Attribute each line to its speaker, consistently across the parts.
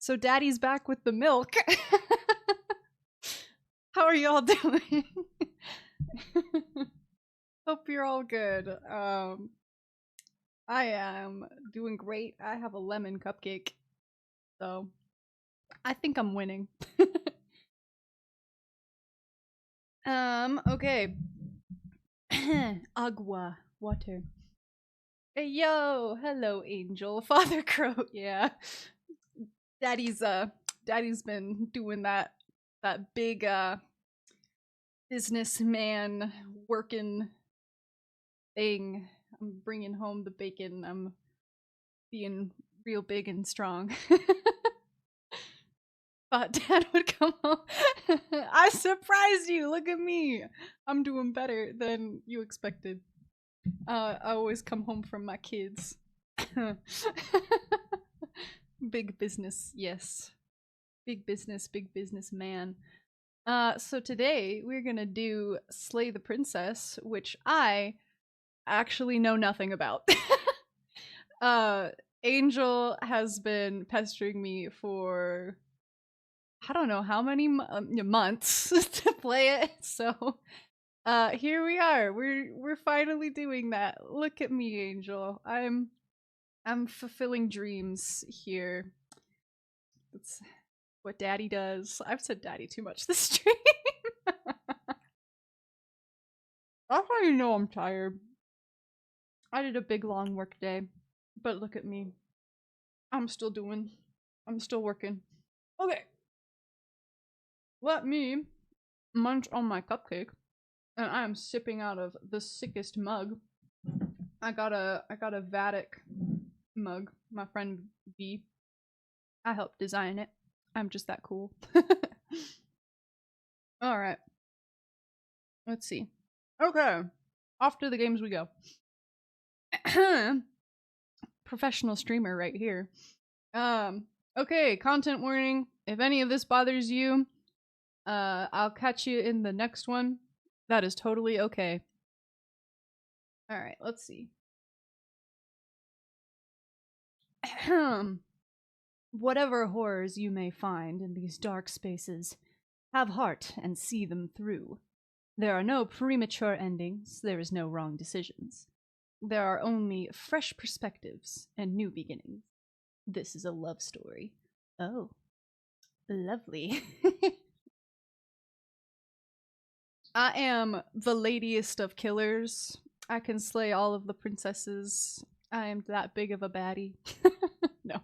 Speaker 1: So Daddy's back with the milk. How are y'all doing? Hope you're all good. I am doing great. I have a lemon cupcake, so I think I'm winning. Okay. Agua, water. Hey, yo, hello, Angel. Father Crow, yeah. Daddy's been doing that big, businessman working thing. I'm bringing home the bacon. I'm being real big and strong. Thought Dad would come home. I surprised you. Look at me. I'm doing better than you expected. I always come home from my kids. Big business, yes. Big business man. So today we're gonna do Slay the Princess, which I actually know nothing about. Angel has been pestering me for I don't know how many months to play it, so here we are. We're finally doing that. Look at me, Angel. I'm fulfilling dreams here. That's what Daddy does. I've said Daddy too much this stream. That's how you know I'm tired. I did a big long work day, but look at me. I'm still working. Okay. Let me munch on my cupcake, and I am sipping out of the sickest mug. I got a Vatic mug. My friend V. I helped design it. I'm just that cool. Alright. Let's see. Okay. Off to the games we go. Professional streamer right here. Okay, content warning. If any of this bothers you, I'll catch you in the next one. That is totally okay. Alright, let's see. Whatever horrors you may find in these dark spaces, have heart and see them through. There are no premature endings, there is no wrong decisions. There are only fresh perspectives and new beginnings. This is a love story. Oh, lovely. I am the ladiest of killers. I can slay all of the princesses. I am that big of a baddie. No.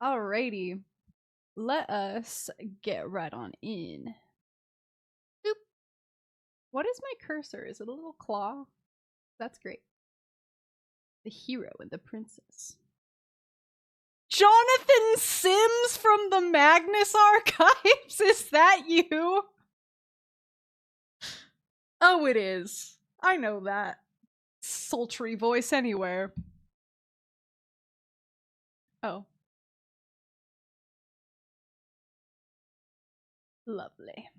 Speaker 1: Alrighty. Let us get right on in. Boop. What is my cursor? Is it a little claw? That's great. The hero and the princess. Jonathan Sims from the Magnus Archives? Is that you? Oh, it is. I know that. Sultry voice anywhere. Oh. Lovely.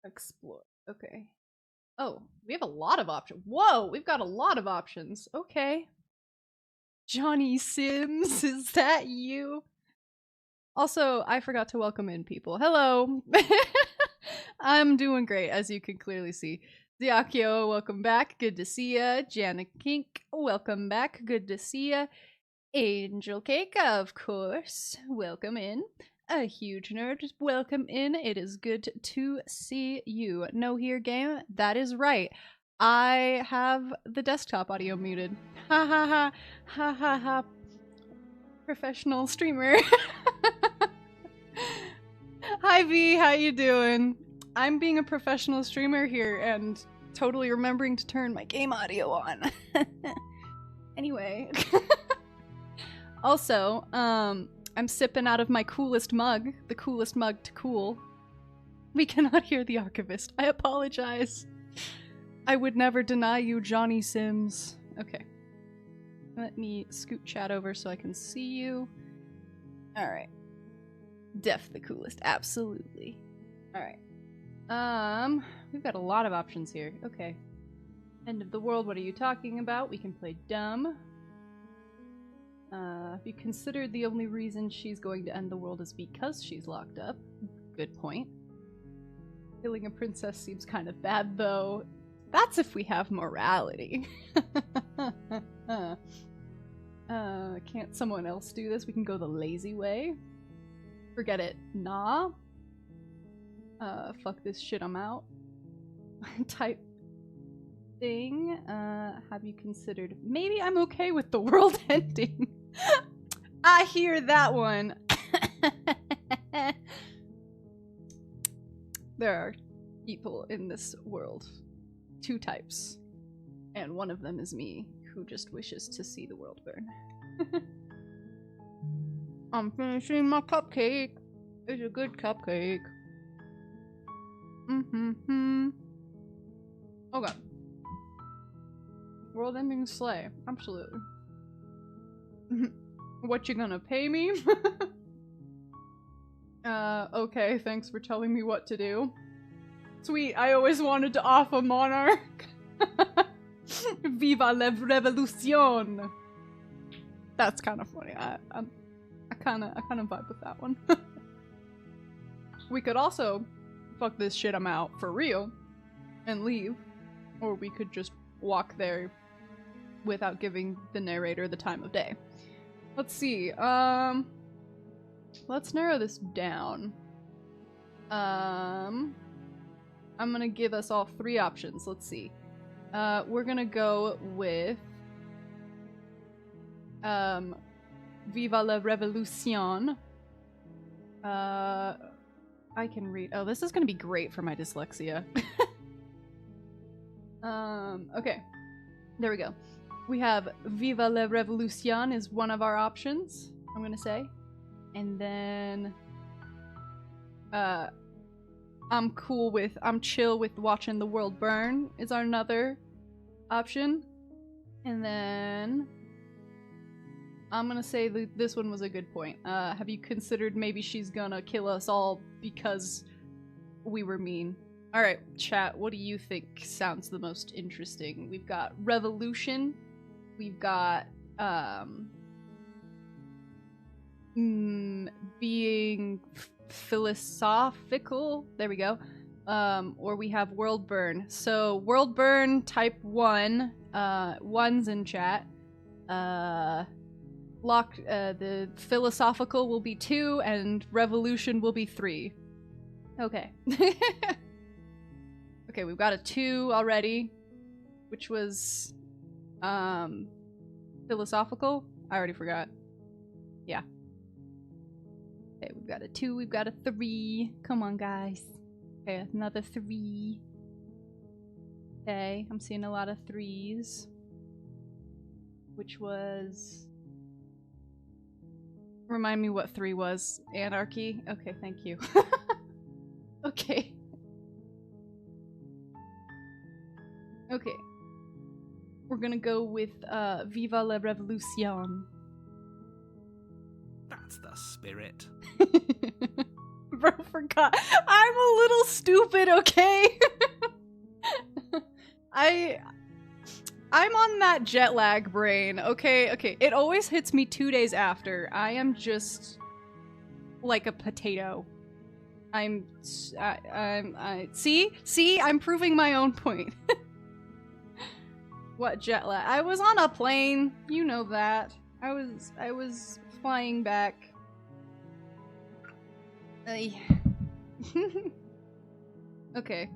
Speaker 1: Explore. Okay. Oh, we have a lot of options. Whoa, we've got a lot of options. Okay. Johnny Sims, is that you? Also, I forgot to welcome in people. Hello. I'm doing great, as you can clearly see. Diakio, welcome back. Good to see ya. Jana Kink, welcome back. Good to see ya. Angel Cake, of course. Welcome in. A huge nerd, welcome in. It is good to see you. No here game? That is right. I have the desktop audio muted. Ha ha ha. Ha ha ha. Professional streamer. Hi V, how you doing? I'm being a professional streamer here and totally remembering to turn my game audio on. Anyway. Also, I'm sipping out of my coolest mug, the coolest mug to cool. We cannot hear the archivist. I apologize. I would never deny you, Johnny Sims. Okay. Let me scoot chat over so I can see you. Alright. Def the coolest, absolutely. Alright. We've got a lot of options here. Okay. End of the world, what are you talking about? We can play dumb. Have you considered the only reason she's going to end the world is because she's locked up? Good point. Killing a princess seems kind of bad, though. That's if we have morality. Can't someone else do this? We can go the lazy way. Forget it. Nah. Fuck this shit, I'm out. Type thing. Have you considered... Maybe I'm okay with the world ending. I hear that one. There are people in this world. 2 types. And one of them is me, who just wishes to see the world burn. I'm finishing my cupcake. It's a good cupcake. Oh god. World ending slay. Absolutely. What you gonna pay me? Okay, thanks for telling me what to do. Sweet, I always wanted to off a monarch. Viva la revolution! That's kind of funny. I kind of vibe with that one. We could also fuck this shit, I'm out for real and leave, or we could just walk there without giving the narrator the time of day. Let's see. Let's narrow this down. I'm gonna give us all 3 options. Let's see. We're gonna go with Viva la Revolution. I can read. Oh, this is gonna be great for my dyslexia. Okay. There we go. We have Viva la Revolution is one of our options, I'm gonna say. And then I'm chill with watching the world burn is our another option. And then I'm gonna say this one was a good point. Have you considered maybe she's gonna kill us all because we were mean? Alright, chat, what do you think sounds the most interesting? We've got revolution, we've got being philosophical, there we go, or we have world burn. So world burn type 1, 1's in chat. The philosophical will be 2 and revolution will be 3. Okay. Okay, we've got a 2 already, which was philosophical. I already forgot. Yeah. Okay, we've got a 2, we've got a 3. Come on, guys. Okay, another 3. Okay, I'm seeing a lot of 3s. Which was... Remind me what 3 was. Anarchy? Okay, thank you. Okay. Okay. We're gonna go with Viva la Revolution.
Speaker 2: That's the spirit.
Speaker 1: Bro, forgot. I'm a little stupid, okay? I'm on that jet lag brain, okay? Okay, it always hits me 2 days after. I am just like a potato. See, I'm proving my own point. What jet lag? I was on a plane, you know that. I was flying back. Okay.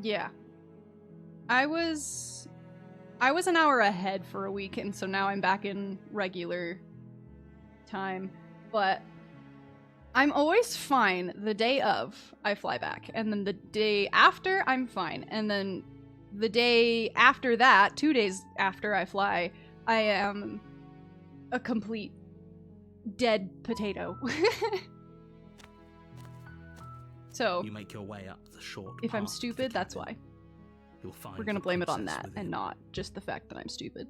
Speaker 1: Yeah. I was an hour ahead for a week, and so now I'm back in regular time. But I'm always fine the day of I fly back, and then the day after I'm fine, and then the day after that, 2 days after I fly, I am a complete dead potato. So
Speaker 2: you make your way up the short
Speaker 1: if I'm
Speaker 2: path
Speaker 1: stupid, that's why.
Speaker 2: You'll find
Speaker 1: we're gonna blame it on that
Speaker 2: within.
Speaker 1: and not just the fact that I'm stupid.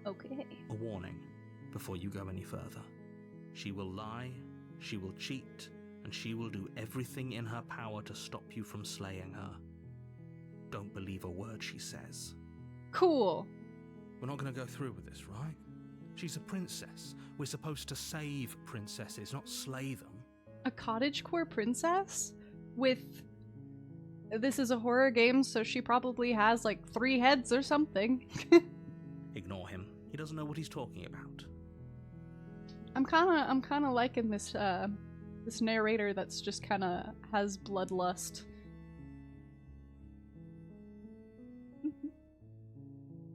Speaker 1: Okay.
Speaker 2: A warning before you go any further. She will lie, she will cheat, and she will do everything in her power to stop you from slaying her. Don't believe a word she says.
Speaker 1: Cool.
Speaker 2: We're not going to go through with this, right? She's a princess. We're supposed to save princesses, not slay them.
Speaker 1: A cottagecore princess? With... This is a horror game, so she probably has like 3 heads or something.
Speaker 2: Ignore him. He doesn't know what he's talking about.
Speaker 1: I'm kinda liking this this narrator that's just kinda has bloodlust.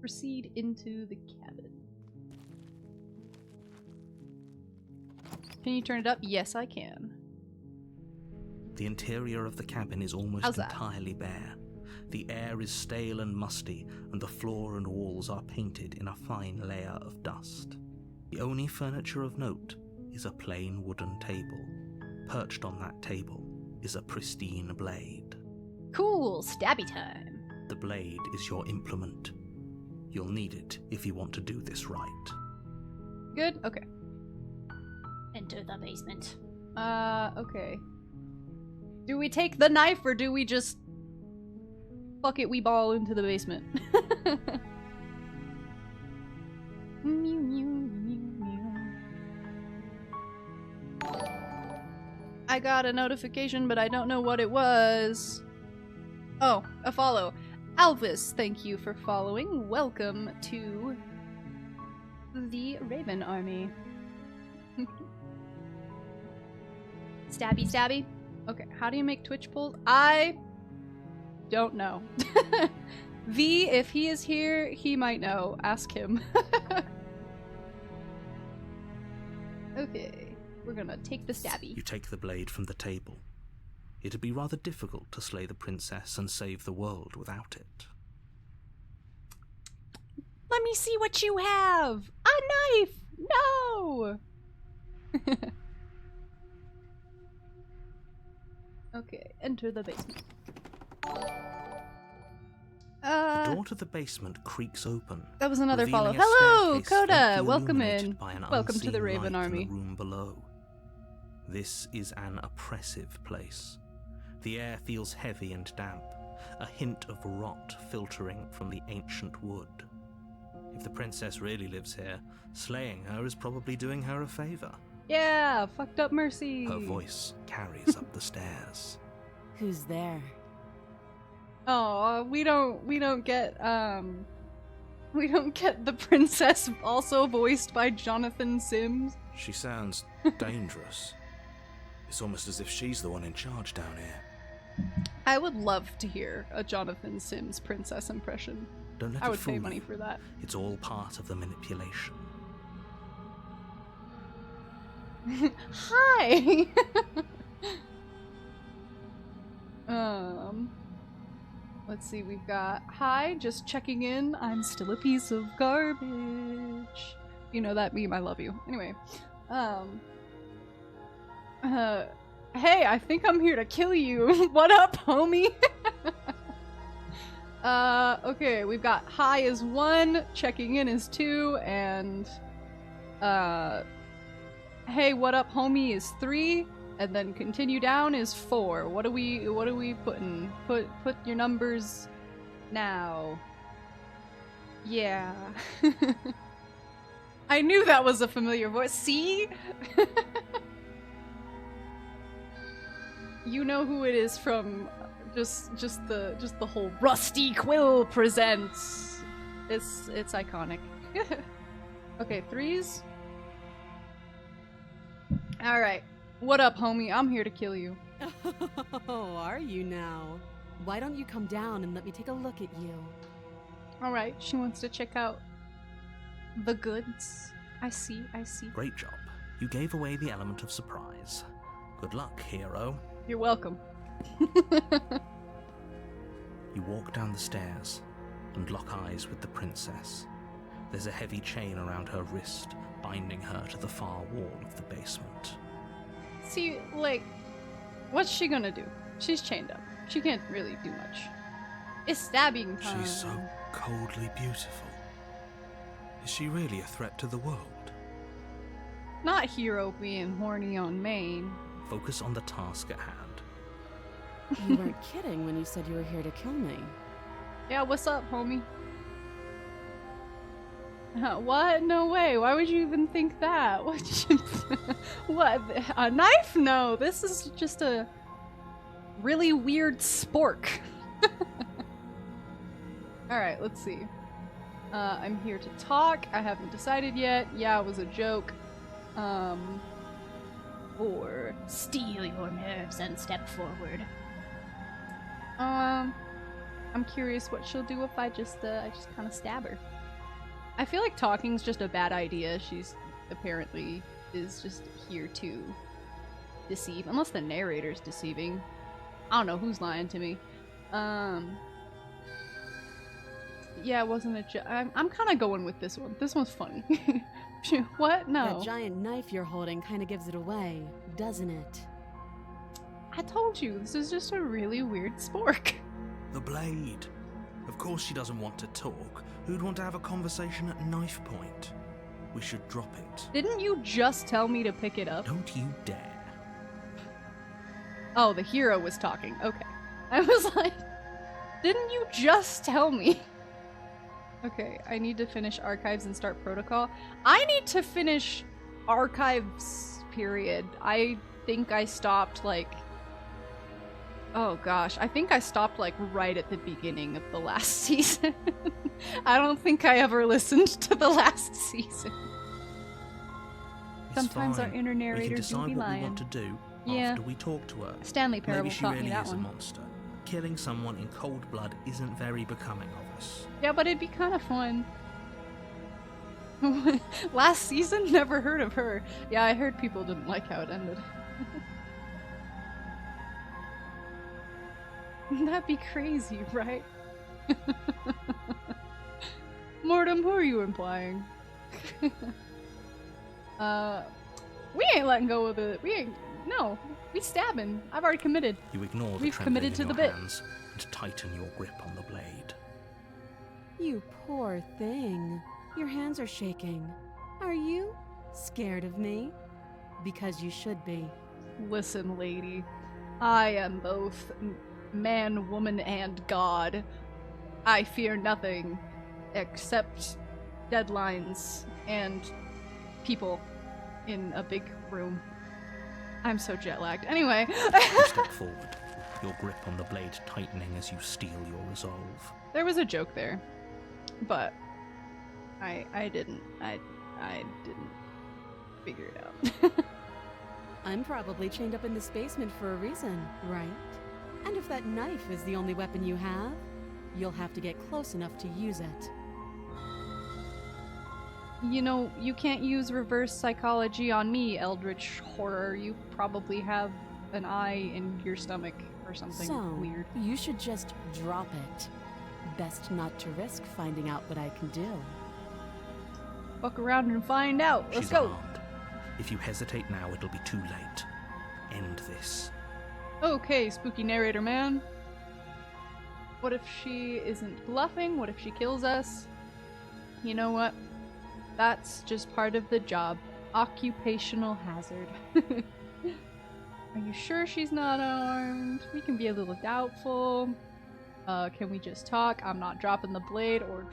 Speaker 1: Proceed into the cabin. Can you turn it up? Yes, I can.
Speaker 2: The interior of the cabin is almost entirely bare. The air is stale and musty, and the floor and walls are painted in a fine layer of dust. The only furniture of note is a plain wooden table. Perched on that table is a pristine blade.
Speaker 1: Cool, stabby time.
Speaker 2: The blade is your implement. You'll need it if you want to do this right.
Speaker 1: Good? Okay.
Speaker 3: Enter the basement.
Speaker 1: Okay. Do we take the knife or do we just... Fuck it, we ball into the basement. Mew, mew, mew, mew. I got a notification, but I don't know what it was. Oh, a follow. Alvis, thank you for following. Welcome to the Raven Army. Stabby, stabby. Okay, how do you make Twitch polls? I don't know. V, if he is here, he might know. Ask him. Okay, we're gonna take the stabby.
Speaker 2: You take the blade from the table. It'd be rather difficult to slay the princess and save the world without it.
Speaker 1: Let me see what you have! A knife! No! Okay, enter the basement.
Speaker 2: The door to the basement creaks open.
Speaker 1: That was another follow.
Speaker 2: revealing a
Speaker 1: Hello,
Speaker 2: staircase
Speaker 1: Coda!
Speaker 2: faintly
Speaker 1: Welcome
Speaker 2: illuminated
Speaker 1: in.
Speaker 2: by an
Speaker 1: Welcome to the
Speaker 2: unseen
Speaker 1: Raven
Speaker 2: light in
Speaker 1: Army.
Speaker 2: the room below. This is an oppressive place. The air feels heavy and damp, a hint of rot filtering from the ancient wood. If the princess really lives here, slaying her is probably doing her a favor.
Speaker 1: Yeah, fucked up Mercy.
Speaker 2: Her voice carries up the stairs.
Speaker 4: Who's there?
Speaker 1: Oh, we don't get the princess also voiced by Jonathan Sims.
Speaker 2: She sounds dangerous. It's almost as if she's the one in charge down here.
Speaker 1: I would love to hear a Jonathan Sims princess impression.
Speaker 2: Don't let
Speaker 1: I
Speaker 2: it
Speaker 1: would
Speaker 2: fool
Speaker 1: pay money
Speaker 2: you.
Speaker 1: for that.
Speaker 2: It's all part of the manipulation.
Speaker 1: Hi. Let's see, we've got hi, just checking in. I'm still a piece of garbage. You know that meme, I love you. Anyway, hey, I think I'm here to kill you. What up, homie? Okay, we've got hi is 1, checking in is 2, and hey, what up, homie is 3, and then continue down is 4. What are we putting? Put your numbers now. Yeah. I knew that was a familiar voice. See? You know who it is from just the whole Rusty Quill presents. It's iconic. Okay, 3s. All right. What up, homie? I'm here to kill you.
Speaker 4: Oh, are you now? Why don't you come down and let me take a look at you?
Speaker 1: All right. She wants to check out the goods. I see.
Speaker 2: Great job. You gave away the element of surprise. Good luck, hero.
Speaker 1: You're welcome.
Speaker 2: You walk down the stairs and lock eyes with the princess. There's a heavy chain around her wrist, binding her to the far wall of the basement.
Speaker 1: See, like, what's she gonna do? She's chained up. She can't really do much. It's stabbing time.
Speaker 2: She's so coldly beautiful. Is she really a threat to the world?
Speaker 1: Not hero being horny on main.
Speaker 2: Focus on the task at hand.
Speaker 4: You weren't kidding when you said you were here to kill me.
Speaker 1: Yeah, what's up, homie? What? No way. Why would you even think that? What? A knife? No, this is just a really weird spork. Alright, let's see. I'm here to talk. I haven't decided yet. Yeah, it was a joke. Or
Speaker 3: steel your nerves and step forward.
Speaker 1: I'm curious what she'll do if I just kind of stab her. I feel like talking's just a bad idea. She's apparently is just here to deceive, unless the narrator's deceiving. I don't know who's lying to me. Yeah, it wasn't a joke. I'm kind of going with this one. This one's funny. What? No.
Speaker 4: That giant knife you're holding kind of gives it away, doesn't it?
Speaker 1: I told you, this is just a really weird spork.
Speaker 2: The blade. Of course she doesn't want to talk. Who'd want to have a conversation at knife point? We should drop it.
Speaker 1: Didn't you just tell me to pick it up?
Speaker 2: Don't you dare.
Speaker 1: Oh, the hero was talking. Okay. I was like, didn't you just tell me? Okay, I need to finish archives and start protocol. I need to finish archives, period. I think I stopped, like... Oh gosh, I think I stopped, like, right at the beginning of the last season. I don't think I ever listened to the last season. Sometimes our inner narrator do be lying.
Speaker 2: We can decide what we want to do after we talk to her.
Speaker 1: Stanley Parable taught me that
Speaker 2: Maybe she really is a
Speaker 1: one.
Speaker 2: monster. Killing someone in cold blood isn't very becoming of us.
Speaker 1: Yeah, but it'd be kind of fun. Last season? Never heard of her. Yeah, I heard people didn't like how it ended. That'd be crazy, right? Mortem, who are you implying? We ain't letting go of it. No, we stabbing. I've already committed.
Speaker 2: You ignore the
Speaker 1: We've committed to the bit.
Speaker 2: hands and tighten your grip on the blade.
Speaker 4: You poor thing. Your hands are shaking. Are you scared of me? Because you should be.
Speaker 1: Listen, lady. I am both man, woman, and God. I fear nothing except deadlines and people in a big room. I'm so jet-lagged. Anyway.
Speaker 2: You step forward, your grip on the blade tightening as you steel your resolve.
Speaker 1: There was a joke there, but I didn't figure it out.
Speaker 4: I'm probably chained up in this basement for a reason, right? And if that knife is the only weapon you have, you'll have to get close enough to use it.
Speaker 1: You know, you can't use reverse psychology on me, Eldritch Horror. You probably have an eye in your stomach or something weird.
Speaker 4: You should just drop it. Best not to risk finding out what I can do.
Speaker 1: Fuck around and find out. Let's
Speaker 2: She's
Speaker 1: go.
Speaker 2: armed. If you hesitate now, it'll be too late. End this.
Speaker 1: Okay, spooky narrator man. What if she isn't bluffing? What if she kills us? You know what? That's just part of the job. Occupational hazard. Are you sure she's not armed? We can be a little doubtful. Can we just talk? I'm not dropping the blade or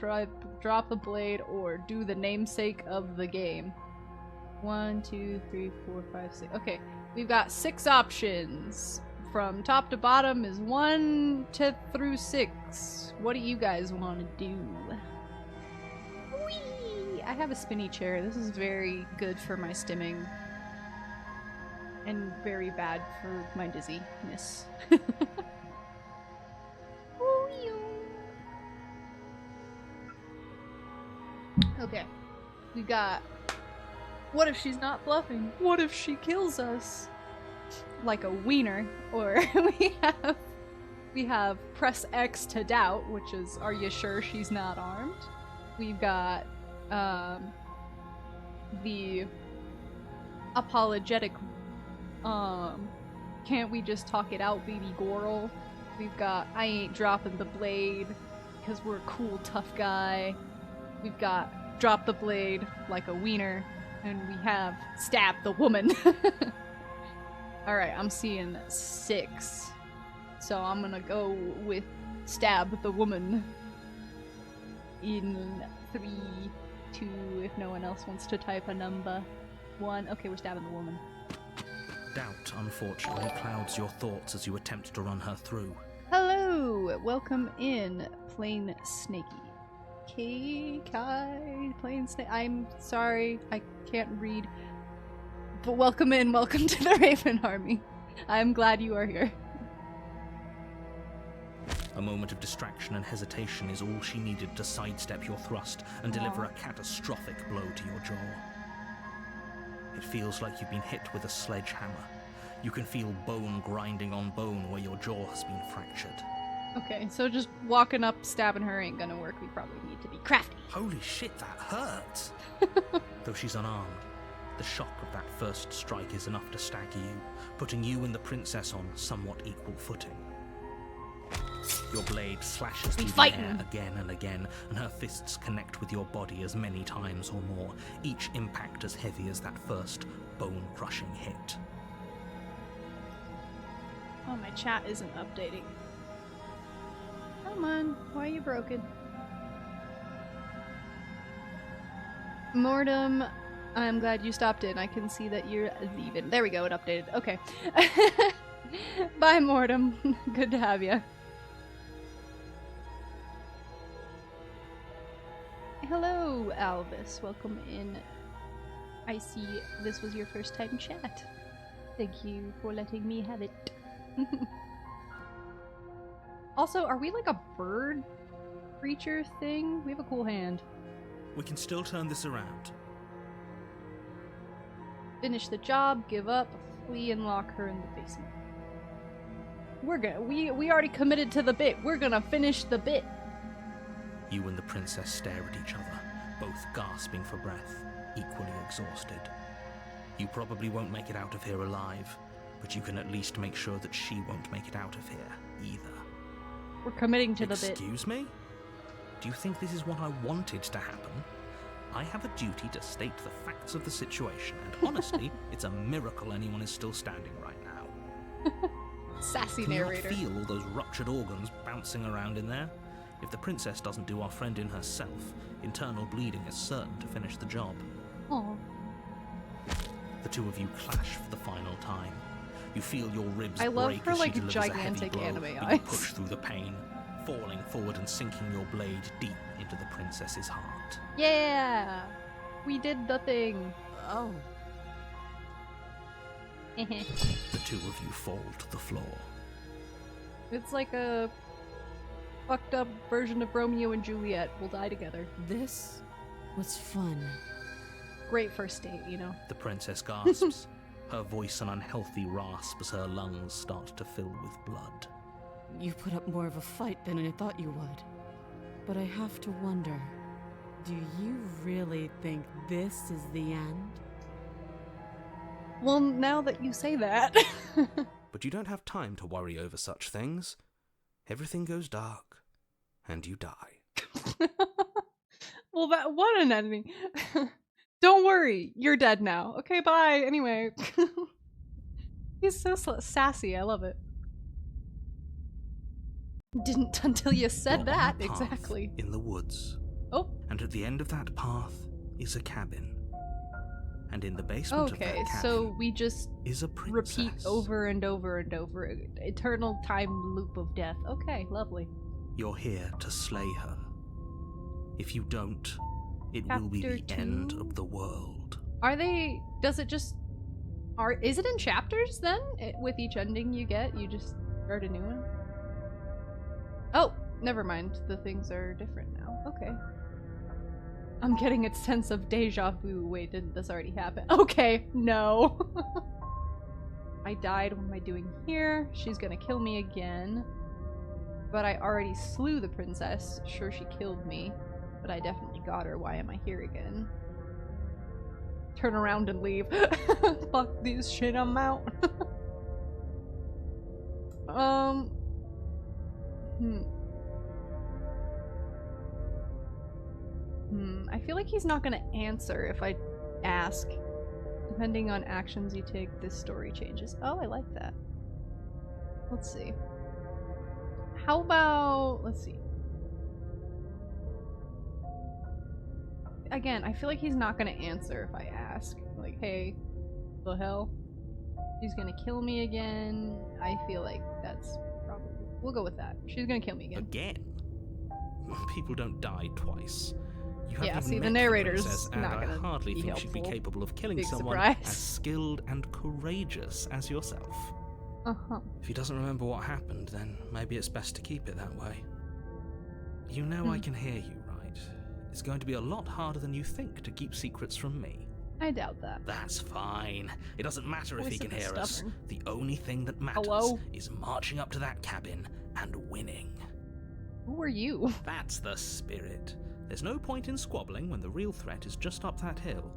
Speaker 1: drop the blade or do the namesake of the game. 1, 2, 3, 4, 5, 6. Okay, we've got 6 options. From top to bottom is 1 through 6. What do you guys want to do? Whee! I have a spinny chair. This is very good for my stimming. And very bad for my dizziness. Okay. We got... What if she's not bluffing? What if she kills us? Like a wiener. Or we have press X to doubt, which is, are you sure she's not armed? We've got the apologetic can't we just talk it out, baby Goral? We've got I ain't dropping the blade because we're a cool tough guy. We've got drop the blade like a wiener, and we have stab the woman. Alright, I'm seeing 6. So I'm gonna go with stab the woman in 3, 2 if no one else wants to type a number. 1. Okay, we're stabbing the woman.
Speaker 2: Doubt, unfortunately, clouds your thoughts as you attempt to run her through.
Speaker 1: Hello! Welcome in, Plain Snakey. Kai, Plain Snake. I'm sorry, I can't read. But welcome in, welcome to the Raven Army. I'm glad you are here.
Speaker 2: A moment of distraction and hesitation is all she needed to sidestep your thrust and deliver a catastrophic blow to your jaw. It feels like you've been hit with a sledgehammer. You can feel bone grinding on bone where your jaw has been fractured.
Speaker 1: Okay, so just walking up, stabbing her ain't gonna work. We probably need to be crafty.
Speaker 2: Holy shit, that hurts! Though she's unarmed, the shock of that first strike is enough to stagger you, putting you and the princess on somewhat equal footing. Your blade slashes through the air again and again, and her fists connect with your body as many times or more, each impact as heavy as that first bone-crushing hit.
Speaker 1: Oh, my chat isn't updating. Come on, why are you broken? Mortem, I'm glad you stopped in. I can see that you're leaving. There we go, it updated. Okay. Bye, Mortem. Good to have you. Hello, Alvis. Welcome in. I see this was your first time chat. Thank you for letting me have it. Also, are we like a bird creature thing? We have a cool hand.
Speaker 2: We can still turn this around.
Speaker 1: Finish the job, give up, flee, and lock her in the basement. We already committed to the bit. We're gonna finish the bit.
Speaker 2: You and the princess stare at each other, both gasping for breath, equally exhausted. You probably won't make it out of here alive, but you can at least make sure that she won't make it out of here either.
Speaker 1: We're committing to the bit.
Speaker 2: Excuse me? Do you think this is what I wanted to happen? I have a duty to state the facts of the situation, and honestly, it's a miracle anyone is still standing right now.
Speaker 1: Sassy
Speaker 2: Can
Speaker 1: narrator.
Speaker 2: you not feel all those ruptured organs bouncing around in there? If the princess doesn't do our friend in herself, internal bleeding is certain to finish the job.
Speaker 1: Aww.
Speaker 2: The two of you clash for the final time. You feel your ribs
Speaker 1: I love
Speaker 2: break
Speaker 1: her,
Speaker 2: as she
Speaker 1: like,
Speaker 2: delivers
Speaker 1: gigantic
Speaker 2: a heavy blow,
Speaker 1: anime
Speaker 2: but you
Speaker 1: eyes.
Speaker 2: push through the pain, falling forward and sinking your blade deep into the princess's heart.
Speaker 1: Yeah! We did the thing.
Speaker 4: Oh.
Speaker 2: The two of you fall to the floor.
Speaker 1: It's like a fucked up version of Romeo and Juliet. We'll die together.
Speaker 4: This was fun.
Speaker 1: Great first date, you know.
Speaker 2: The princess gasps, her voice an unhealthy rasp as her lungs start to fill with blood.
Speaker 4: You put up more of a fight than I thought you would. But I have to wonder, do you really think this is the end?
Speaker 1: Well, now that you say that.
Speaker 2: But you don't have time to worry over such things. Everything goes dark, and you die.
Speaker 1: Well, what an ending. Don't worry, you're dead now. Okay, bye. Anyway. He's so sassy, I love it. Didn't until you said
Speaker 2: You're
Speaker 1: that,
Speaker 2: on a path
Speaker 1: exactly.
Speaker 2: in the woods.
Speaker 1: Oh.
Speaker 2: And at the end of that path is a cabin. And in the basement of that
Speaker 1: Okay,
Speaker 2: cabin
Speaker 1: so we just
Speaker 2: is a princess.
Speaker 1: repeat over and over and over. Eternal time loop of death. Okay, lovely.
Speaker 2: You're here to slay her. If you don't, it will be the
Speaker 1: Chapter
Speaker 2: end
Speaker 1: 2?
Speaker 2: of the world.
Speaker 1: Are they... Does it just... Is it in chapters, then? With each ending you get, you just start a new one? Oh, never mind. The things are different now. Okay. I'm getting a sense of deja vu. Wait, didn't this already happen? Okay, no. I died. What am I doing here? She's gonna kill me again. But I already slew the princess. Sure, she killed me. But I definitely got her. Why am I here again? Turn around and leave. Fuck this shit, I'm out. I feel like he's not gonna answer if I ask. Depending on actions you take, this story changes. Oh, I like that. Let's see. How about... Let's see. again, I feel like he's not gonna answer if I ask. Like, hey, the hell? She's gonna kill me again. I feel like that's probably... We'll go with that. She's gonna kill me again.
Speaker 2: Again? People don't die twice. You haven't
Speaker 1: Yeah,
Speaker 2: even
Speaker 1: see, the
Speaker 2: met
Speaker 1: narrator's
Speaker 2: princess,
Speaker 1: not
Speaker 2: and
Speaker 1: gonna
Speaker 2: I hardly
Speaker 1: be
Speaker 2: think she'd be
Speaker 1: helpful.
Speaker 2: capable of killing
Speaker 1: Big
Speaker 2: someone
Speaker 1: surprise.
Speaker 2: as skilled and courageous as yourself.
Speaker 1: Uh-huh.
Speaker 2: If he doesn't remember what happened, then maybe it's best to keep it that way. You know I can hear you, right? It's going to be a lot harder than you think to keep secrets from me.
Speaker 1: I doubt that.
Speaker 2: That's fine. It doesn't matter if
Speaker 1: Always
Speaker 2: he can
Speaker 1: so
Speaker 2: hear us.
Speaker 1: stubborn.
Speaker 2: The only thing that matters
Speaker 1: Hello?
Speaker 2: is marching up to that cabin and winning.
Speaker 1: Who are you?
Speaker 2: That's the spirit. There's no point in squabbling when the real threat is just up that hill.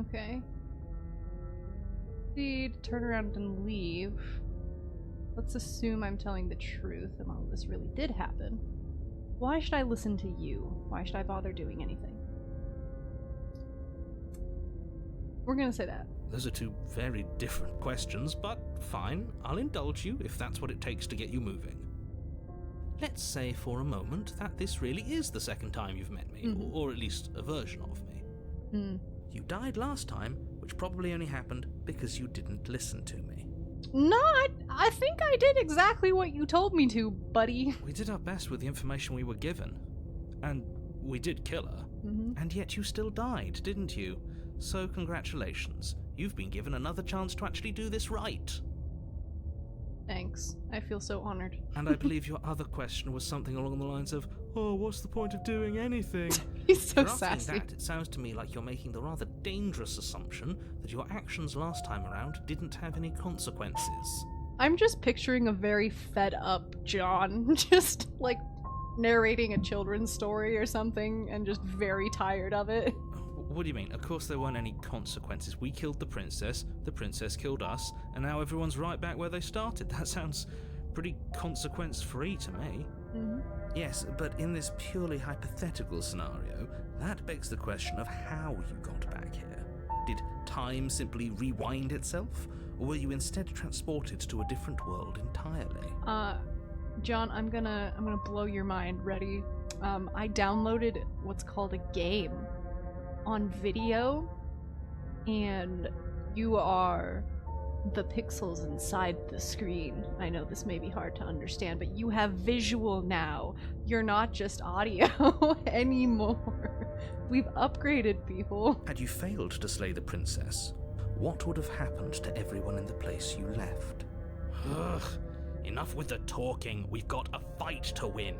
Speaker 1: Okay. Indeed, turn around and leave. Let's assume I'm telling the truth and all this really did happen. Why should I listen to you? Why should I bother doing anything? We're gonna say that.
Speaker 2: Those are two very different questions, but fine, I'll indulge you if that's what it takes to get you moving. Let's say for a moment that this really is the second time you've met me, or at least a version of me. You died last time, which probably only happened because you didn't listen to me.
Speaker 1: No, I think I did exactly what you told me to, buddy.
Speaker 2: We did our best with the information we were given. And we did kill her. And yet you still died, didn't you? So congratulations. You've been given another chance to actually do this right.
Speaker 1: Thanks. I feel so honored.
Speaker 2: And I believe your other question was something along the lines of, oh, what's the point of doing anything?
Speaker 1: He's so
Speaker 2: After asking
Speaker 1: sassy.
Speaker 2: that, it sounds to me like you're making the rather dangerous assumption that your actions last time around didn't have any consequences.
Speaker 1: I'm just picturing a very fed up John, just like narrating a children's story or something and just very tired of it.
Speaker 2: What do you mean? Of course there weren't any consequences. We killed the princess killed us, and now everyone's right back where they started. That sounds pretty consequence-free to me. Yes, but in this purely hypothetical scenario, that begs the question of how you got back here. Did time simply rewind itself, or were you instead transported to a different world entirely?
Speaker 1: John, I'm gonna blow your mind. Ready? I downloaded what's called a game on video, and you are the pixels inside the screen. I know this may be hard to understand, but you have visual now. You're not just audio anymore. We've upgraded, people.
Speaker 2: Had you failed to slay the princess, what would have happened to everyone in the place you left? Ugh, enough with the talking. We've got a fight to win.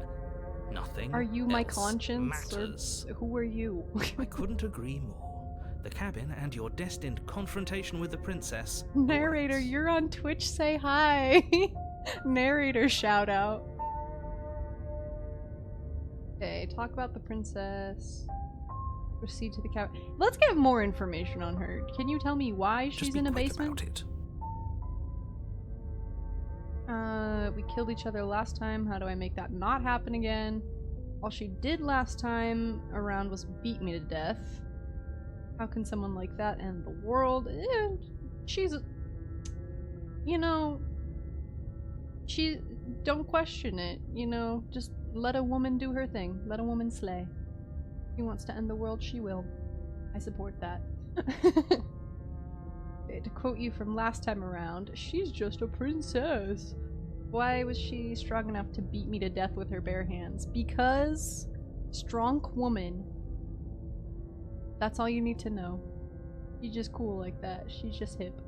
Speaker 2: Nothing.
Speaker 1: Are you my
Speaker 2: else
Speaker 1: conscience?
Speaker 2: matters.
Speaker 1: Or who are you?
Speaker 2: I couldn't agree more. The cabin and your destined confrontation with the princess.
Speaker 1: Narrator,
Speaker 2: awaits.
Speaker 1: you're on Twitch, say hi. Narrator shout out. Okay, talk about the princess. Proceed to the cabin. Let's get more information on her. Can you tell me why
Speaker 2: Just
Speaker 1: she's
Speaker 2: be
Speaker 1: in a
Speaker 2: quick
Speaker 1: basement?
Speaker 2: about it.
Speaker 1: We killed each other last time. How do I make that not happen again? All she did last time around was beat me to death. How can someone like that end the world? She's... You know... Don't question it, you know? Just let a woman do her thing. Let a woman slay. If she wants to end the world, she will. I support that. Okay, to quote you from last time around, she's just a princess. Why was she strong enough to beat me to death with her bare hands? Because strong woman. That's all you need to know. She's just cool like that. She's just hip.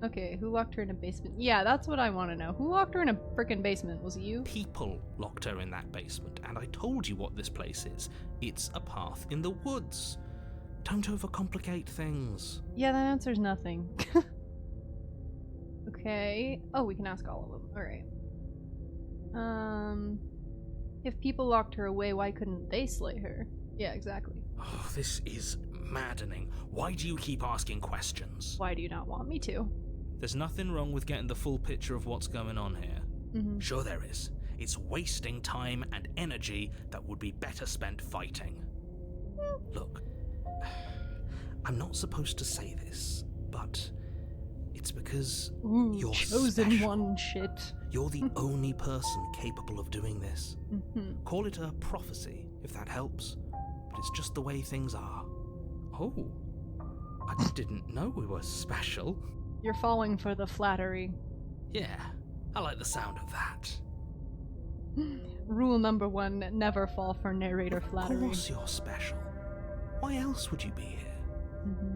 Speaker 1: Okay, who locked her in a basement? Yeah, that's what I want to know. Who locked her in a frickin' basement? Was it you?
Speaker 2: People locked her in that basement, and I told you what this place is. It's a path in the woods. Don't overcomplicate things.
Speaker 1: Yeah, that answers nothing. Okay. Oh, we can ask all of them. Alright. If people locked her away, why couldn't they slay her? Yeah, exactly.
Speaker 2: Oh, this is maddening. Why do you keep asking questions?
Speaker 1: Why do you not want me to?
Speaker 2: There's nothing wrong with getting the full picture of what's going on here. Sure there is. It's wasting time and energy that would be better spent fighting. Look, I'm not supposed to say this, but it's because you're
Speaker 1: chosen
Speaker 2: special.
Speaker 1: one shit.
Speaker 2: You're the only person capable of doing this. Call it a prophecy, if that helps. But It's just the way things are. Oh, I didn't know we were special.
Speaker 1: You're falling for the flattery.
Speaker 2: Yeah, I like the sound of that.
Speaker 1: Rule number 1, never fall for narrator flattery.
Speaker 2: Of course you're special. Why else would you be here?
Speaker 1: Mm-hmm.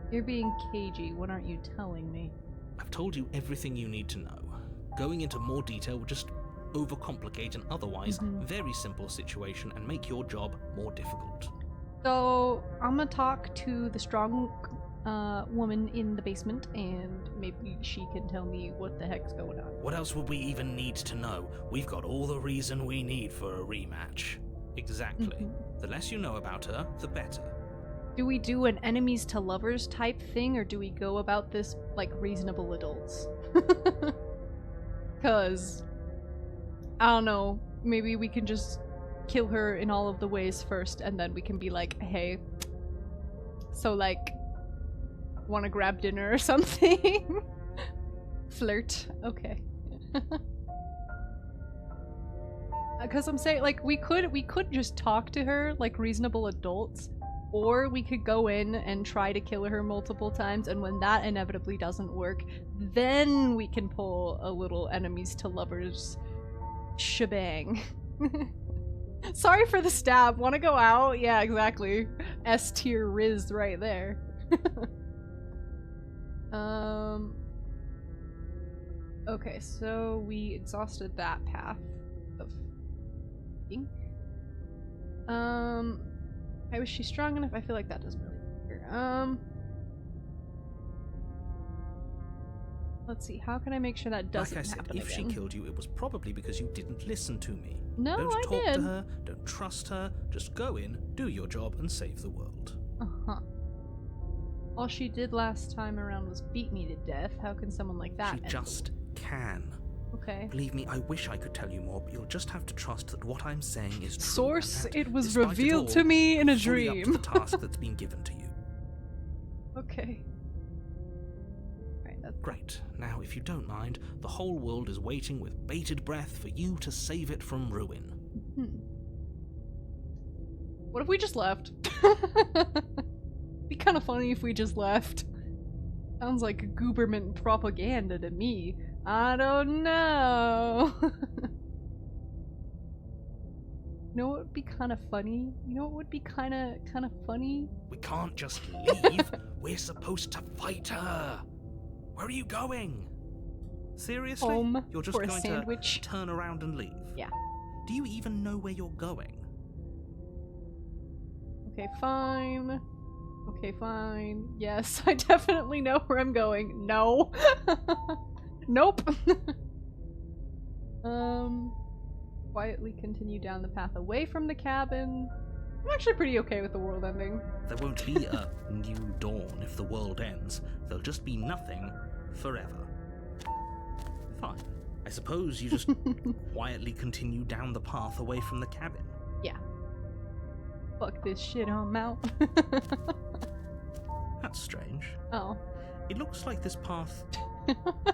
Speaker 1: You're being cagey. What aren't you telling me?
Speaker 2: I've told you everything you need to know. Going into more detail would just overcomplicate an otherwise very simple situation and make your job more difficult.
Speaker 1: So, I'm gonna talk to the strong woman in the basement, and maybe she can tell me what the heck's going on.
Speaker 2: What else would we even need to know? We've got all the reason we need for a rematch. Exactly. The less you know about her, the better.
Speaker 1: Do we do an enemies to lovers type thing, or do we go about this like reasonable adults? Cause, I don't know, maybe we can just kill her in all of the ways first, and then we can be like, hey, so like, wanna grab dinner or something? Flirt. Okay. Because I'm saying, like, we could just talk to her like reasonable adults, or we could go in and try to kill her multiple times, and when that inevitably doesn't work, then we can pull a little enemies to lovers shebang. Sorry for the stab. Want to go out? Yeah, exactly. S tier Riz right there. Okay, so we exhausted that path of thinking. Was she strong enough? I feel like that doesn't really matter. Let's see. How can I make sure that doesn't happen again?
Speaker 2: Like I said, if she killed you, it was probably because you didn't listen to me.
Speaker 1: No,
Speaker 2: I did.
Speaker 1: Don't
Speaker 2: talk to her, don't trust her, just go in, do your job, and save the world.
Speaker 1: Uh-huh. All she did last time around was beat me to death. How can someone like that
Speaker 2: She just can.
Speaker 1: Okay.
Speaker 2: Believe me, I wish I could tell you more, but you'll just have to trust that what I'm saying is true.
Speaker 1: Source,
Speaker 2: that,
Speaker 1: it was revealed to me in a dream.
Speaker 2: Up to the task that's been given to you.
Speaker 1: Okay. Right, that's
Speaker 2: great. Now, if you don't mind, the whole world is waiting with bated breath for you to save it from ruin.
Speaker 1: What if we just left? Be kind of funny if we just left. Sounds like Gooberman propaganda to me. I don't know. You know what would be kind of funny? You know what would be kind of funny?
Speaker 2: We can't just leave. We're supposed to fight her. Where are you going? Seriously?
Speaker 1: Home
Speaker 2: you're just
Speaker 1: for a
Speaker 2: going
Speaker 1: sandwich.
Speaker 2: to turn around and leave?
Speaker 1: Yeah.
Speaker 2: Do you even know where you're going?
Speaker 1: Okay, fine. Okay, fine. Yes, I definitely know where I'm going. No. Nope. Quietly continue down the path away from the cabin. I'm actually pretty okay with the world ending.
Speaker 2: There won't be a new dawn if the world ends. There'll just be nothing forever. Fine. I suppose you just quietly continue down the path away from the cabin.
Speaker 1: Yeah. Fuck this shit, I'm out.
Speaker 2: That's strange.
Speaker 1: Oh.
Speaker 2: It looks like this path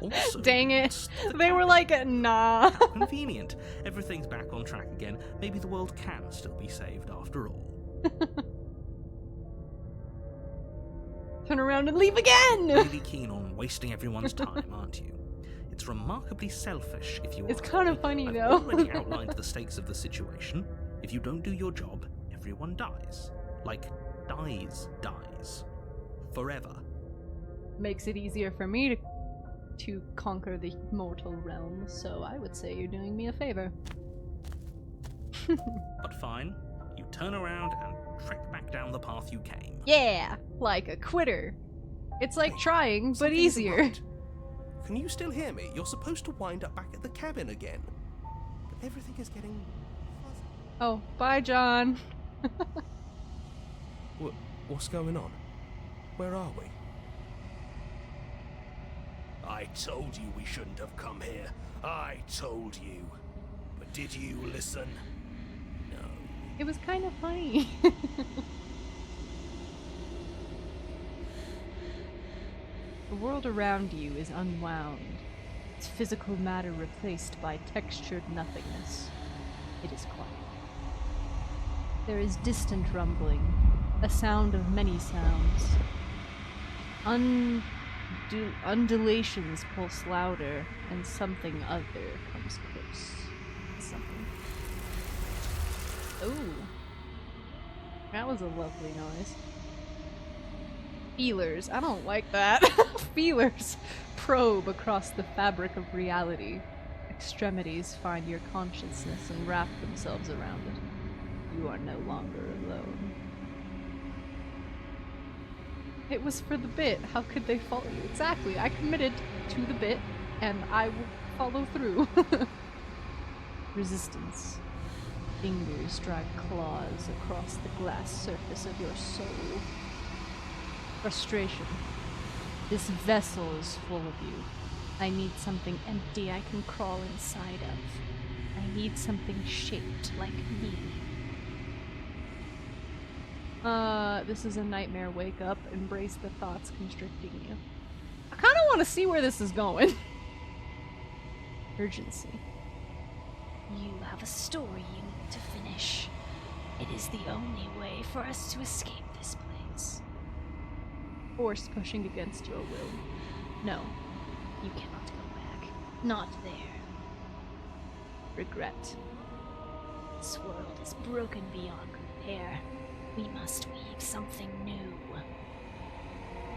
Speaker 2: also
Speaker 1: Dang it.
Speaker 2: the
Speaker 1: They were like, nah.
Speaker 2: How convenient. Everything's back on track again. Maybe the world can still be saved after all.
Speaker 1: Turn around and leave again!
Speaker 2: Really keen on wasting everyone's time, aren't you? It's remarkably selfish if you are.
Speaker 1: It's kind of funny,
Speaker 2: I've
Speaker 1: though.
Speaker 2: already outlined the stakes of the situation. If you don't do your job, everyone dies. Like, dies. Forever.
Speaker 1: Makes it easier for me to conquer the mortal realm, so I would say you're doing me a favor.
Speaker 2: But fine, you turn around and trek back down the path you came.
Speaker 1: Yeah, like a quitter. It's like trying, but
Speaker 5: Something's
Speaker 1: easier.
Speaker 5: right. Can you still hear me? You're supposed to wind up back at the cabin again. But everything is getting fuzzy.
Speaker 1: Oh, bye, John.
Speaker 5: What's going on? Where are we?
Speaker 6: I told you we shouldn't have come here. I told you. But did you listen? No.
Speaker 1: It was kind of funny. The world around you is unwound, its physical matter replaced by textured nothingness. It is quiet. There is distant rumbling, a sound of many sounds. Undulations pulse louder, and something other comes close. Something. Oh. That was a lovely noise. Feelers. I don't like that. Feelers probe across the fabric of reality. Extremities find your consciousness and wrap themselves around it. You are no longer alone. It was for the bit. How could they follow you? Exactly. I committed to the bit, and I will follow through. Resistance. Fingers drag claws across the glass surface of your soul. Frustration. This vessel is full of you. I need something empty I can crawl inside of. I need something shaped like me. This is a nightmare. Wake up. Embrace the thoughts constricting you. I kind of want to see where this is going. Urgency.
Speaker 3: You have a story you need to finish. It is the only way for us to escape this place.
Speaker 1: Force pushing against your will.
Speaker 3: No, you cannot go back. Not there.
Speaker 1: Regret.
Speaker 3: This world is broken beyond repair. We must weave something new.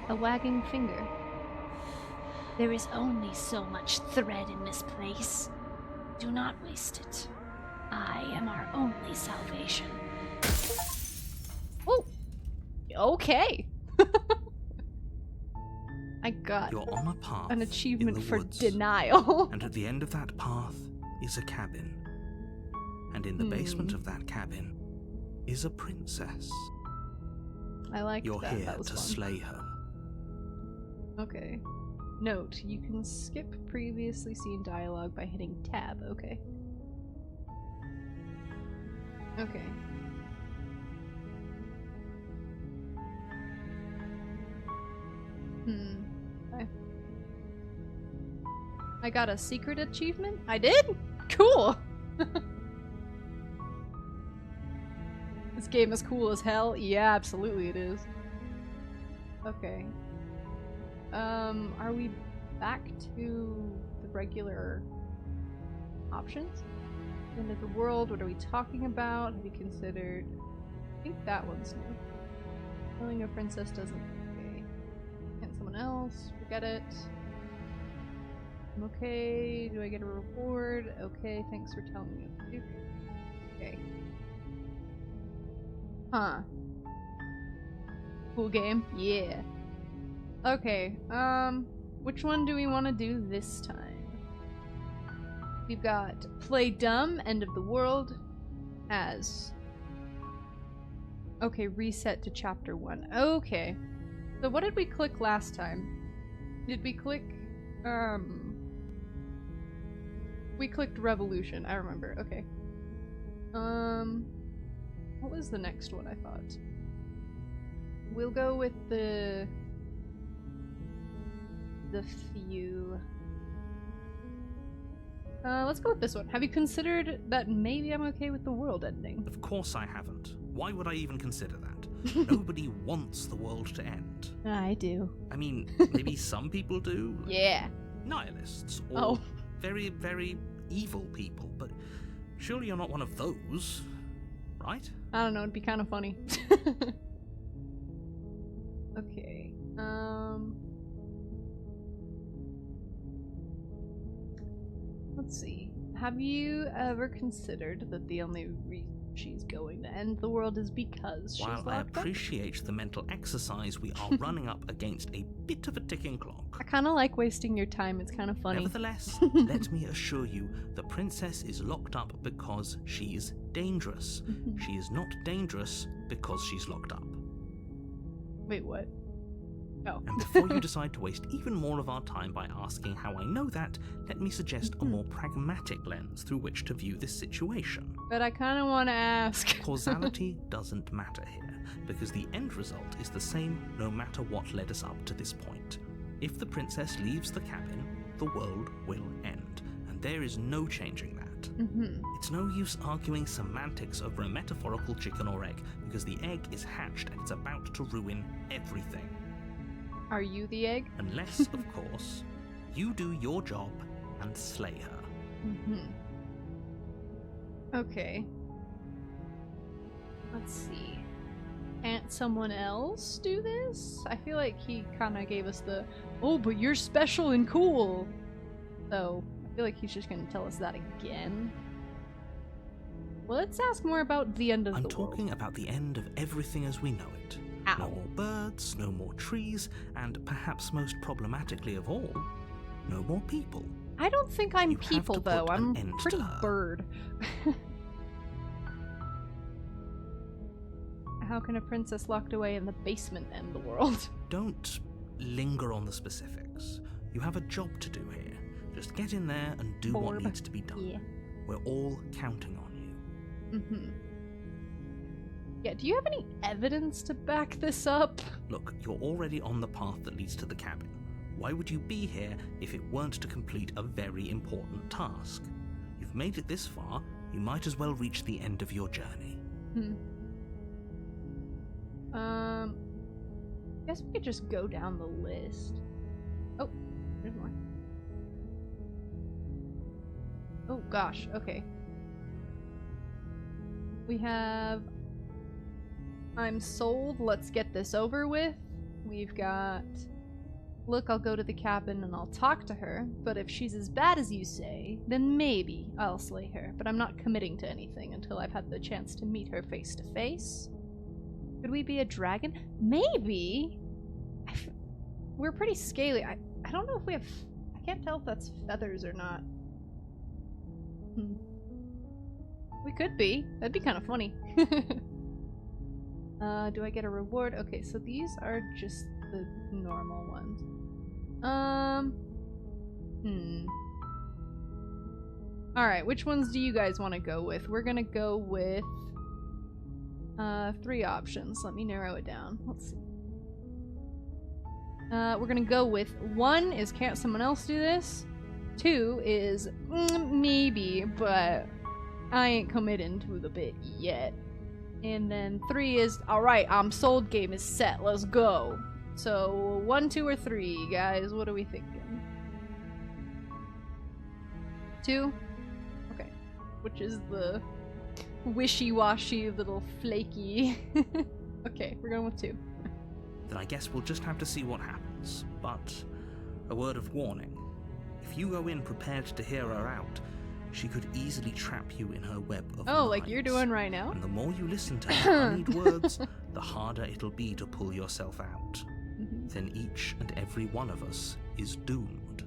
Speaker 1: A wagging finger.
Speaker 3: There is only so much thread in this place. Do not waste it. I am our only salvation.
Speaker 1: Oh! Okay! I got
Speaker 2: You're on a path
Speaker 1: an achievement
Speaker 2: in the
Speaker 1: for
Speaker 2: woods,
Speaker 1: denial.
Speaker 2: and at the end of that path is a cabin. And in the basement of that cabin is a princess.
Speaker 1: I like
Speaker 2: You're
Speaker 1: that.
Speaker 2: here
Speaker 1: That was
Speaker 2: to
Speaker 1: fun.
Speaker 2: slay her.
Speaker 1: Okay. Note, you can skip previously seen dialogue by hitting tab. Okay. Okay. Okay. I got a secret achievement? I did? Cool! This game is cool as hell? Yeah, absolutely it is. Okay. Are we back to the regular options? End of the world, what are we talking about? Have you considered... I think that one's new. Killing a princess doesn't... Okay. And someone else? Forget it. I'm okay. Do I get a reward? Okay, thanks for telling me what to do. Okay. Huh. Cool game? Yeah. Okay, which one do we want to do this time? We've got Play Dumb, End of the World, as... Okay, reset to chapter 1. Okay. So what did we click last time? Did we click, we clicked Revolution, I remember, okay. What was the next one I thought? We'll go with the few. Let's go with this one. Have you considered that maybe I'm okay with the world ending?
Speaker 2: Of course I haven't. Why would I even consider that? Nobody wants the world to end.
Speaker 1: I do.
Speaker 2: I mean, maybe some people do. Like
Speaker 1: Yeah.
Speaker 2: nihilists or very, very evil people, but surely you're not one of those, right?
Speaker 1: I don't know, it'd be kind of funny. Okay. Let's see. Have you ever considered that the only reason she's going to end the world is because she's
Speaker 2: While
Speaker 1: locked
Speaker 2: I
Speaker 1: up?
Speaker 2: appreciate the mental exercise, we are running up against a bit of a ticking clock.
Speaker 1: I kind of like wasting your time. It's kind of funny.
Speaker 2: Nevertheless, let me assure you, the princess is locked up because she's dangerous. She is not dangerous because she's locked up.
Speaker 1: Wait, what? Oh.
Speaker 2: And before you decide to waste even more of our time by asking how I know that, let me suggest a more pragmatic lens through which to view this situation.
Speaker 1: But I kind of want to ask.
Speaker 2: Causality doesn't matter here, because the end result is the same no matter what led us up to this point. If the princess leaves the cabin, the world will end, and there is no changing that. that.
Speaker 1: Mm-hmm.
Speaker 2: It's no use arguing semantics over a metaphorical chicken or egg, because the egg is hatched and it's about to ruin everything.
Speaker 1: Are you the egg?
Speaker 2: Unless, of course, you do your job and slay her.
Speaker 1: Mm-hmm. Okay. Let's see. Can't someone else do this? I feel like he kind of gave us the, oh, but you're special and cool. So, I feel like he's just going to tell us that again. Well, let's ask more about the end of the world.
Speaker 2: I'm talking about the end of everything as we know it.
Speaker 1: Ow.
Speaker 2: No more birds, no more trees, and perhaps most problematically of all, no more people.
Speaker 1: I don't think I'm
Speaker 2: You have
Speaker 1: people,
Speaker 2: to put
Speaker 1: though.
Speaker 2: an
Speaker 1: I'm
Speaker 2: end to
Speaker 1: pretty
Speaker 2: her.
Speaker 1: bird. How can a princess locked away in the basement end the world?
Speaker 2: Don't linger on the specifics. You have a job to do here. Just get in there and do what
Speaker 1: Borb.
Speaker 2: needs to be done.
Speaker 1: Yeah.
Speaker 2: We're all counting on you.
Speaker 1: Mm-hmm. Yeah, do you have any evidence to back this up?
Speaker 2: Look, you're already on the path that leads to the cabin. Why would you be here if it weren't to complete a very important task? You've made it this far, you might as well reach the end of your journey.
Speaker 1: Guess we could just go down the list. Oh, there's more. Oh gosh, okay. We have I'm sold, let's get this over with. We've got look, I'll go to the cabin and I'll talk to her, but if she's as bad as you say, then maybe I'll slay her, but I'm not committing to anything until I've had the chance to meet her face to face. Could we be a dragon? Maybe! We're pretty scaly. I don't know if we have... I can't tell if that's feathers or not. We could be. That'd be kind of funny. Do I get a reward? Okay, so these are just the normal ones. Alright, which ones do you guys want to go with? We're gonna go with 3 options. Let me narrow it down. Let's see. We're gonna go with 1 is can't someone else do this? 2 is maybe, but I ain't committing to the bit yet. And then 3 is alright, I'm sold, game is set, let's go. So 1, 2, or 3, guys, what are we thinking? 2? Okay. Which is the wishy-washy little flaky. Okay, we're going with 2.
Speaker 2: Then I guess we'll just have to see what happens. But a word of warning. If you go in prepared to hear her out, she could easily trap you in her web of lies.
Speaker 1: Like you're doing right now?
Speaker 2: And the more you listen to her honeyed words, the harder it'll be to pull yourself out. Then each and every one of us is doomed.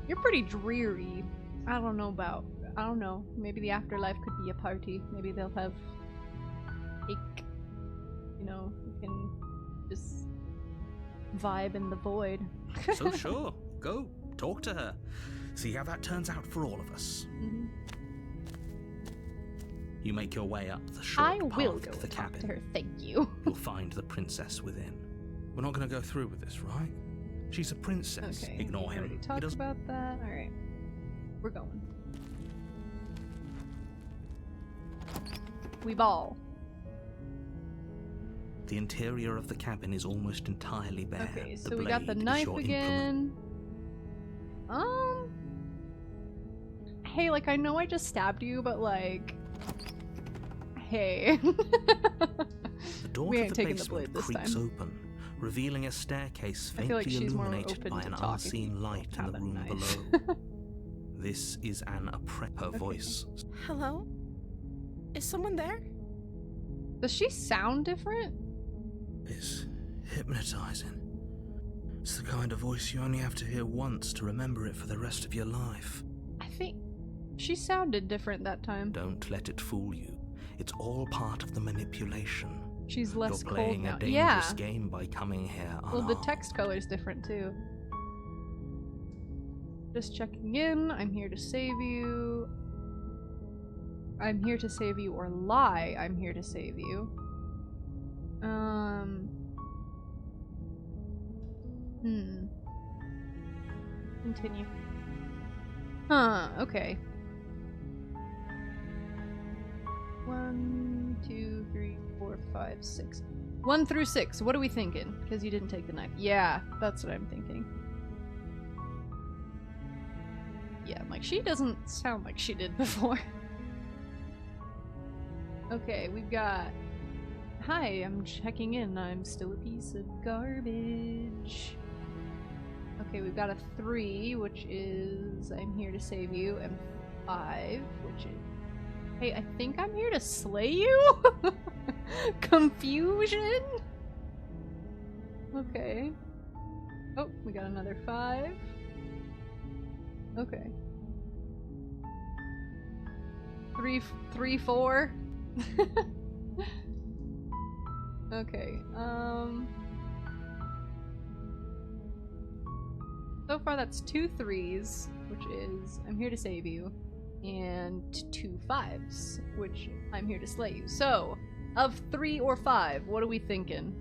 Speaker 1: You're pretty dreary. I don't know. Maybe the afterlife could be a party. Maybe they'll have cake. You know, you can just vibe in the void.
Speaker 2: So sure, go, talk to her. See how that turns out for all of us. You make your way up the short
Speaker 1: I will
Speaker 2: path
Speaker 1: go
Speaker 2: to the
Speaker 1: and talk
Speaker 2: cabin.
Speaker 1: to her, thank you.
Speaker 2: You'll find the princess within.
Speaker 5: We're not going to go through with this, right?
Speaker 2: She's a princess.
Speaker 1: Okay,
Speaker 2: Ignore
Speaker 1: we
Speaker 2: him.
Speaker 1: already
Speaker 2: He
Speaker 1: talked
Speaker 2: doesn't.
Speaker 1: about that. Alright. We're going. We ball.
Speaker 2: The interior of the cabin is almost entirely bare.
Speaker 1: Okay,
Speaker 2: The
Speaker 1: so we got the
Speaker 2: blade is
Speaker 1: knife
Speaker 2: your
Speaker 1: again. Hey, like, I know I just stabbed you, but like... Hey.
Speaker 2: The door
Speaker 1: We
Speaker 2: to
Speaker 1: ain't
Speaker 2: the
Speaker 1: taking the
Speaker 2: basement
Speaker 1: blade this
Speaker 2: creaks
Speaker 1: time.
Speaker 2: open, revealing a staircase
Speaker 1: I feel like
Speaker 2: faintly
Speaker 1: she's more
Speaker 2: illuminated
Speaker 1: open
Speaker 2: by
Speaker 1: to
Speaker 2: an
Speaker 1: talking
Speaker 2: unseen
Speaker 1: people
Speaker 2: light in
Speaker 1: have
Speaker 2: the
Speaker 1: a
Speaker 2: room
Speaker 1: knife.
Speaker 2: below. This is an her voice.
Speaker 4: Hello? Is someone there?
Speaker 1: Does she sound different?
Speaker 5: It's hypnotizing. It's the kind of voice you only have to hear once to remember it for the rest of your life.
Speaker 1: I think she sounded different that time.
Speaker 2: Don't let it fool you. It's all part of the manipulation.
Speaker 1: She's less
Speaker 2: You're playing
Speaker 1: cold now.
Speaker 2: a dangerous game by coming here unarmed.
Speaker 1: Well, the text color's different too. Just checking in. I'm here to save you. I'm here to save you, or lie. I'm here to save you. Continue. Huh, okay. 1, 2, 3, 4, 5, 6. 1 through 6. What are we thinking? Because you didn't take the knife. Yeah, that's what I'm thinking. Yeah, I'm like, she doesn't sound like she did before. Okay, we've got... Hi, I'm checking in. I'm still a piece of garbage. Okay, we've got a 3, which is I'm here to save you, and 5, which is... Hey, I think I'm here to slay you? Confusion? Okay. Oh, we got another 5. Okay. 3, 4. Okay, so far that's 2 3s, which is I'm here to save you, and 2 5s, which I'm here to slay you. So, of 3 or 5, what are we thinking?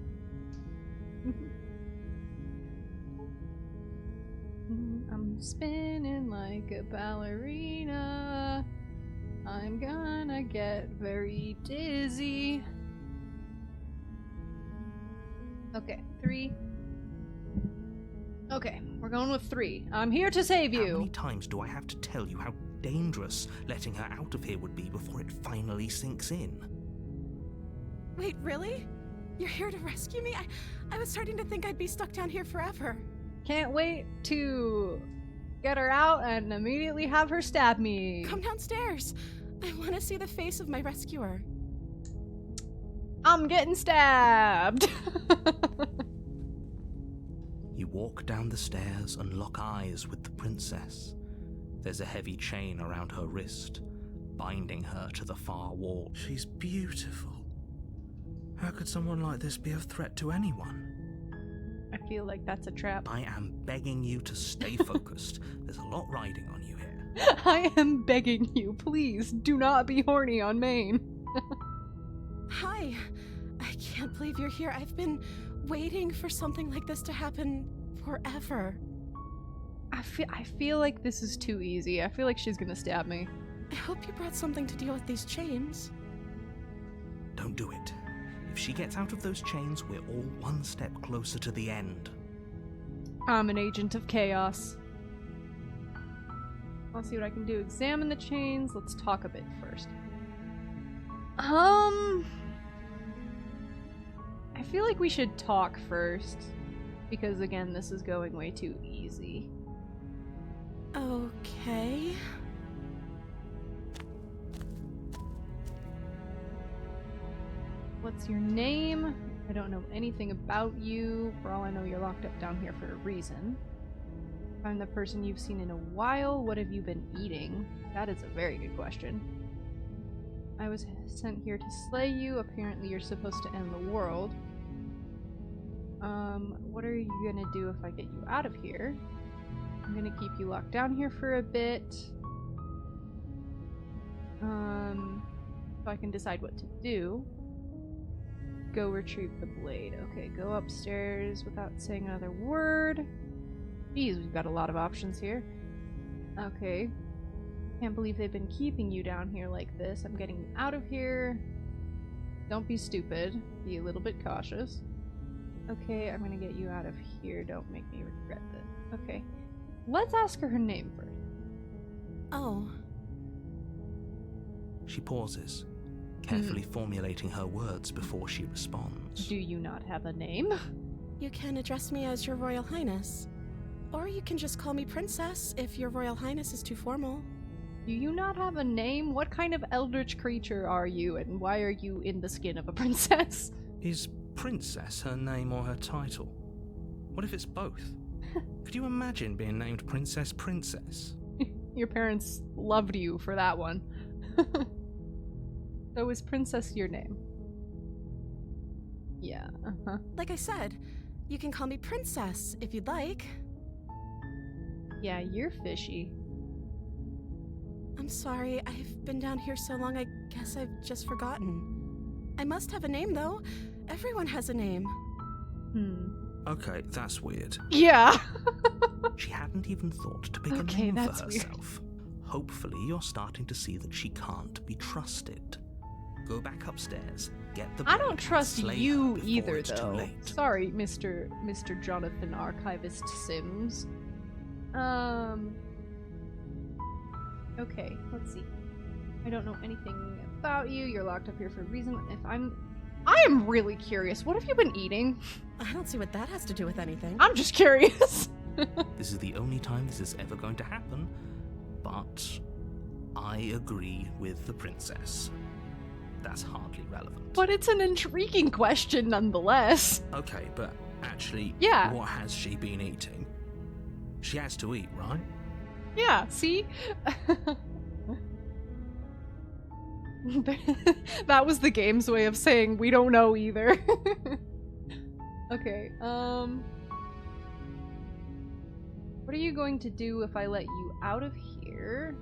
Speaker 1: I'm spinning like a ballerina. I'm gonna get very dizzy. Okay, 3. Okay, we're going with 3. I'm here to save you!
Speaker 2: How many times do I have to tell you how dangerous letting her out of here would be before it finally sinks in?
Speaker 4: Wait, really? You're here to rescue me? I was starting to think I'd be stuck down here forever.
Speaker 1: Can't wait to get her out and immediately have her stab me.
Speaker 4: Come downstairs. I want to see the face of my rescuer.
Speaker 1: I'm getting stabbed!
Speaker 2: You walk down the stairs and lock eyes with the princess. There's a heavy chain around her wrist, binding her to the far wall.
Speaker 5: She's beautiful. How could someone like this be of threat to anyone?
Speaker 1: I feel like that's a trap.
Speaker 2: I am begging you to stay focused. There's a lot riding on you here.
Speaker 1: I am begging you, please do not be horny on Maine.
Speaker 4: Hi. I can't believe you're here. I've been waiting for something like this to happen forever.
Speaker 1: I feel like this is too easy. I feel like she's gonna stab me.
Speaker 4: I hope you brought something to deal with these chains.
Speaker 2: Don't do it. If she gets out of those chains, we're all one step closer to the end.
Speaker 1: I'm an agent of chaos. I'll see what I can do. Examine the chains. Let's talk a bit first. I feel like we should talk first. Because again, this is going way too easy.
Speaker 4: Okay.
Speaker 1: What's your name? I don't know anything about you. For all I know, you're locked up down here for a reason. I'm the person you've seen in a while. What have you been eating? That is a very good question. I was sent here to slay you. Apparently you're supposed to end the world. What are you gonna do if I get you out of here? I'm gonna keep you locked down here for a bit. So I can decide what to do. Go retrieve the blade. Okay, go upstairs without saying another word. Jeez, we've got a lot of options here. Okay. Can't believe they've been keeping you down here like this. I'm getting you out of here. Don't be stupid. Be a little bit cautious. Okay, I'm gonna get you out of here. Don't make me regret this. Okay. Let's ask her name first.
Speaker 4: Oh.
Speaker 2: She pauses, carefully formulating her words before she responds.
Speaker 1: Do you not have a name?
Speaker 4: You can address me as Your Royal Highness. Or you can just call me Princess if Your Royal Highness is too formal.
Speaker 1: Do you not have a name? What kind of eldritch creature are you, and why are you in the skin of a princess?
Speaker 5: Is Princess her name or her title? What if it's both? Could you imagine being named Princess Princess?
Speaker 1: Your parents loved you for that one. So is Princess your name? Yeah,
Speaker 4: Like I said, you can call me Princess if you'd like.
Speaker 1: Yeah, you're fishy.
Speaker 4: I'm sorry, I've been down here so long I guess I've just forgotten. I must have a name though. Everyone has a name.
Speaker 5: Okay, that's weird.
Speaker 1: Yeah!
Speaker 2: She hadn't even thought to pick a
Speaker 1: Okay,
Speaker 2: name for
Speaker 1: that's weird.
Speaker 2: herself. Hopefully you're starting to see that she can't be trusted. Go back upstairs, get the
Speaker 1: I
Speaker 2: blade,
Speaker 1: don't trust
Speaker 2: slay her
Speaker 1: you
Speaker 2: before
Speaker 1: either,
Speaker 2: it's too
Speaker 1: though.
Speaker 2: late.
Speaker 1: Sorry, Mr. Jonathan Archivist Sims. Okay, let's see. I don't know anything about you. You're locked up here for a reason. I am really curious. What have you been eating?
Speaker 4: I don't see what that has to do with anything.
Speaker 1: I'm just curious.
Speaker 2: This is the only time this is ever going to happen, but I agree with the princess. That's hardly relevant.
Speaker 1: But it's an intriguing question nonetheless.
Speaker 5: Okay, but actually,
Speaker 1: Yeah.
Speaker 5: what has she been eating? She has to eat, right?
Speaker 1: Yeah, see? That was the game's way of saying we don't know either. Okay, what are you going to do if I let you out of here?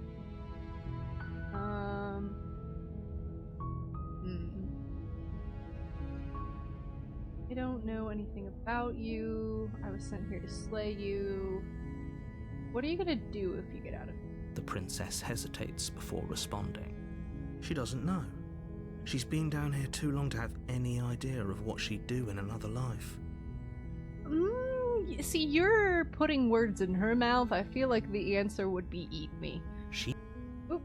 Speaker 1: I don't know anything about you. I was sent here to slay you. What are you gonna do if you get out of here?
Speaker 2: The princess hesitates before responding.
Speaker 5: She doesn't know. She's been down here too long to have any idea of what she'd do in another life.
Speaker 1: See, you're putting words in her mouth. I feel like the answer would be eat me.
Speaker 2: She...
Speaker 1: Oop.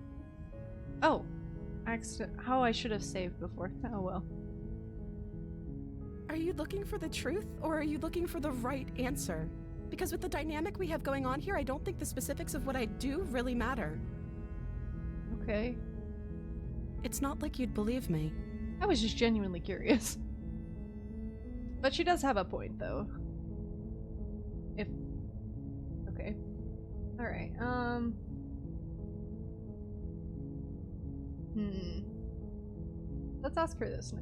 Speaker 1: Oh. How I should have saved before. Oh well.
Speaker 4: Are you looking for the truth, or are you looking for the right answer? Because with the dynamic we have going on here, I don't think the specifics of what I do really matter.
Speaker 1: Okay.
Speaker 4: It's not like you'd believe me.
Speaker 1: I was just genuinely curious. But she does have a point, though. Okay. Alright, Let's ask her this.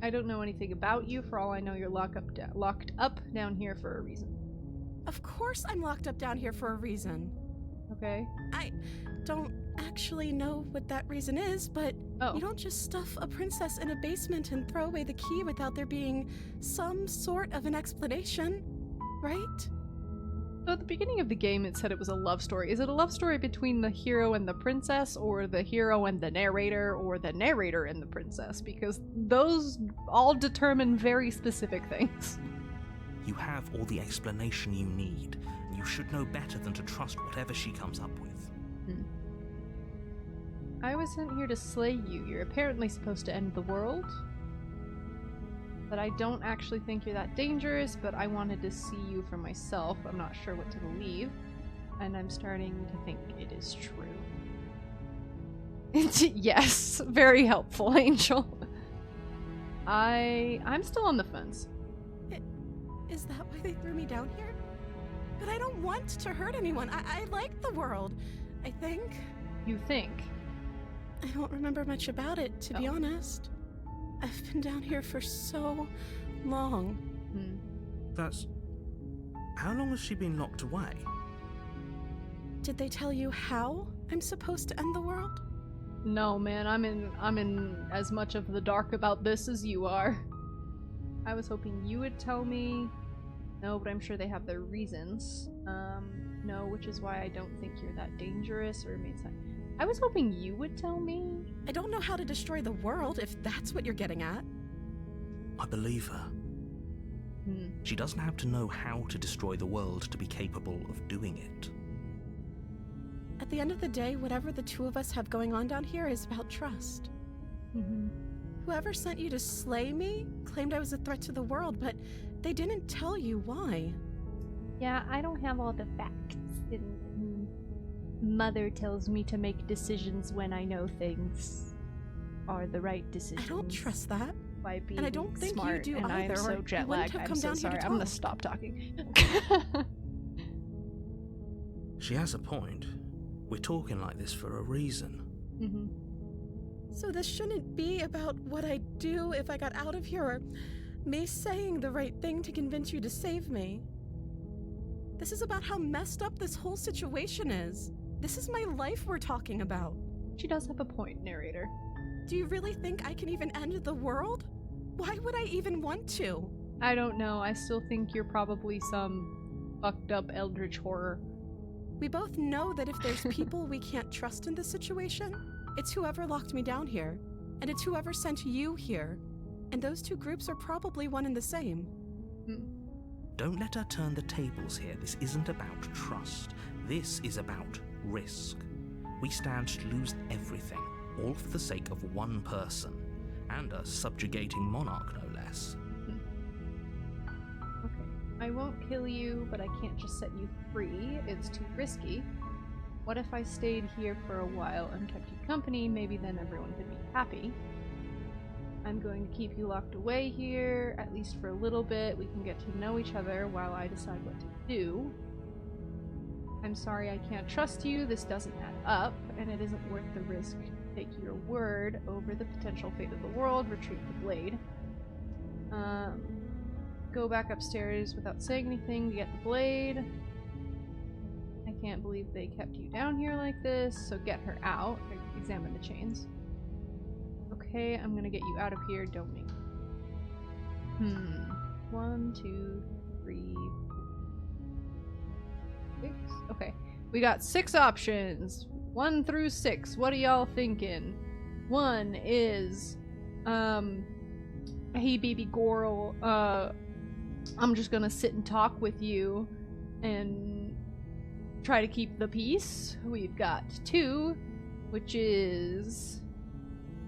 Speaker 1: I don't know anything about you. For all I know, you're locked up down here for a reason.
Speaker 4: Of course I'm locked up down here for a reason.
Speaker 1: Okay.
Speaker 4: I don't actually know what that reason is, but
Speaker 1: Oh.
Speaker 4: you don't just stuff a princess in a basement and throw away the key without there being some sort of an explanation, right?
Speaker 1: So at the beginning of the game it said it was a love story. Is it a love story between the hero and the princess, or the hero and the narrator, or the narrator and the princess? Because those all determine very specific things.
Speaker 2: You have all the explanation you need, and you should know better than to trust whatever she comes up with.
Speaker 1: I was sent here to slay you. You're apparently supposed to end the world. But I don't actually think you're that dangerous, but I wanted to see you for myself. I'm not sure what to believe. And I'm starting to think it is true. Yes, very helpful, Angel. I'm still on the fence.
Speaker 4: Is that why they threw me down here? But I don't want to hurt anyone. I like the world, I think.
Speaker 1: You think?
Speaker 4: I don't remember much about it, to be honest. I've been down here for so long.
Speaker 5: That's... How long has she been locked away?
Speaker 4: Did they tell you how I'm supposed to end the world?
Speaker 1: No, man, I'm in as much of the dark about this as you are. I was hoping you would tell me. No, but I'm sure they have their reasons. No, which is why I don't think you're that dangerous or made sense. I was hoping you would tell me.
Speaker 4: I don't know how to destroy the world, if that's what you're getting at.
Speaker 5: I believe her.
Speaker 2: She doesn't have to know how to destroy the world to be capable of doing it.
Speaker 4: At the end of the day, whatever the two of us have going on down here is about trust. Whoever sent you to slay me claimed I was a threat to the world, but they didn't tell you why.
Speaker 1: Yeah, I don't have all the facts. Mother tells me to make decisions when I know things are the right decisions.
Speaker 4: I don't trust that.
Speaker 1: By being
Speaker 4: and I don't think
Speaker 1: smart,
Speaker 4: you do
Speaker 1: and
Speaker 4: either.
Speaker 1: I'm so jet lagged. I'm so sorry. I'm gonna stop talking.
Speaker 5: She has a point. We're talking like this for a reason.
Speaker 4: So this shouldn't be about what I'd do if I got out of here, or me saying the right thing to convince you to save me. This is about how messed up this whole situation is. This is my life we're talking about.
Speaker 1: She does have a point, narrator.
Speaker 4: Do you really think I can even end the world? Why would I even want to?
Speaker 1: I don't know. I still think you're probably some fucked up eldritch horror.
Speaker 4: We both know that if there's people we can't trust in this situation, it's whoever locked me down here, and it's whoever sent you here. And those two groups are probably one and the same.
Speaker 2: Don't let her turn the tables here. This isn't about trust. This is about risk. We stand to lose everything, all for the sake of one person, and a subjugating monarch, no less.
Speaker 1: Okay. I won't kill you, but I can't just set you free. It's too risky. What if I stayed here for a while and kept you company? Maybe then everyone could be happy. I'm going to keep you locked away here, at least for a little bit. We can get to know each other while I decide what to do. I'm sorry I can't trust you. This doesn't add up, and it isn't worth the risk. Take your word over the potential fate of the world. Retrieve the blade. Go back upstairs without saying anything to get the blade. I can't believe they kept you down here like this, so get her out. Examine the chains. Okay, I'm gonna get you out of here. Don't make me. 1, 2, 3, 6. Okay, we got 6 options. 1 through 6. What are y'all thinking? 1 is, hey baby girl, I'm just gonna sit and talk with you and try to keep the peace. We've got 2, which is,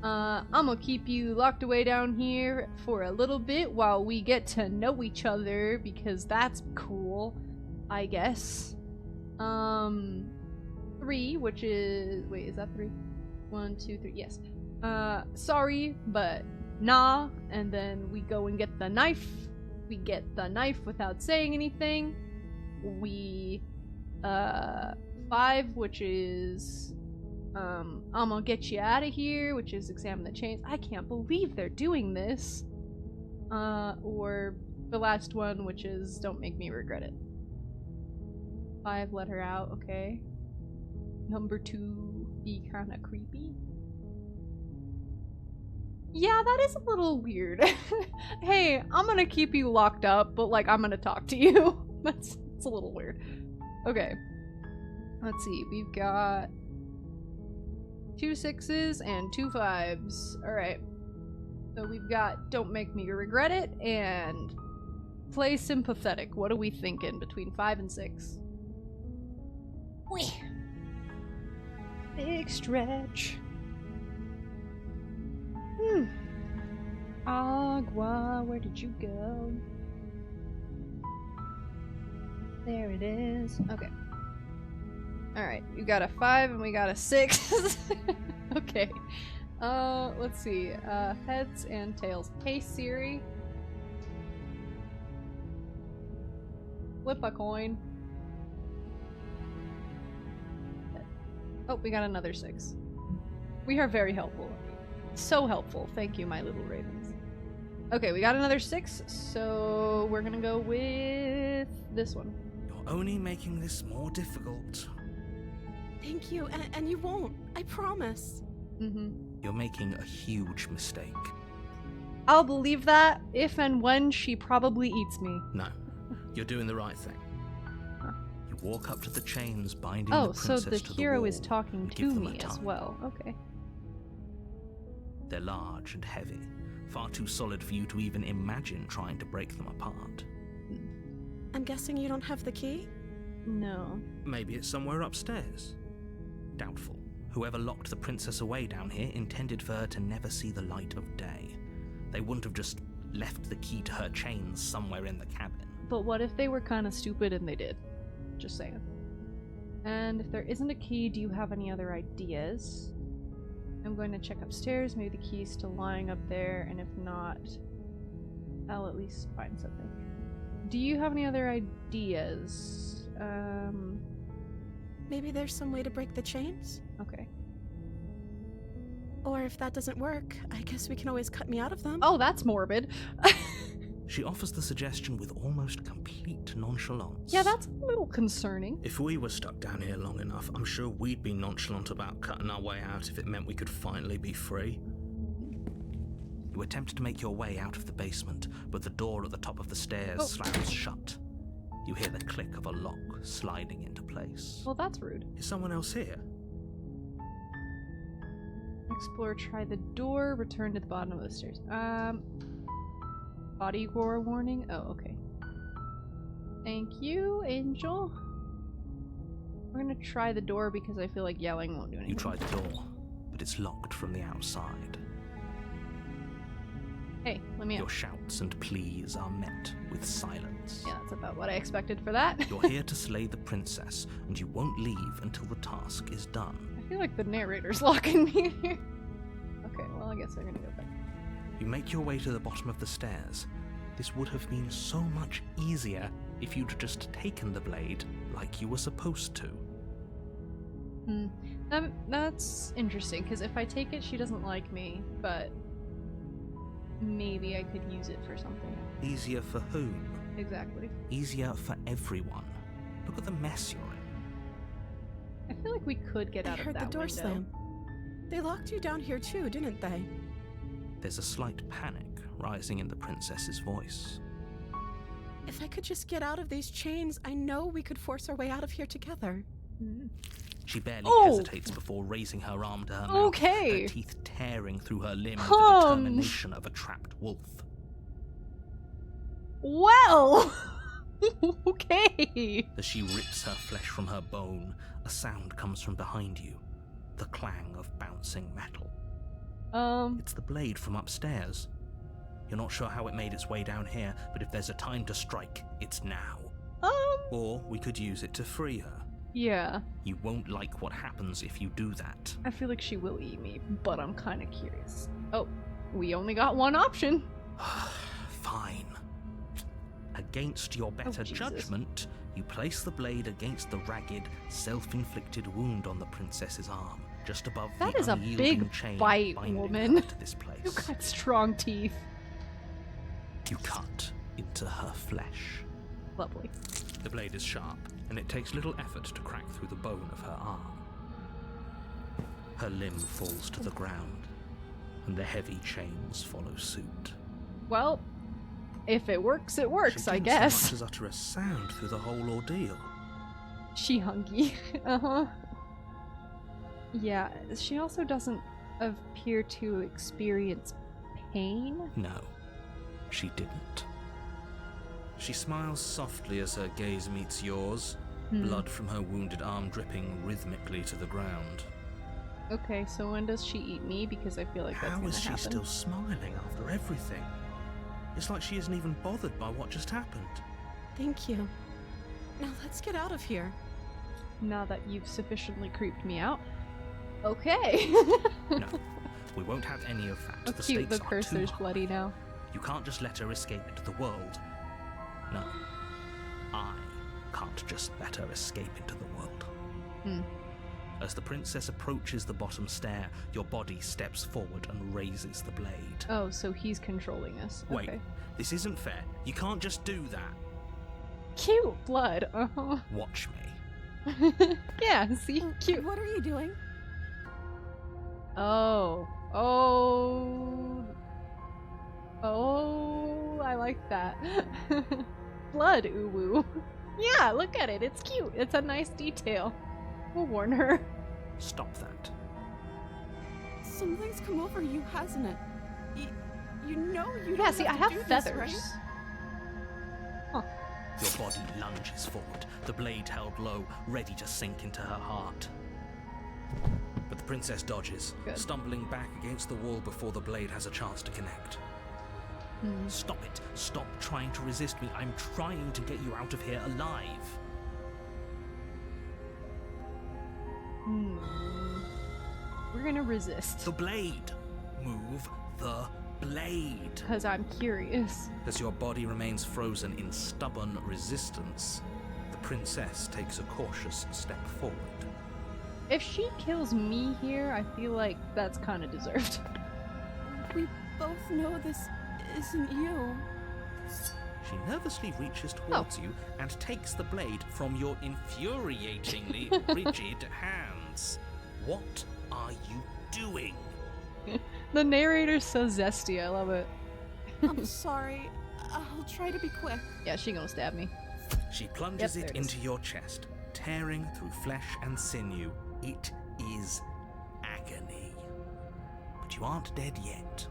Speaker 1: I'm gonna keep you locked away down here for a little bit while we get to know each other, because that's cool, I guess. 3, which is, wait, is that 3? 1, 2, 3, yes. Sorry, but nah, and then we go and get the knife. We get the knife without saying anything. We, 5, which is, I'm gonna get you out of here, which is examine the chains. I can't believe they're doing this. Or the last one, which is don't make me regret it. 5, let her out, okay. Number 2, be kinda creepy. Yeah, that is a little weird. Hey, I'm gonna keep you locked up, but like, I'm gonna talk to you. That's a little weird. Okay. Let's see, we've got 2 6s and 2 5s. Alright. So we've got don't make me regret it and play sympathetic. What are we thinking between 5 and 6?
Speaker 3: Wee.
Speaker 1: Big stretch. Agua, where did you go? There it is. Okay. Alright, you got a 5 and we got a 6. Okay. Let's see. Heads and tails. Hey Siri. Flip a coin. Oh, we got another 6. We are very helpful. So helpful. Thank you, my little ravens. Okay, we got another 6, so we're gonna go with this one.
Speaker 2: You're only making this more difficult.
Speaker 4: Thank you, and you won't. I promise.
Speaker 2: You're making a huge mistake.
Speaker 1: I'll believe that if and when she probably eats me.
Speaker 2: No, you're doing the right thing.
Speaker 1: Huh.
Speaker 2: You walk up to the chains binding the princess
Speaker 1: so the
Speaker 2: to
Speaker 1: hero
Speaker 2: the
Speaker 1: is
Speaker 2: wall
Speaker 1: talking
Speaker 2: and
Speaker 1: to
Speaker 2: give them a
Speaker 1: me as
Speaker 2: time.
Speaker 1: well. Okay.
Speaker 2: They're large and heavy, far too solid for you to even imagine trying to break them apart.
Speaker 4: I'm guessing you don't have the key?
Speaker 1: No.
Speaker 2: Maybe it's somewhere upstairs. Doubtful. Whoever locked the princess away down here intended for her to never see the light of day. They wouldn't have just left the key to her chains somewhere in the cabin.
Speaker 1: But what if they were kind of stupid and they did? Just saying. And if there isn't a key, do you have any other ideas? I'm going to check upstairs. Maybe the key's still lying up there, and if not, I'll at least find something. Do you have any other ideas?
Speaker 4: Maybe there's some way to break the chains?
Speaker 1: Okay.
Speaker 4: Or if that doesn't work, I guess we can always cut me out of them.
Speaker 1: Oh, that's morbid.
Speaker 2: She offers the suggestion with almost complete nonchalance.
Speaker 1: Yeah, that's a little concerning.
Speaker 5: If we were stuck down here long enough, I'm sure we'd be nonchalant about cutting our way out if it meant we could finally be free.
Speaker 2: You attempt to make your way out of the basement, but the door at the top of the stairs slams shut. You hear the click of a lock sliding into place.
Speaker 1: Well, that's rude.
Speaker 5: Is someone else here?
Speaker 1: Explore, try the door, return to the bottom of the stairs. Body gore warning? Oh, okay. Thank you, Angel. We're gonna try the door because I feel like yelling won't do anything.
Speaker 2: You try the door, but it's locked from the outside.
Speaker 1: Hey, let me
Speaker 2: Your
Speaker 1: out.
Speaker 2: shouts and pleas are met with silence.
Speaker 1: Yeah, that's about what I expected for that.
Speaker 2: You're here to slay the princess, and you won't leave until the task is done.
Speaker 1: I feel like the narrator's locking me here. Okay, well, I guess I'm gonna go back.
Speaker 2: You make your way to the bottom of the stairs. This would have been so much easier if you'd just taken the blade like you were supposed to.
Speaker 1: That's interesting, because if I take it, she doesn't like me, but maybe I could use it for something.
Speaker 2: Easier for whom?
Speaker 1: Exactly.
Speaker 2: Easier for everyone. Look at the mess you're in.
Speaker 1: I feel like we could get out
Speaker 4: I
Speaker 1: of
Speaker 4: heard
Speaker 1: that
Speaker 4: the door
Speaker 1: window.
Speaker 4: slam. They locked you down here too, didn't they?
Speaker 2: There's a slight panic rising in the princess's voice.
Speaker 4: If I could just get out of these chains, I know we could force our way out of here together.
Speaker 2: She barely
Speaker 1: Oh!
Speaker 2: hesitates before raising her arm to her mouth,
Speaker 1: Okay.
Speaker 2: her teeth tearing through her limb with the determination of a trapped wolf.
Speaker 1: Well! Okay.
Speaker 2: As she rips her flesh from her bone, a sound comes from behind you. The clang of bouncing metal. It's the blade from upstairs. You're not sure how it made its way down here, but if there's a time to strike, it's now. Or we could use it to free her.
Speaker 1: Yeah.
Speaker 2: You won't like what happens if you do that.
Speaker 1: I feel like she will eat me, but I'm kind of curious. Oh, we only got one option.
Speaker 2: Fine. Against your better
Speaker 1: Jesus.
Speaker 2: judgment, you place the blade against the ragged, self-inflicted wound on the princess's arm, just above
Speaker 1: That
Speaker 2: the
Speaker 1: is a
Speaker 2: unyielding
Speaker 1: big
Speaker 2: chain
Speaker 1: bite,
Speaker 2: binding
Speaker 1: woman.
Speaker 2: her to this place.
Speaker 1: You got strong teeth.
Speaker 2: You cut into her flesh.
Speaker 1: Lovely.
Speaker 2: The blade is sharp, and it takes little effort to crack through the bone of her arm. Her limb falls to the ground, and the heavy chains follow suit.
Speaker 1: Well, if it works, it works,
Speaker 5: She
Speaker 1: I
Speaker 5: didn't
Speaker 1: guess.
Speaker 5: so much as utter a sound through the whole ordeal.
Speaker 1: She hungy. Uh-huh. Yeah, she also doesn't appear to experience pain.
Speaker 2: No, she didn't.
Speaker 5: She smiles softly as her gaze meets yours, blood from her wounded arm dripping rhythmically to the ground.
Speaker 1: Okay, so when does she eat me? Because I feel like that's
Speaker 5: How
Speaker 1: gonna
Speaker 5: is she
Speaker 1: happen.
Speaker 5: still smiling after everything? It's like she isn't even bothered by what just happened.
Speaker 4: Thank you. Now let's get out of here.
Speaker 1: Now that you've sufficiently creeped me out. Okay.
Speaker 2: No, we won't have any of that.
Speaker 1: Oh,
Speaker 2: The
Speaker 1: cute, the
Speaker 2: stakes are
Speaker 1: cursor's
Speaker 2: too high.
Speaker 1: bloody now.
Speaker 2: You can't just let her escape into the world. No, I can't just let her escape into the world. As the princess approaches the bottom stair, your body steps forward and raises the blade.
Speaker 1: Oh, so he's controlling us.
Speaker 2: Wait,
Speaker 1: Okay.
Speaker 2: this isn't fair. You can't just do that.
Speaker 1: Cute blood. Uh-huh.
Speaker 2: Watch me.
Speaker 1: Yeah, see? Cute.
Speaker 4: What are you doing?
Speaker 1: Oh. I like that. Blood uwu. Yeah, look at it. It's cute. It's a nice detail. We'll warn her.
Speaker 2: Stop that.
Speaker 4: Something's come over you, hasn't it? You know you
Speaker 1: Yeah,
Speaker 4: don't
Speaker 1: see, I
Speaker 4: to
Speaker 1: have
Speaker 4: do this,
Speaker 1: feathers.
Speaker 4: right?
Speaker 2: Your body lunges forward, the blade held low, ready to sink into her heart.
Speaker 5: But the princess dodges,
Speaker 1: Good.
Speaker 5: stumbling back against the wall before the blade has a chance to connect.
Speaker 2: Stop it. Stop trying to resist me. I'm trying to get you out of here alive.
Speaker 1: We're gonna resist.
Speaker 2: The blade. Move the blade.
Speaker 1: Because I'm curious.
Speaker 5: As your body remains frozen in stubborn resistance, the princess takes a cautious step forward.
Speaker 1: If she kills me here, I feel like that's kind of deserved.
Speaker 4: We both know this isn't you.
Speaker 2: She nervously reaches towards you and takes the blade from your infuriatingly rigid hands. What are you doing?
Speaker 1: The narrator's so zesty, I love it.
Speaker 4: I'm sorry. I'll try to be quick.
Speaker 1: Yeah, she gonna stab me.
Speaker 2: She plunges
Speaker 1: Yep,
Speaker 2: it into your chest, tearing through flesh and sinew. It is agony. But you aren't dead yet.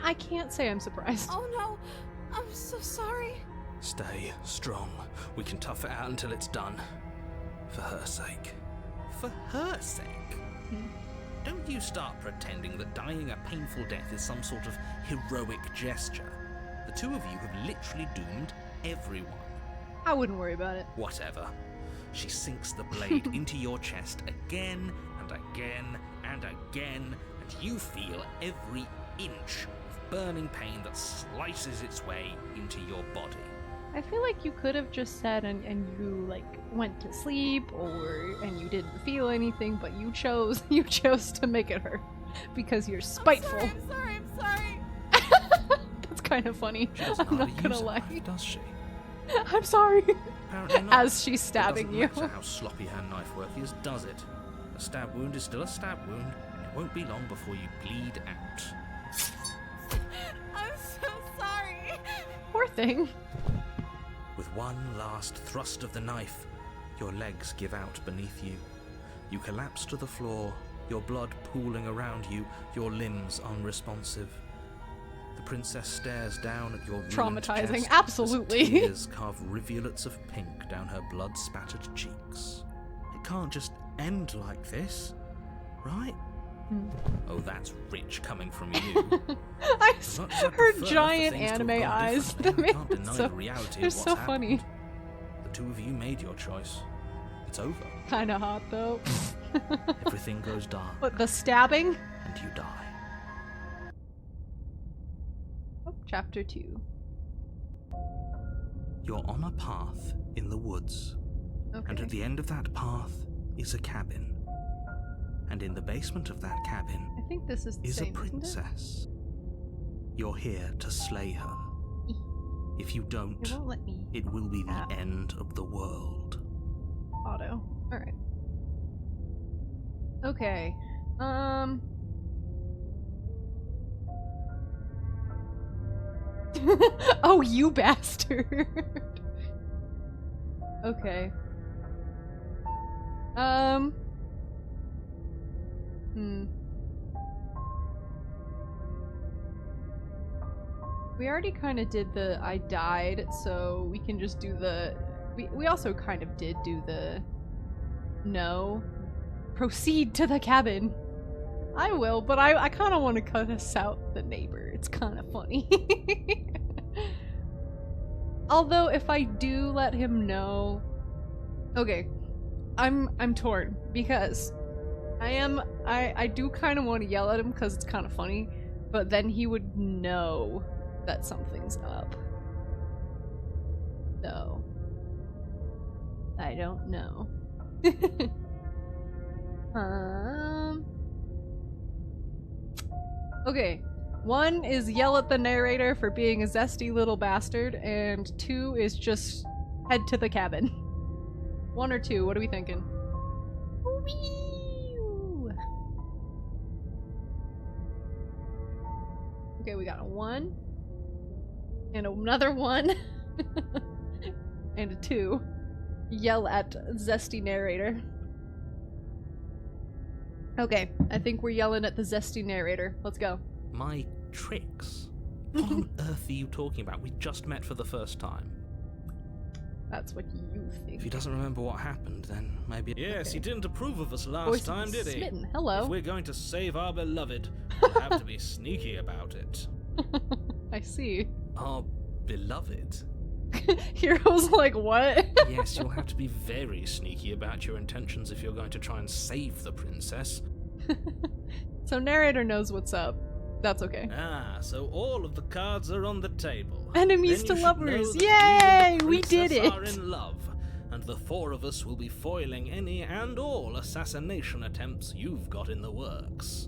Speaker 1: I can't say I'm surprised.
Speaker 4: Oh no, I'm so sorry.
Speaker 5: Stay strong. We can tough it out until it's done. For her sake.
Speaker 2: For her sake? Don't you start pretending that dying a painful death is some sort of heroic gesture. The two of you have literally doomed everyone.
Speaker 1: I wouldn't worry about it.
Speaker 2: Whatever. She sinks the blade into your chest again and again and again, and you feel every inch of burning pain that slices its way into your body.
Speaker 1: I feel like you could have just said and you like went to sleep and you didn't feel anything, but you chose to make it hurt because you're spiteful.
Speaker 4: I'm sorry.
Speaker 1: That's kind of funny.
Speaker 5: She doesn't
Speaker 1: I'm
Speaker 5: know how
Speaker 1: not
Speaker 5: to
Speaker 1: gonna
Speaker 5: use a
Speaker 1: lie.
Speaker 5: knife, does she?
Speaker 1: I'm sorry.
Speaker 2: Apparently not.
Speaker 1: As she's stabbing you.
Speaker 2: It doesn't matter how sloppy her knife work is, does it? A stab wound is still a stab wound, and it won't be long before you bleed out.
Speaker 4: I'm so sorry.
Speaker 1: Poor thing.
Speaker 2: With one last thrust of the knife, your legs give out beneath you. You collapse to the floor, your blood pooling around you, your limbs unresponsive. The princess stares down at your ruined
Speaker 1: Traumatizing,
Speaker 2: chest
Speaker 1: absolutely.
Speaker 2: as tears carve rivulets of pink down her blood-spattered cheeks. It can't just end like this, right? Oh, that's rich coming from you. As much as I
Speaker 1: Her
Speaker 2: prefer for
Speaker 1: giant
Speaker 2: things to have
Speaker 1: anime
Speaker 2: gone
Speaker 1: eyes.
Speaker 2: differently, I can't
Speaker 1: They're
Speaker 2: deny
Speaker 1: so,
Speaker 2: the reality
Speaker 1: they're
Speaker 2: of what's
Speaker 1: so funny.
Speaker 2: happened. The two of you made your choice. It's over.
Speaker 1: Kinda hot though.
Speaker 2: Everything goes dark,
Speaker 1: But the stabbing?
Speaker 2: and you die.
Speaker 1: Oh, chapter 2.
Speaker 2: You're on a path in the woods, and
Speaker 1: Okay.
Speaker 2: at the end of that path is a cabin. And in the basement of that cabin
Speaker 1: I think this is the
Speaker 2: is a
Speaker 1: same, isn't it?
Speaker 2: princess. You're here to slay her. If you don't,
Speaker 1: It won't let me
Speaker 2: it will be the
Speaker 1: Ah.
Speaker 2: end of the world.
Speaker 1: auto. Alright. Okay. Oh, you bastard. Okay. We already kind of did the I died, so we can just do the... We also kind of did do the... No. Proceed to the cabin. I will, but I kind of want to cut us out the neighbor. It's kind of funny. Although, if I do let him know... Okay. I'm torn, because I do kind of want to yell at him because it's kind of funny, but then he would know that something's up. So, I don't know. Okay. 1 is yell at the narrator for being a zesty little bastard, and 2 is just head to the cabin. 1 or 2, what are we thinking? Whee! Okay, we got a 1. And another 1. And a 2. Yell at zesty narrator. Okay, I think we're yelling at the zesty narrator. Let's go.
Speaker 2: My tricks? What on earth are you talking about? We just met for the first time.
Speaker 1: That's what you think.
Speaker 2: If he doesn't remember what happened, then maybe... Yes,
Speaker 1: Okay.
Speaker 2: he didn't approve of us
Speaker 1: Voice
Speaker 2: last
Speaker 1: of
Speaker 2: time, did he?
Speaker 1: Smitten. Hello.
Speaker 2: If we're going to save our beloved, we'll have to be sneaky about it.
Speaker 1: I see.
Speaker 2: Our beloved?
Speaker 1: Hero's like, what?
Speaker 2: Yes, you'll have to be very sneaky about your intentions if you're going to try and save the princess.
Speaker 1: So narrator knows what's up. That's okay.
Speaker 2: Ah, so all of the cards are on the table.
Speaker 1: Enemies
Speaker 2: Then
Speaker 1: to
Speaker 2: you should know
Speaker 1: lovers.
Speaker 2: that we
Speaker 1: Yay!
Speaker 2: and the
Speaker 1: We did
Speaker 2: princess
Speaker 1: it.
Speaker 2: are in love, and the 4 of us will be foiling any and all assassination attempts you've got in the works.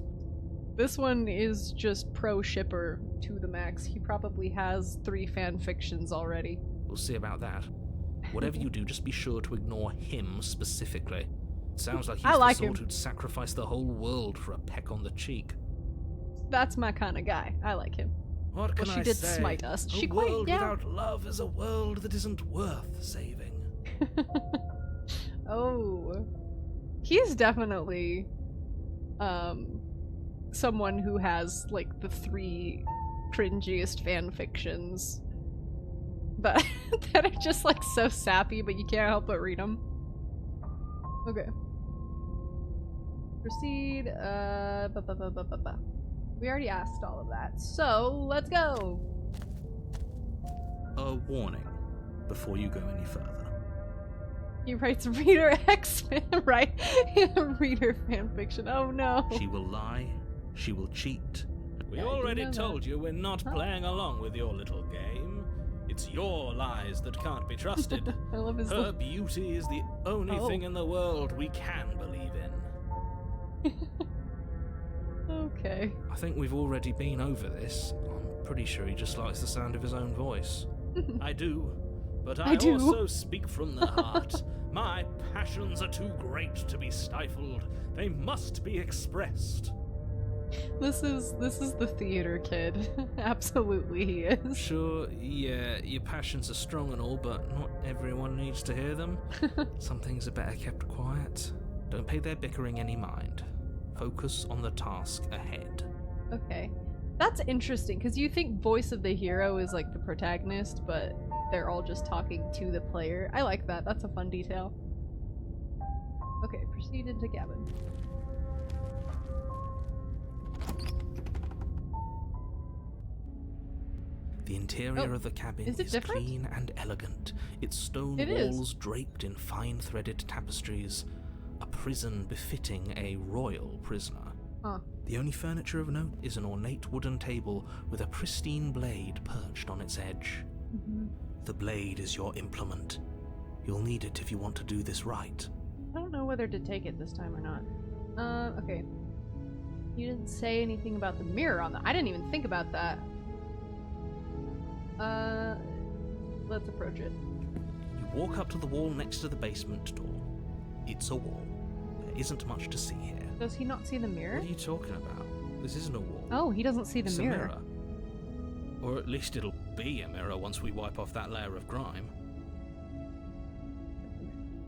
Speaker 1: This one is just pro shipper to the max. He probably has 3 fan fictions already.
Speaker 2: We'll see about that. Whatever you do, just be sure to ignore him specifically. It sounds like he's
Speaker 1: I like
Speaker 2: the sort
Speaker 1: him.
Speaker 2: who'd sacrifice the whole world for a peck on the cheek.
Speaker 1: That's my kind of guy. I like him.
Speaker 2: What can
Speaker 1: Well, she
Speaker 2: I
Speaker 1: did
Speaker 2: say?
Speaker 1: smite us.
Speaker 2: A
Speaker 1: She quite-
Speaker 2: world
Speaker 1: yeah.
Speaker 2: without love is a world that isn't worth saving.
Speaker 1: Oh. He's definitely someone who has like the 3 cringiest fan fictions that that are just like so sappy, but you can't help but read them. Okay. Proceed. We already asked all of that, so let's go.
Speaker 2: A warning before you go any further.
Speaker 1: He writes reader X fan, right? Reader fan fiction. Oh no.
Speaker 2: She will lie. She will cheat.
Speaker 6: We
Speaker 1: Yeah,
Speaker 6: already told you we're not playing along with your little game. It's your lies that can't be trusted.
Speaker 1: I love his
Speaker 6: Her beauty is the only thing in the world we can believe in.
Speaker 1: Okay.
Speaker 2: I think we've already been over this. I'm pretty sure he just likes the sound of his own voice.
Speaker 6: I do, but
Speaker 1: I
Speaker 6: I
Speaker 1: do.
Speaker 6: also speak from the heart. My passions are too great to be stifled. They must be expressed.
Speaker 1: This is the theater kid. Absolutely he is.
Speaker 2: Sure, yeah, your passions are strong and all, but not everyone needs to hear them. Some things are better kept quiet. Don't pay their bickering any mind. Focus on the task ahead.
Speaker 1: Okay. That's interesting, because you think voice of the hero is like the protagonist, but they're all just talking to the player. I like that. That's a fun detail. Okay, proceed into cabin.
Speaker 2: The interior of the cabin
Speaker 1: is it
Speaker 2: is
Speaker 1: different?
Speaker 2: clean and elegant, its stone
Speaker 1: It is.
Speaker 2: walls draped in fine-threaded tapestries, a prison befitting a royal prisoner.
Speaker 1: Huh.
Speaker 2: The only furniture of note is an ornate wooden table with a pristine blade perched on its edge.
Speaker 1: Mm-hmm.
Speaker 2: The blade is your implement. You'll need it if you want to do this right.
Speaker 1: I don't know whether to take it this time or not. Okay. You didn't say anything about the mirror on that. I didn't even think about that. Let's approach it.
Speaker 2: You walk up to the wall next to the basement door. It's a wall. There isn't much to see here.
Speaker 1: Does he not see the mirror?
Speaker 2: What are you talking about? This isn't a wall.
Speaker 1: Oh, he doesn't see the
Speaker 2: It's
Speaker 1: mirror.
Speaker 2: a mirror. Or at least it'll be a mirror once we wipe off that layer of grime.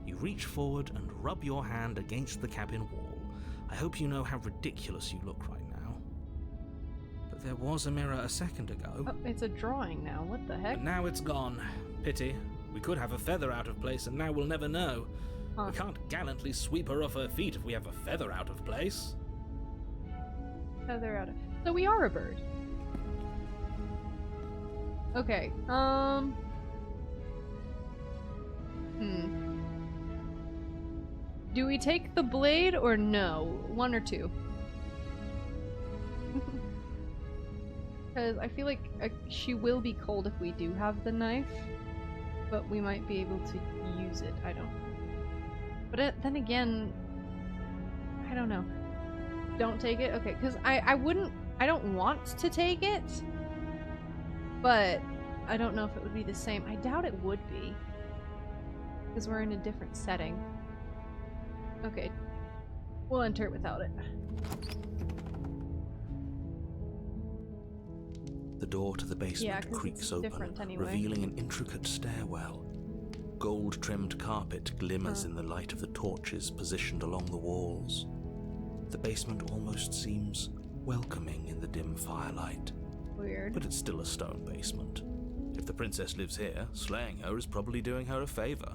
Speaker 2: You reach forward and rub your hand against the cabin wall. I hope you know how ridiculous you look right now. But there was a mirror a second ago.
Speaker 1: Oh, it's a drawing now. What the heck?
Speaker 6: But now it's gone. Pity. We could have a feather out of place, and now we'll never know.
Speaker 1: Huh.
Speaker 6: We can't gallantly sweep her off her feet if we have a feather out of place.
Speaker 1: Feather out of. So we are a bird. Okay. Do we take the blade or no? One or two? Because I feel like she will be cold if we do have the knife, but we might be able to use it. I don't. But then again, I don't know. Don't take it? Okay, because I don't want to take it, but I don't know if it would be the same. I doubt it would be, because we're in a different setting. Okay, we'll enter it without it.
Speaker 2: The door to the basement creaks open,
Speaker 1: anyway.
Speaker 2: revealing an intricate stairwell. Gold-trimmed carpet glimmers in the light of the torches positioned along the walls. The basement almost seems welcoming in the dim firelight.
Speaker 1: Weird.
Speaker 2: But it's still a stone basement. If the princess lives here, slaying her is probably doing her a favor.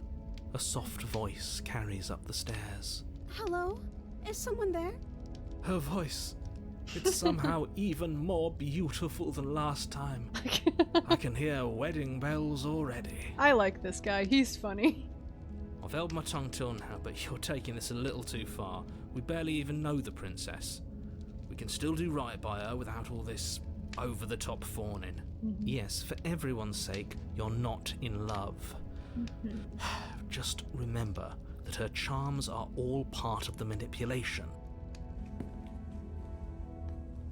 Speaker 2: A soft voice carries up the stairs.
Speaker 4: Hello? Is someone there?
Speaker 6: Her voice. It's somehow even more beautiful than last time. I can hear wedding bells already.
Speaker 1: I like this guy. He's funny.
Speaker 6: I've held my tongue till now, but you're taking this a little too far. We barely even know the princess. We can still do right by her without all this over-the-top fawning.
Speaker 1: Mm-hmm.
Speaker 2: Yes, for everyone's sake, you're not in love.
Speaker 1: Mm-hmm.
Speaker 2: Just remember that her charms are all part of the manipulation.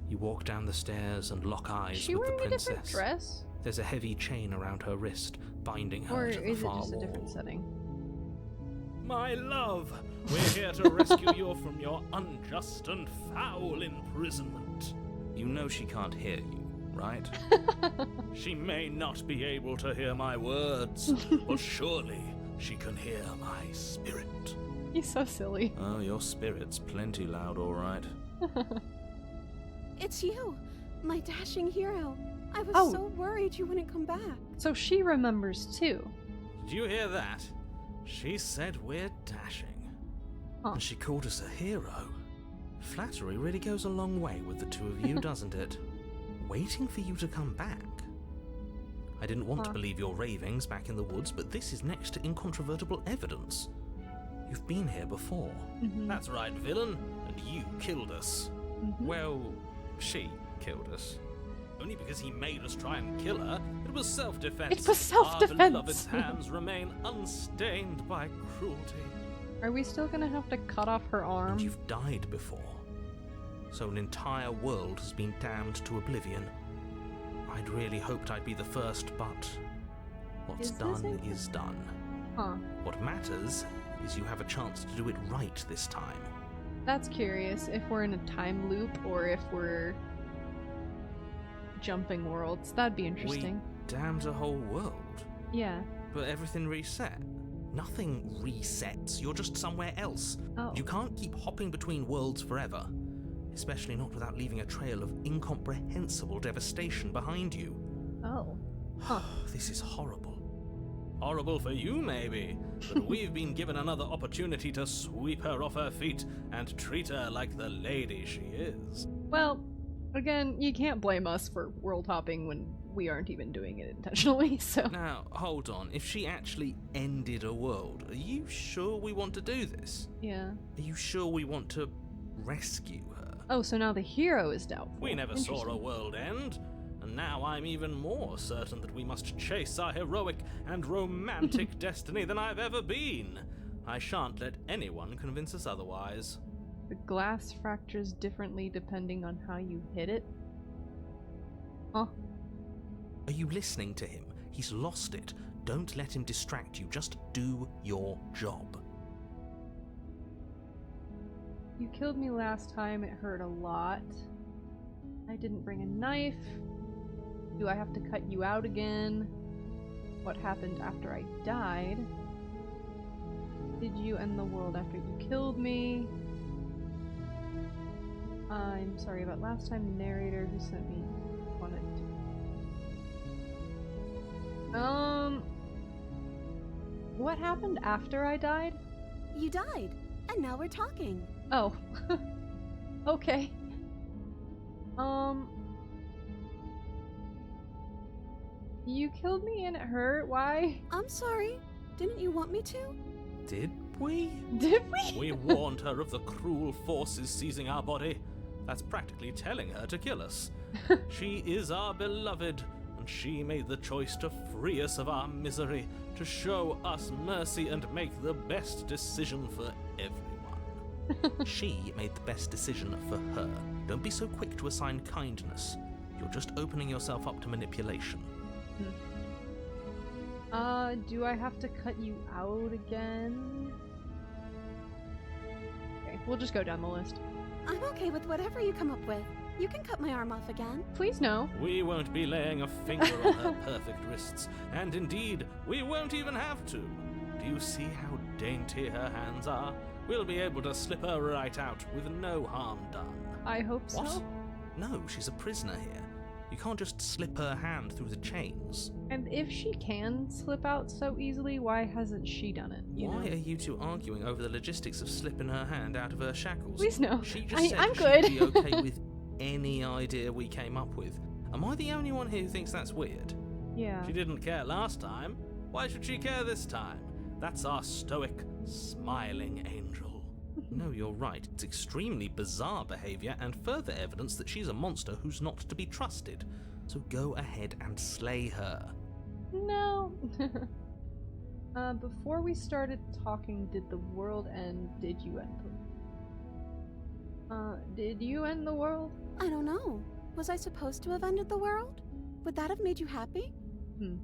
Speaker 2: You walk down the stairs and lock eyes
Speaker 1: Is she
Speaker 2: with the
Speaker 1: wearing
Speaker 2: princess.
Speaker 1: a different dress?
Speaker 2: There's a heavy chain around her wrist, binding her
Speaker 1: Or
Speaker 2: to the
Speaker 1: is it
Speaker 2: far
Speaker 1: just a
Speaker 2: wall.
Speaker 1: different setting?
Speaker 6: My love, we're here to rescue you from your unjust and foul imprisonment.
Speaker 2: You know she can't hear you, right?
Speaker 6: She may not be able to hear my words, but surely She can hear my spirit.
Speaker 1: He's so silly.
Speaker 6: Oh, your spirit's plenty loud, all right.
Speaker 4: It's you, my dashing hero. I was
Speaker 1: Oh.
Speaker 4: so worried you wouldn't come back.
Speaker 1: So she remembers too.
Speaker 6: Did you hear that? She said we're dashing.
Speaker 1: Huh.
Speaker 6: And she called us a hero. Flattery really goes a long way with the two of you, doesn't it? Waiting for you to come back. I didn't want to believe your ravings back in the woods, but this is next to incontrovertible evidence. You've been here before.
Speaker 1: Mhm.
Speaker 6: That's right, villain. And you killed us.
Speaker 1: Mhm.
Speaker 6: Well, she killed us. Only because he made us try and kill her. It was self-defense.
Speaker 1: It was self-defense.
Speaker 6: Our beloved's hands remain unstained by cruelty.
Speaker 1: Are we still gonna have to cut off her arm?
Speaker 6: And you've died before. So an entire world has been damned to oblivion. I'd really hoped I'd be the first, but what's
Speaker 1: Is this
Speaker 6: done
Speaker 1: it?
Speaker 6: is done.
Speaker 1: Huh.
Speaker 6: What matters is you have a chance to do it right this time.
Speaker 1: That's curious if we're in a time loop or if we're jumping worlds. That'd be interesting.
Speaker 6: We damned a whole world,
Speaker 1: Yeah.
Speaker 6: but everything reset. Nothing resets, you're just somewhere else.
Speaker 1: Oh.
Speaker 6: You can't keep hopping between worlds forever, especially not without leaving a trail of incomprehensible devastation behind you.
Speaker 1: Oh. Huh.
Speaker 6: This is horrible. Horrible for you, maybe, but we've been given another opportunity to sweep her off her feet and treat her like the lady she is.
Speaker 1: Well, again, you can't blame us for world hopping when we aren't even doing it intentionally, so.
Speaker 6: Now, hold on. If she actually ended a world, are you sure we want to do this?
Speaker 1: Yeah.
Speaker 6: Are you sure we want to rescue her?
Speaker 1: Oh, so now the hero is doubtful.
Speaker 6: We never saw a
Speaker 1: Interesting.
Speaker 6: world end, and now I'm even more certain that we must chase our heroic and romantic destiny than I've ever been. I shan't let anyone convince us otherwise.
Speaker 1: The glass fractures differently depending on how you hit it. Huh?
Speaker 2: Are you listening to him? He's lost it. Don't let him distract you. Just do your job.
Speaker 1: You killed me last time, it hurt a lot. I didn't bring a knife. Do I have to cut you out again? What happened after I died? Did you end the world after you killed me? I'm sorry about last time, the narrator who sent me wanted to. What happened after I died?
Speaker 4: You died, and now we're talking.
Speaker 1: Oh. Okay. You killed me and it hurt. Why?
Speaker 4: I'm sorry. Didn't you want me to?
Speaker 6: Did we?
Speaker 1: Did we?
Speaker 6: We warned her of the cruel forces seizing our body. That's practically telling her to kill us. She is our beloved, and she made the choice to free us of our misery, to show us mercy and make the best decision for everyone.
Speaker 2: She made the best decision for her. Don't be so quick to assign kindness. You're just opening yourself up to manipulation.
Speaker 1: Do I have to cut you out again? Okay, we'll just go down the list.
Speaker 4: I'm okay with whatever you come up with. You can cut my arm off again.
Speaker 1: Please no.
Speaker 6: We won't be laying a finger on her perfect wrists, and indeed, we won't even have to. Do you see how dainty her hands are? We'll be able to slip her right out with no harm done.
Speaker 1: I hope
Speaker 2: What?
Speaker 1: so.
Speaker 2: No, she's a prisoner here. You can't just slip her hand through the chains.
Speaker 1: And if she can slip out so easily, why hasn't she done it? You
Speaker 2: Why
Speaker 1: know?
Speaker 2: are you two arguing over the logistics of slipping her hand out of her shackles?
Speaker 1: Please no.
Speaker 2: She just said
Speaker 1: I'm
Speaker 2: she'd
Speaker 1: good.
Speaker 2: be okay with any idea we came up with. Am I the only one here who thinks that's weird?
Speaker 1: Yeah.
Speaker 6: She didn't care last time. Why should she care this time? That's our stoic, smiling angel.
Speaker 2: No, you're right. It's extremely bizarre behavior and further evidence that she's a monster who's not to be trusted. So go ahead and slay her.
Speaker 1: No. Before we started talking, did the world end? Did you end the did you end the world?
Speaker 4: I don't know. Was I supposed to have ended the world? Would that have made you happy?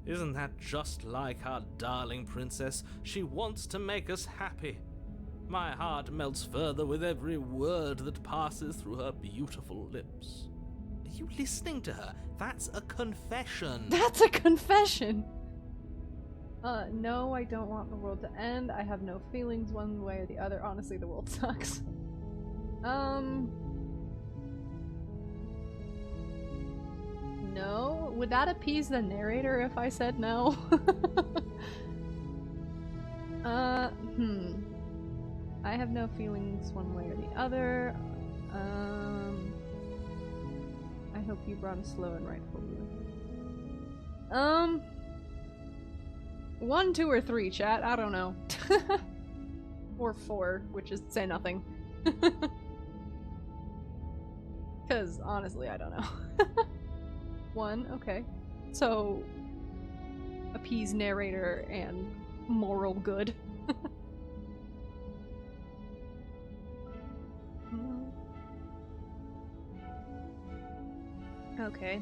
Speaker 6: Isn't that just like our darling princess? She wants to make us happy. My heart melts further with every word that passes through her beautiful lips.
Speaker 2: Are you listening to her? That's a confession.
Speaker 1: That's a confession. No, I don't want the world to end. I have no feelings one way or the other. Honestly, the world sucks. No? Would that appease the narrator if I said no? I have no feelings one way or the other. I hope you brought a slow and rightful ruler. 1, 2, or 3, chat. I don't know. Or 4, which is say nothing. Because honestly, I don't know. 1, okay. So, appease narrator and moral good. Okay.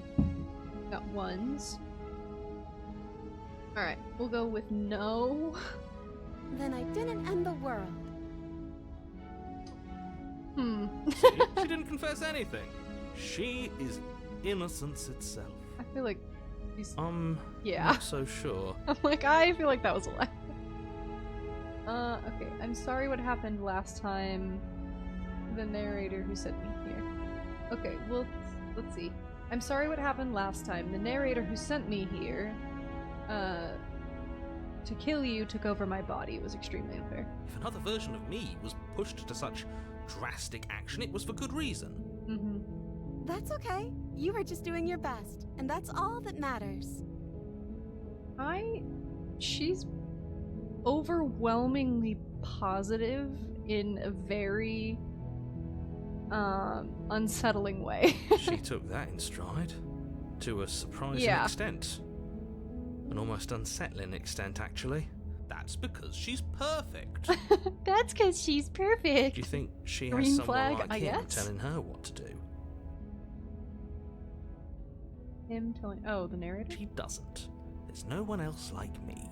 Speaker 1: Got 1s. Alright, we'll go with no.
Speaker 4: Then I didn't end the world.
Speaker 6: See? She didn't confess anything. She is innocence itself.
Speaker 1: I feel like he's... yeah.
Speaker 6: Not so sure.
Speaker 1: I'm like, I feel like that was a lie. Okay. I'm sorry what happened last time. The narrator who sent me here. Okay, well, let's see. I'm sorry what happened last time. The narrator who sent me here, to kill you took over my body. It was extremely unfair.
Speaker 6: If another version of me was pushed to such drastic action, it was for good reason.
Speaker 1: Mm-hmm.
Speaker 4: That's okay. You were just doing your best, and that's all that matters.
Speaker 1: She's overwhelmingly positive in a very unsettling way.
Speaker 6: She took that in stride. To a surprising extent. An almost unsettling extent, actually. That's because she's perfect.
Speaker 1: That's because she's perfect.
Speaker 6: Do you think she
Speaker 1: Green
Speaker 6: has someone
Speaker 1: flag,
Speaker 6: like
Speaker 1: I
Speaker 6: him
Speaker 1: guess?
Speaker 6: telling her what to do?
Speaker 1: Him telling... Oh, the narrator?
Speaker 6: She doesn't. There's no one else like me.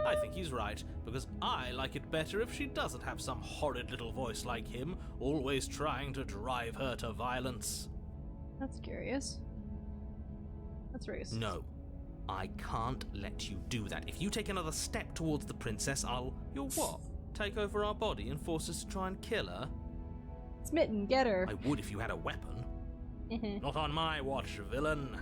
Speaker 6: I think he's right, because I like it better if she doesn't have some horrid little voice like him, always trying to drive her to violence.
Speaker 1: That's curious. That's racist.
Speaker 6: No. I can't let you do that. If you take another step towards the princess, You'll what? Take over our body and force us to try and kill her?
Speaker 1: Smitten, get her.
Speaker 6: I would if you had a weapon. Not on my watch, villain.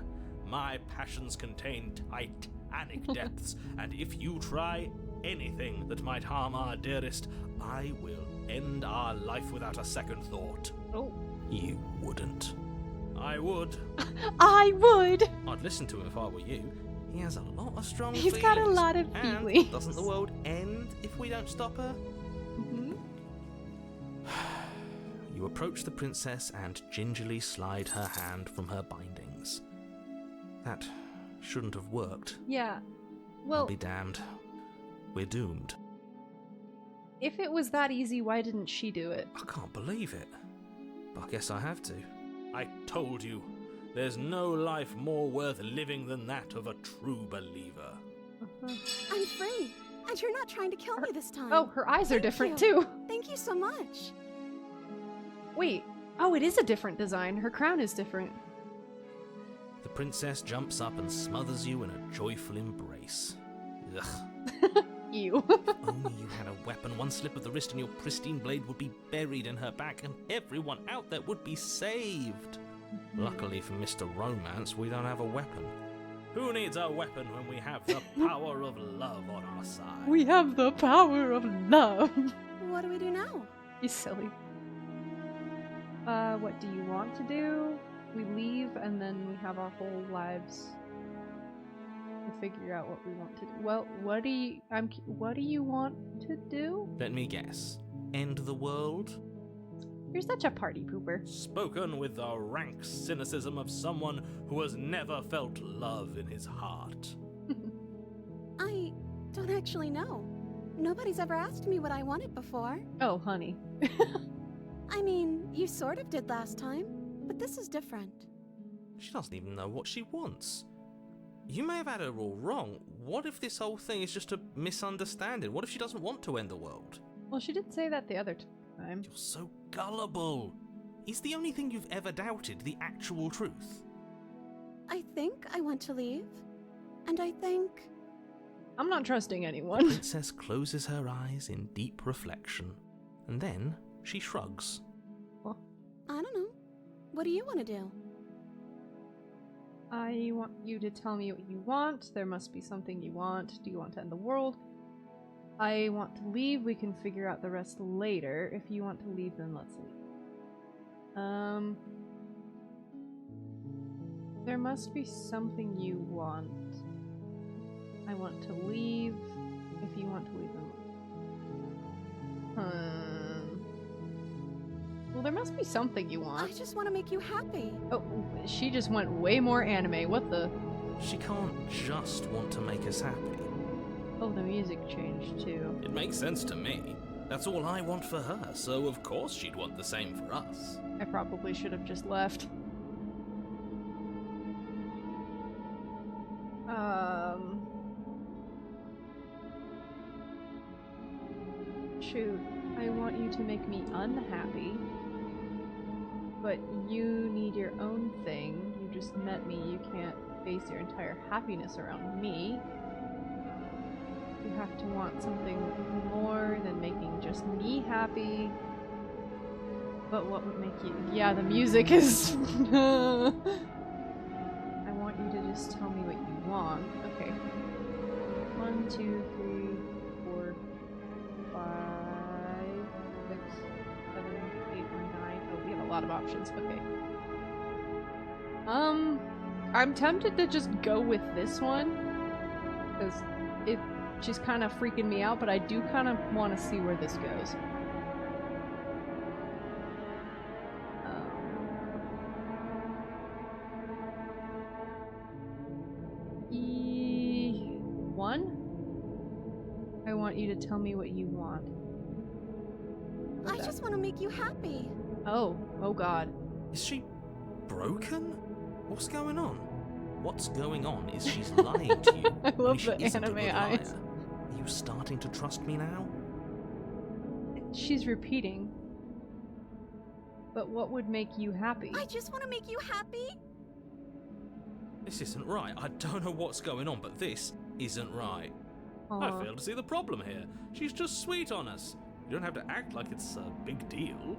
Speaker 6: My passions contain titanic depths, and if you try anything that might harm our dearest, I will end our life without a second thought.
Speaker 1: Oh.
Speaker 6: You wouldn't. I would.
Speaker 1: I would!
Speaker 6: I'd listen to him if I were you. He has a lot of strong
Speaker 1: He's
Speaker 6: feelings.
Speaker 1: got a lot of
Speaker 6: and
Speaker 1: feelings.
Speaker 6: Doesn't the world end if we don't stop her?
Speaker 1: Mm-hmm.
Speaker 6: You approach the princess and gingerly slide her hand from her bindings. That shouldn't have worked.
Speaker 1: Yeah. Well,
Speaker 6: I'll be damned. We're doomed.
Speaker 1: if it was that easy, why didn't she do it?
Speaker 6: I can't believe it. But I guess I have to. I told you. There's no life more worth living than that of a true believer.
Speaker 4: I'm free, and you're not trying to kill me this time.
Speaker 1: Oh, her eyes are
Speaker 4: Thank
Speaker 1: different
Speaker 4: you.
Speaker 1: too.
Speaker 4: Thank you so much.
Speaker 1: Wait. Oh, it is a different design. Her crown is different.
Speaker 6: The princess jumps up and smothers you in a joyful embrace. Ugh.
Speaker 1: Ew.
Speaker 6: If only you had a weapon, one slip of the wrist and your pristine blade would be buried in her back and everyone out there would be saved. Luckily for Mr. Romance, we don't have a weapon. Who needs a weapon when we have the power of love on our side?
Speaker 1: We have the power of love.
Speaker 4: What do we do now?
Speaker 1: He's silly. What do you want to do? We leave and then we have our whole lives to figure out what we want to do. Well, what do you want to do?
Speaker 6: Let me guess. End the world?
Speaker 1: You're such a party pooper.
Speaker 6: Spoken with the rank cynicism of someone who has never felt love in his heart.
Speaker 4: I don't actually know. Nobody's ever asked me what I wanted before.
Speaker 1: Oh, honey.
Speaker 4: I mean, you sort of did last time, but this is different.
Speaker 6: She doesn't even know what she wants. You may have had her all wrong. What if this whole thing is just a misunderstanding? What if she doesn't want to end the world?
Speaker 1: Well, she did say that the other time.
Speaker 6: You're so gullible. Is the only thing you've ever doubted the actual truth?
Speaker 4: I think I want to leave, and I think
Speaker 1: I'm not trusting
Speaker 2: The
Speaker 1: anyone.
Speaker 2: princess closes her eyes in deep reflection, and then she shrugs.
Speaker 4: I don't know. What do you want to do?
Speaker 1: I want you to tell me what you want. There must be something you want. Do you want to end the world? I want to leave. We can figure out the rest later. If you want to leave, then let's leave. There must be something you want. I want to leave. If you want to leave, then well, there must be something you want.
Speaker 4: I just want to make you happy.
Speaker 1: Oh, she just went way more anime. What the?
Speaker 2: She can't just want to make us happy.
Speaker 1: Oh, the music changed too.
Speaker 6: It makes sense to me. That's all I want for her, so of course she'd want the same for us.
Speaker 1: I probably should have just left. Shoot. I want you to make me unhappy. But you need your own thing. You just met me. You can't base your entire happiness around me. You have to want something more than making just me happy. But what would make you— yeah, the music is— I want you to just tell me what you want. Okay. 1, 2, 3, 4, 5, 6, 7, 8, 9. Oh, we have a lot of options. Okay. I'm tempted to just go with this one. Because she's kind of freaking me out, but I do kind of want to see where this goes. E1? I want you to tell me what you want.
Speaker 4: I just want to make you happy.
Speaker 1: Oh god.
Speaker 2: Is she broken? What's going on? What's going on is she's lying to you.
Speaker 1: I love
Speaker 2: she
Speaker 1: the
Speaker 2: isn't a
Speaker 1: anime
Speaker 2: good
Speaker 1: eyes.
Speaker 2: liar. Are you starting to trust me now?
Speaker 1: She's repeating. But what would make you happy?
Speaker 4: I just want to make you happy.
Speaker 6: This isn't right. I don't know what's going on, but this isn't right. I fail to see the problem here. She's just sweet on us. You don't have to act like it's a big deal.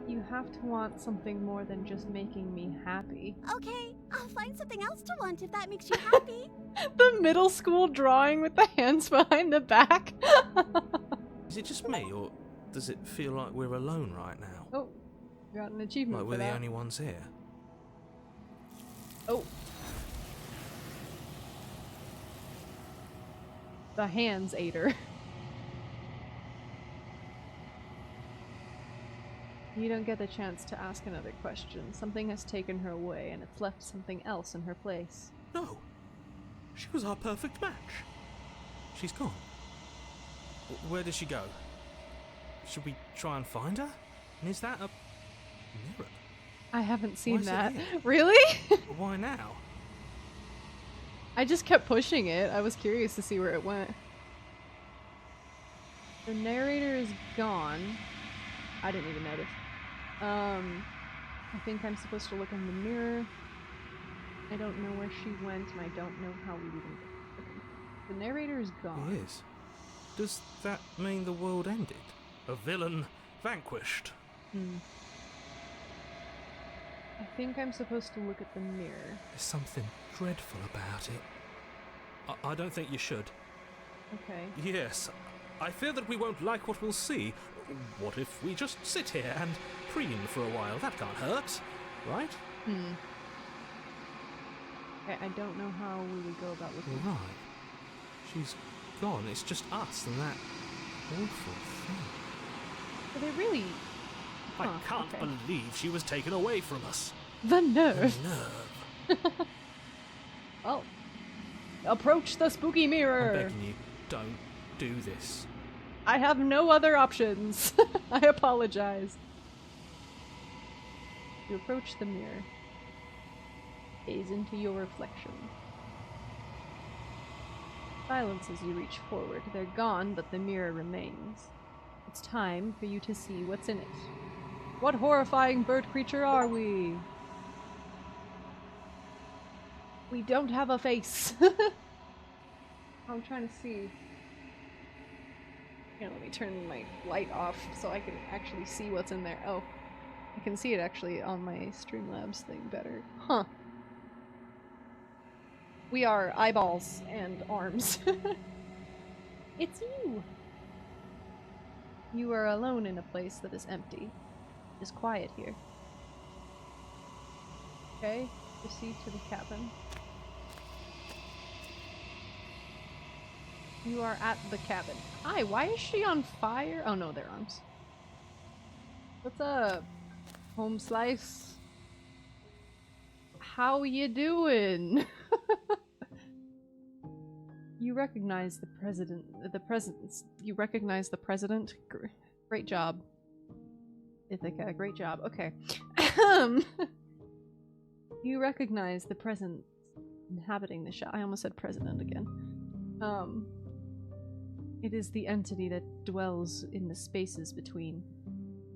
Speaker 1: You have to want something more than just making me happy.
Speaker 4: Okay, I'll find something else to want if that makes you happy.
Speaker 1: The middle school drawing with the hands behind the back.
Speaker 2: Is it just me, or does it feel like we're alone right now?
Speaker 1: Oh, got an achievement
Speaker 2: Like
Speaker 1: for
Speaker 2: we're the
Speaker 1: that.
Speaker 2: only ones here?
Speaker 1: Oh. The hands ate her. You don't get the chance to ask another question. Something has taken her away, and it's left something else in her place.
Speaker 6: No. She was our perfect match. She's gone. Where did she go? Should we try and find her? And is that a mirror?
Speaker 1: I haven't
Speaker 6: Why
Speaker 1: seen
Speaker 6: is it
Speaker 1: that.
Speaker 6: here?
Speaker 1: Really?
Speaker 6: Why now?
Speaker 1: I just kept pushing it. I was curious to see where it went. The narrator is gone. I didn't even notice. I think I'm supposed to look in the mirror. I don't know where she went, and I don't know how we even got. Okay. The narrator is gone.
Speaker 2: It is. Does that mean the world ended?
Speaker 6: A villain vanquished.
Speaker 1: I think I'm supposed to look at the mirror.
Speaker 2: There's something dreadful about it.
Speaker 6: I don't think you should.
Speaker 1: Okay.
Speaker 6: Yes. I fear that we won't like what we'll see. What if we just sit here and preen for a while? That can't hurt, right?
Speaker 1: Okay, I don't know how we would go about looking.
Speaker 2: You're right. She's gone. It's just us and that awful thing.
Speaker 1: But they really...
Speaker 6: I can't believe she was taken away from us.
Speaker 1: The nerve!
Speaker 6: Nerve.
Speaker 1: Well, approach the spooky
Speaker 6: I'm
Speaker 1: mirror!
Speaker 6: begging you, don't do this.
Speaker 1: I have no other options. I apologize. You approach the mirror. Gaze into your reflection. Silence as you reach forward. They're gone, but the mirror remains. It's time for you to see what's in it. What horrifying bird creature are we? We don't have a face. I'm trying to see. Here, let me turn my light off so I can actually see what's in there. Oh, I can see it actually on my Streamlabs thing better. Huh. We are eyeballs and arms. It's you! You are alone in a place that is empty. It is quiet here. Okay, proceed to the cabin. You are at the cabin. Hi, why is she on fire? Oh no, they're arms. What's up, home slice? How you doing? You recognize the president. You recognize the president? Great job. Ithaca, great job. Okay. You recognize the presence inhabiting the shop. I almost said president again. It is the entity that dwells in the spaces between.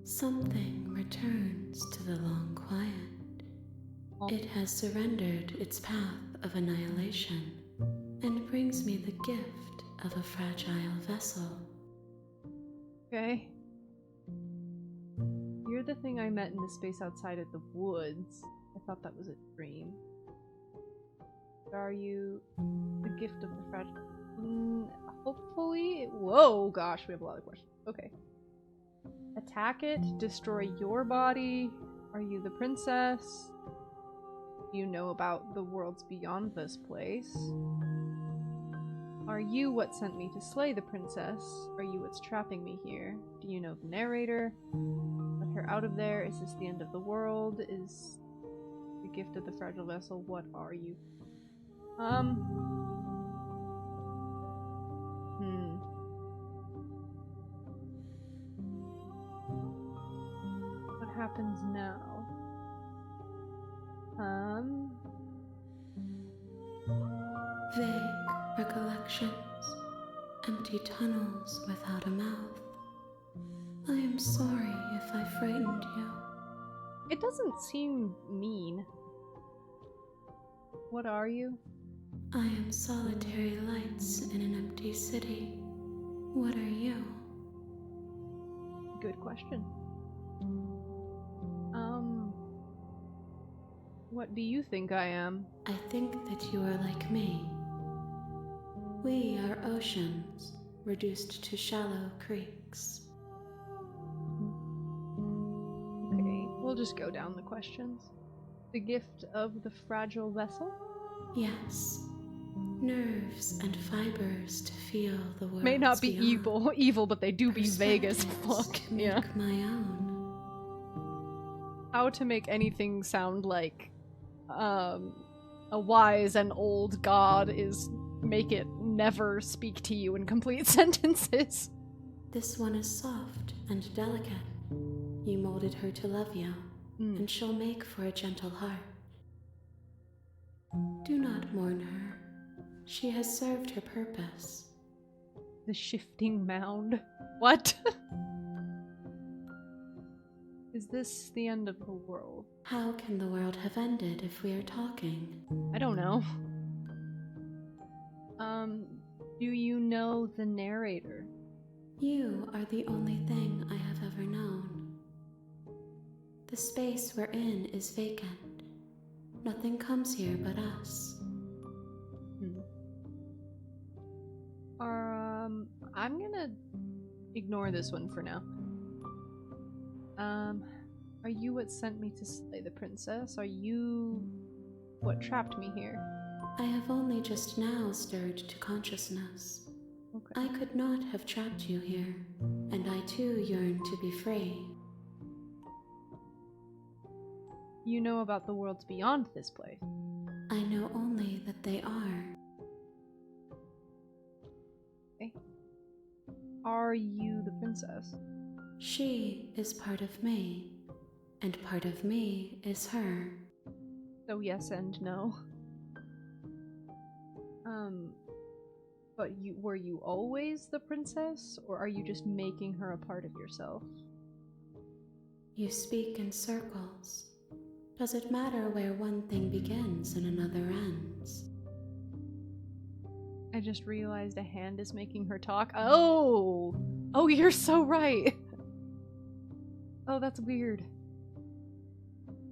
Speaker 7: Something returns to the long quiet. It has surrendered its path of annihilation and brings me the gift of a fragile vessel.
Speaker 1: Okay. You're the thing I met in the space outside of the woods. I thought that was a dream. Are you the gift of the fragile? Hopefully. Whoa, gosh, we have a lot of questions. Okay. Attack it, destroy your body. Are you the princess? You know about the worlds beyond this place. Are you what sent me to slay the princess? Are you what's trapping me here? Do you know the narrator? Let her out of there. Is this the end of the world? Is the gift of the fragile vessel? What are you? What happens now?
Speaker 7: Vague recollections, empty tunnels without a mouth. I am sorry if I frightened you.
Speaker 1: It doesn't seem mean. What are you?
Speaker 7: I am solitary lights in an empty city. What are you?
Speaker 1: Good question. What do you think I am?
Speaker 7: I think that you are like me. We are oceans, reduced to shallow creeks.
Speaker 1: Okay, we'll just go down the questions. The gift of the fragile vessel?
Speaker 7: Yes. Nerves and fibers to feel the world.
Speaker 1: May not be evil, but they do be vague as fuck. Yeah.
Speaker 7: My own.
Speaker 1: How to make anything sound like a wise and old god is make it never speak to you in complete sentences.
Speaker 7: This one is soft and delicate. You molded her to love you, and she'll make for a gentle heart. Do not mourn her. She has served her purpose.
Speaker 1: The shifting mound. What? Is this the end of the world?
Speaker 7: How can the world have ended if we are talking?
Speaker 1: I don't know. Do you know the narrator?
Speaker 7: You are the only thing I have ever known. The space we're in is vacant. Nothing comes here but us.
Speaker 1: I'm gonna ignore this one for now. Are you what sent me to slay the princess? Are you what trapped me here?
Speaker 7: I have only just now stirred to consciousness.
Speaker 1: Okay.
Speaker 7: I could not have trapped you here, and I too yearn to be free.
Speaker 1: You know about the worlds beyond this place?
Speaker 7: I know only that they are.
Speaker 1: Okay. Are you the princess?
Speaker 7: She is part of me, and part of me is her.
Speaker 1: So yes and no. But were you always the princess, or are you just making her a part of yourself?
Speaker 7: You speak in circles. Does it matter where one thing begins and another ends?
Speaker 1: I just realized a hand is making her talk. Oh! Oh, you're so right! Oh, that's weird.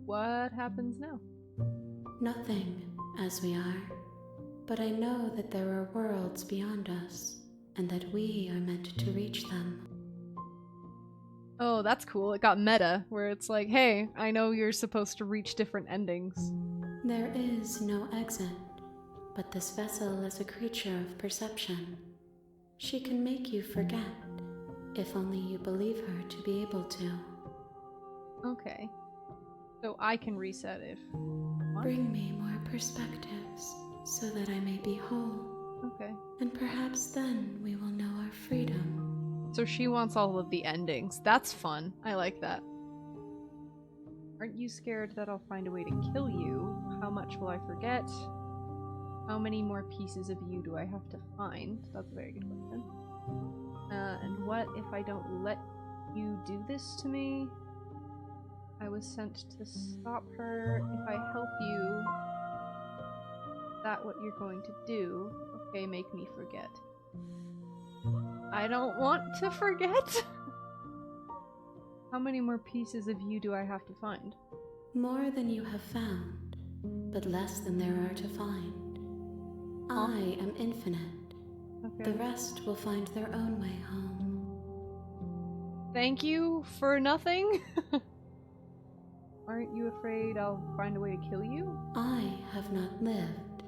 Speaker 1: What happens now?
Speaker 7: Nothing, as we are. But I know that there are worlds beyond us, and that we are meant to reach them.
Speaker 1: Oh, that's cool. It got meta, where it's like, hey, I know you're supposed to reach different endings.
Speaker 7: There is no exit, but this vessel is a creature of perception. She can make you forget, if only you believe her to be able to.
Speaker 1: Okay. So I can reset if... What?
Speaker 7: Bring me more perspectives, so that I may be whole.
Speaker 1: Okay.
Speaker 7: And perhaps then we will know our freedom.
Speaker 1: So she wants all of the endings. That's fun. I like that. Aren't you scared that I'll find a way to kill you? How much will I forget? How many more pieces of you do I have to find? That's a very good question. And what if I don't let you do this to me? I was sent to stop her. If I help you, is that what you're going to do? Okay, make me forget. I don't want to forget! How many more pieces of you do I have to find?
Speaker 7: More than you have found, but less than there are to find. I am infinite.
Speaker 1: Okay.
Speaker 7: The rest will find their own way home.
Speaker 1: Thank you for nothing? Aren't you afraid I'll find a way to kill you?
Speaker 7: I have not lived.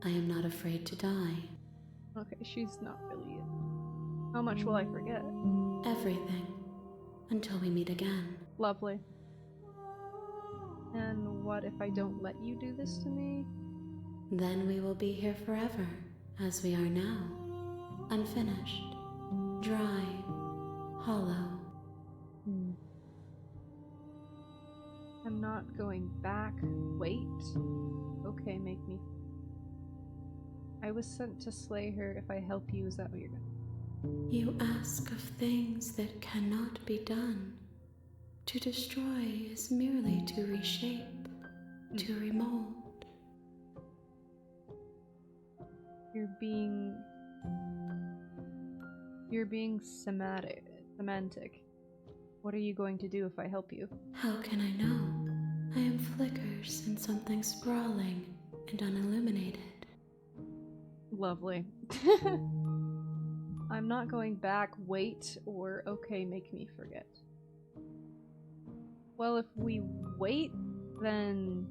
Speaker 7: I am not afraid to die.
Speaker 1: Okay, she's not really it. How much will I forget?
Speaker 7: Everything. Until we meet again.
Speaker 1: Lovely. And what if I don't let you do this to me?
Speaker 7: Then we will be here forever, as we are now. Unfinished. Dry. Hollow.
Speaker 1: I'm not going back. Wait. Okay, make me... I was sent to slay her. If I help you, is that what you're gonna...
Speaker 7: You ask of things that cannot be done. To destroy is merely to reshape, to remold.
Speaker 1: You're being semantic. What are you going to do if I help you?
Speaker 7: How can I know? I am flickers in something sprawling and unilluminated.
Speaker 1: Lovely. I'm not going back, wait, or okay, make me forget. Well, if we wait, then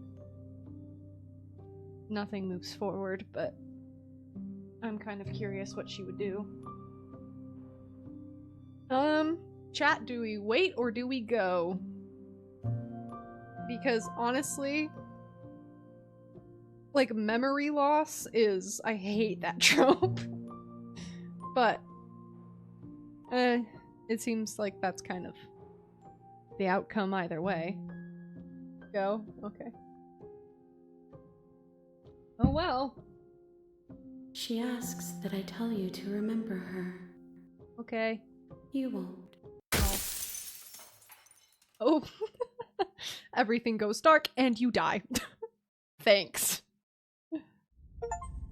Speaker 1: nothing moves forward, but I'm kind of curious what she would do. Chat, do we wait or do we go? Because honestly, like, memory loss is... I hate that trope. But, it seems like that's kind of the outcome either way. Go? Okay. Oh well.
Speaker 7: She asks that I tell you to remember her.
Speaker 1: Okay.
Speaker 7: You won't.
Speaker 1: Oh. Everything goes dark and you die. Thanks.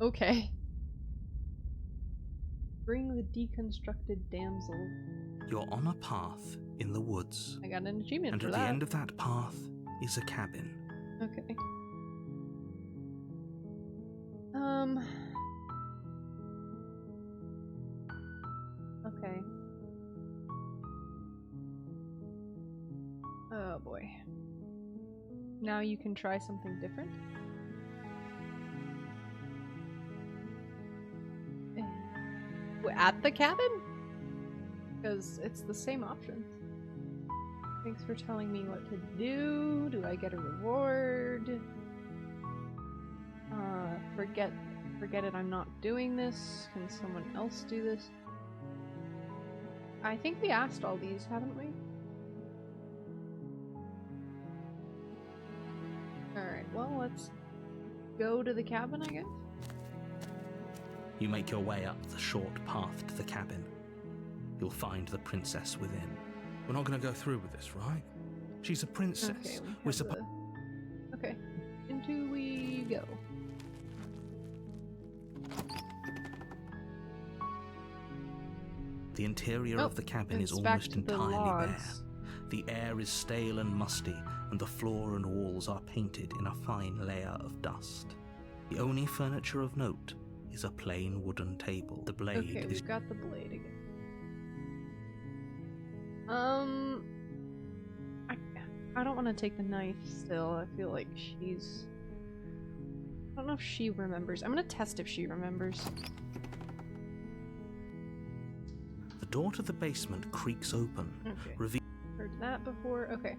Speaker 1: Okay. Bring the deconstructed damsel.
Speaker 2: You're on a path in the woods.
Speaker 1: I got an achievement
Speaker 2: and
Speaker 1: for
Speaker 2: at
Speaker 1: that.
Speaker 2: the end of that path is a cabin.
Speaker 1: Okay. Okay. Oh boy. Now you can try something different. At the cabin? Because it's the same options. Thanks for telling me what to do. Do I get a reward? Forget it, I'm not doing this. Can someone else do this? I think we asked all these, haven't we? Alright, well, let's go to the cabin, I guess.
Speaker 2: You make your way up the short path to the cabin. You'll find the princess within.
Speaker 5: We're not going to go through with this, right? She's a princess.
Speaker 1: Okay,
Speaker 5: We're supposed...
Speaker 1: Okay, into we go.
Speaker 2: The interior of the cabin is almost entirely bare. The air is stale and musty, and the floor and walls are painted in a fine layer of dust. The only furniture of note is a plain wooden table. The blade
Speaker 1: Okay, we've got the blade again. I don't want to take the knife still. I feel like she's... I don't know if she remembers. I'm gonna test if she remembers.
Speaker 2: The door to the basement creaks open.
Speaker 1: Okay. Heard that before. Okay.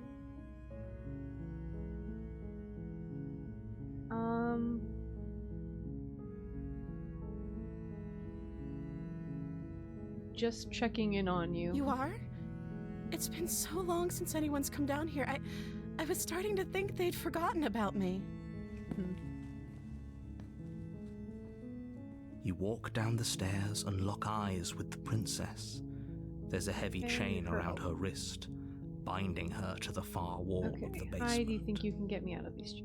Speaker 1: Just checking in on you.
Speaker 4: You are? It's been so long since anyone's come down here. I was starting to think they'd forgotten about me.
Speaker 2: You walk down the stairs and lock eyes with the princess. There's a heavy chain around her wrist, binding her to the far wall of the basement.
Speaker 1: How do you think you can get me out of these?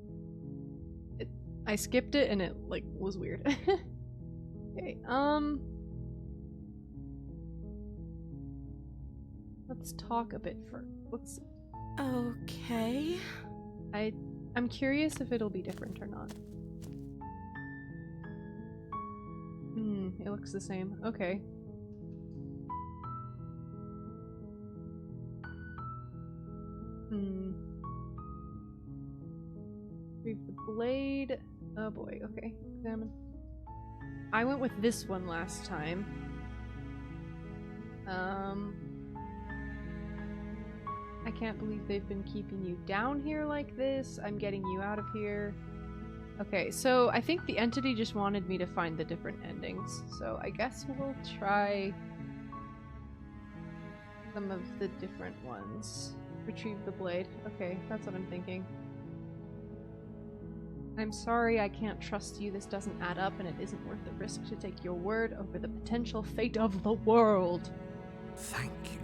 Speaker 1: I skipped it and it like was weird. Okay, let's talk a bit first.
Speaker 4: Okay.
Speaker 1: I'm curious if it'll be different or not. It looks the same. Okay. Retrieve the blade. Oh boy, okay. Examine. I went with this one last time. I can't believe they've been keeping you down here like this. I'm getting you out of here. Okay, so I think the entity just wanted me to find the different endings. So I guess we'll try some of the different ones. Retrieve the blade. Okay, that's what I'm thinking. I'm sorry I can't trust you. This doesn't add up and it isn't worth the risk to take your word over the potential fate of the world.
Speaker 2: Thank you.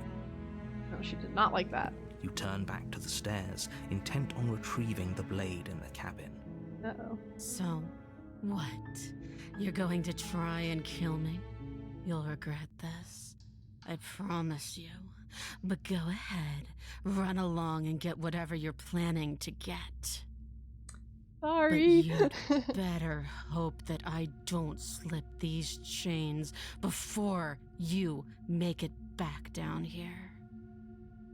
Speaker 1: No, she did not like that.
Speaker 2: You turn back to the stairs, intent on retrieving the blade in the cabin.
Speaker 1: Uh-oh.
Speaker 8: So, what? You're going to try and kill me? You'll regret this. I promise you. But go ahead, run along and get whatever you're planning to get.
Speaker 1: Sorry.
Speaker 8: But you'd better hope that I don't slip these chains before you make it back down here.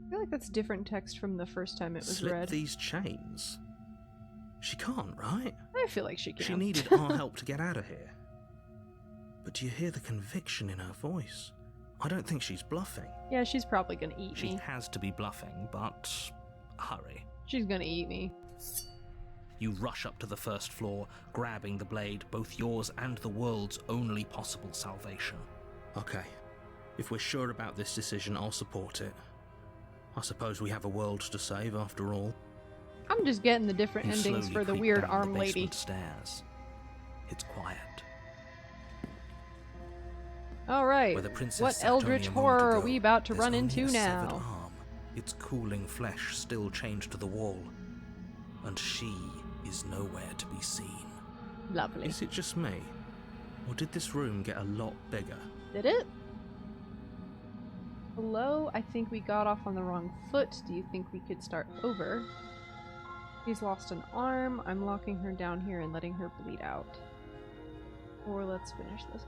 Speaker 1: I feel like that's different text from the first time it was read.
Speaker 2: Slip these chains? She can't, right?
Speaker 1: I feel like she can.
Speaker 2: She needed our help to get out of here. But do you hear the conviction in her voice? I don't think she's bluffing.
Speaker 1: Yeah, she's probably gonna eat me.
Speaker 2: She has to be bluffing, but hurry.
Speaker 1: She's gonna eat me.
Speaker 2: You rush up to the first floor, grabbing the blade, both yours and the world's only possible salvation. Okay. If we're sure about this decision, I'll support it. I suppose we have a world to save after all.
Speaker 1: I'm just getting the different endings for the weird arm lady.
Speaker 2: Stairs. It's quiet.
Speaker 1: Alright, what eldritch horror are we about to run into now?
Speaker 2: Arm, its cooling flesh still chained to the wall. And she is nowhere to be seen.
Speaker 1: Lovely.
Speaker 2: Is it just me? Or did this room get a lot bigger?
Speaker 1: Did it? Hello? I think we got off on the wrong foot. Do you think we could start over? She's lost an arm. I'm locking her down here and letting her bleed out. Or let's finish this.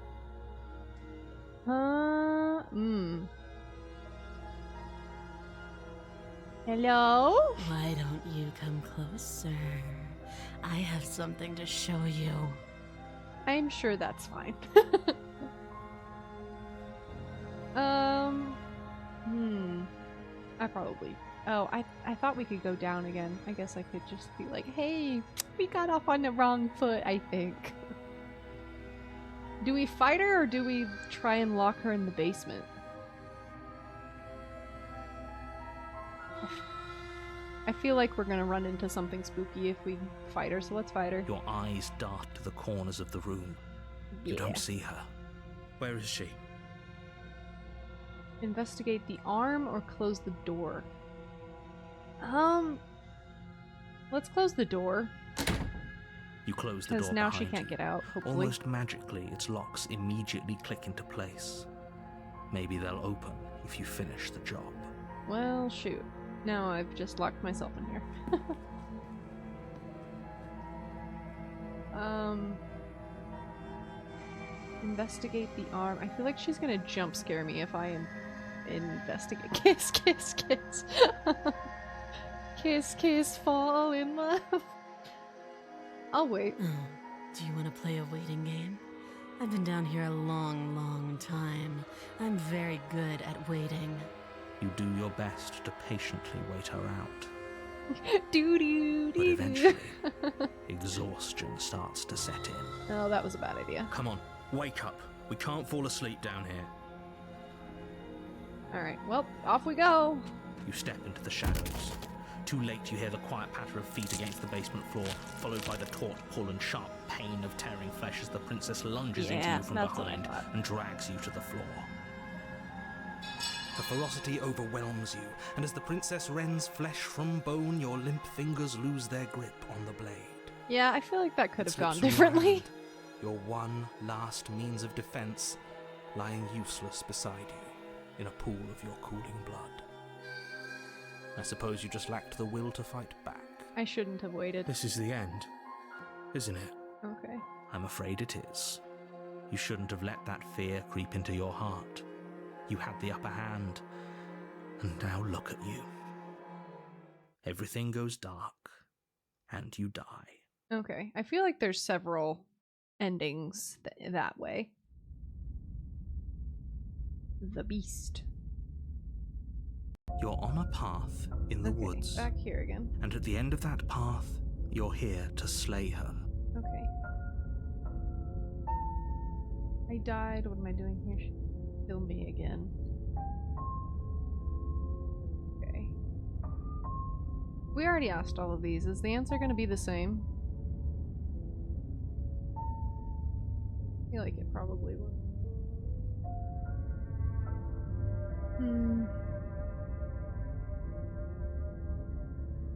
Speaker 1: Hello?
Speaker 8: Why don't you come closer? I have something to show you.
Speaker 1: I'm sure that's fine. I probably... Oh, I thought we could go down again. I guess I could just be like, hey, we got off on the wrong foot, I think. Do we fight her or do we try and lock her in the basement? I feel like we're gonna run into something spooky if we fight her, so let's fight her.
Speaker 2: Your eyes dart to the corners of the room.
Speaker 1: Yeah.
Speaker 2: You don't see her. Where is she?
Speaker 1: Investigate the arm or close the door? Let's close the door.
Speaker 2: You close the door
Speaker 1: because now
Speaker 2: behind
Speaker 1: she can't
Speaker 2: you.
Speaker 1: get out, hopefully.
Speaker 2: Almost magically, its locks immediately click into place. Maybe they'll open if you finish the job.
Speaker 1: Well, shoot. Now I've just locked myself in here. Investigate the arm. I feel like she's gonna jump scare me if I investigate. Kiss, kiss, kiss. Kiss, kiss, fall in love. I'll wait.
Speaker 8: Do you want to play a waiting game? I've been down here a long, long time. I'm very good at waiting.
Speaker 2: You do your best to patiently wait her out.
Speaker 1: But
Speaker 2: eventually, exhaustion starts to set in.
Speaker 1: Oh, that was a bad idea.
Speaker 5: Come on, wake up. We can't fall asleep down here.
Speaker 1: Alright, well, off we go.
Speaker 2: You step into the shadows. Too late, you hear the quiet patter of feet against the basement floor, followed by the taut pull and sharp pain of tearing flesh as the princess lunges into you from behind and drags you to the floor. The ferocity overwhelms you, and as the princess rends flesh from bone, your limp fingers lose their grip on the blade.
Speaker 1: Yeah, I feel like that could have gone
Speaker 2: Slips from
Speaker 1: differently.
Speaker 2: your hand, your one last means of defense lying useless beside you in a pool of your cooling blood. I suppose you just lacked the will to fight back.
Speaker 1: I shouldn't have waited.
Speaker 5: This is the end, isn't it?
Speaker 1: Okay.
Speaker 2: I'm afraid it is. You shouldn't have let that fear creep into your heart. You had the upper hand, and now look at you. Everything goes dark, and you die.
Speaker 1: Okay. I feel like there's several endings that way. The Beast.
Speaker 2: You're on a path in the woods.
Speaker 1: Back here again.
Speaker 2: And at the end of that path, you're here to slay her.
Speaker 1: Okay. I died. What am I doing here? She kill me again. Okay. We already asked all of these. Is the answer going to be the same? I feel like it probably will.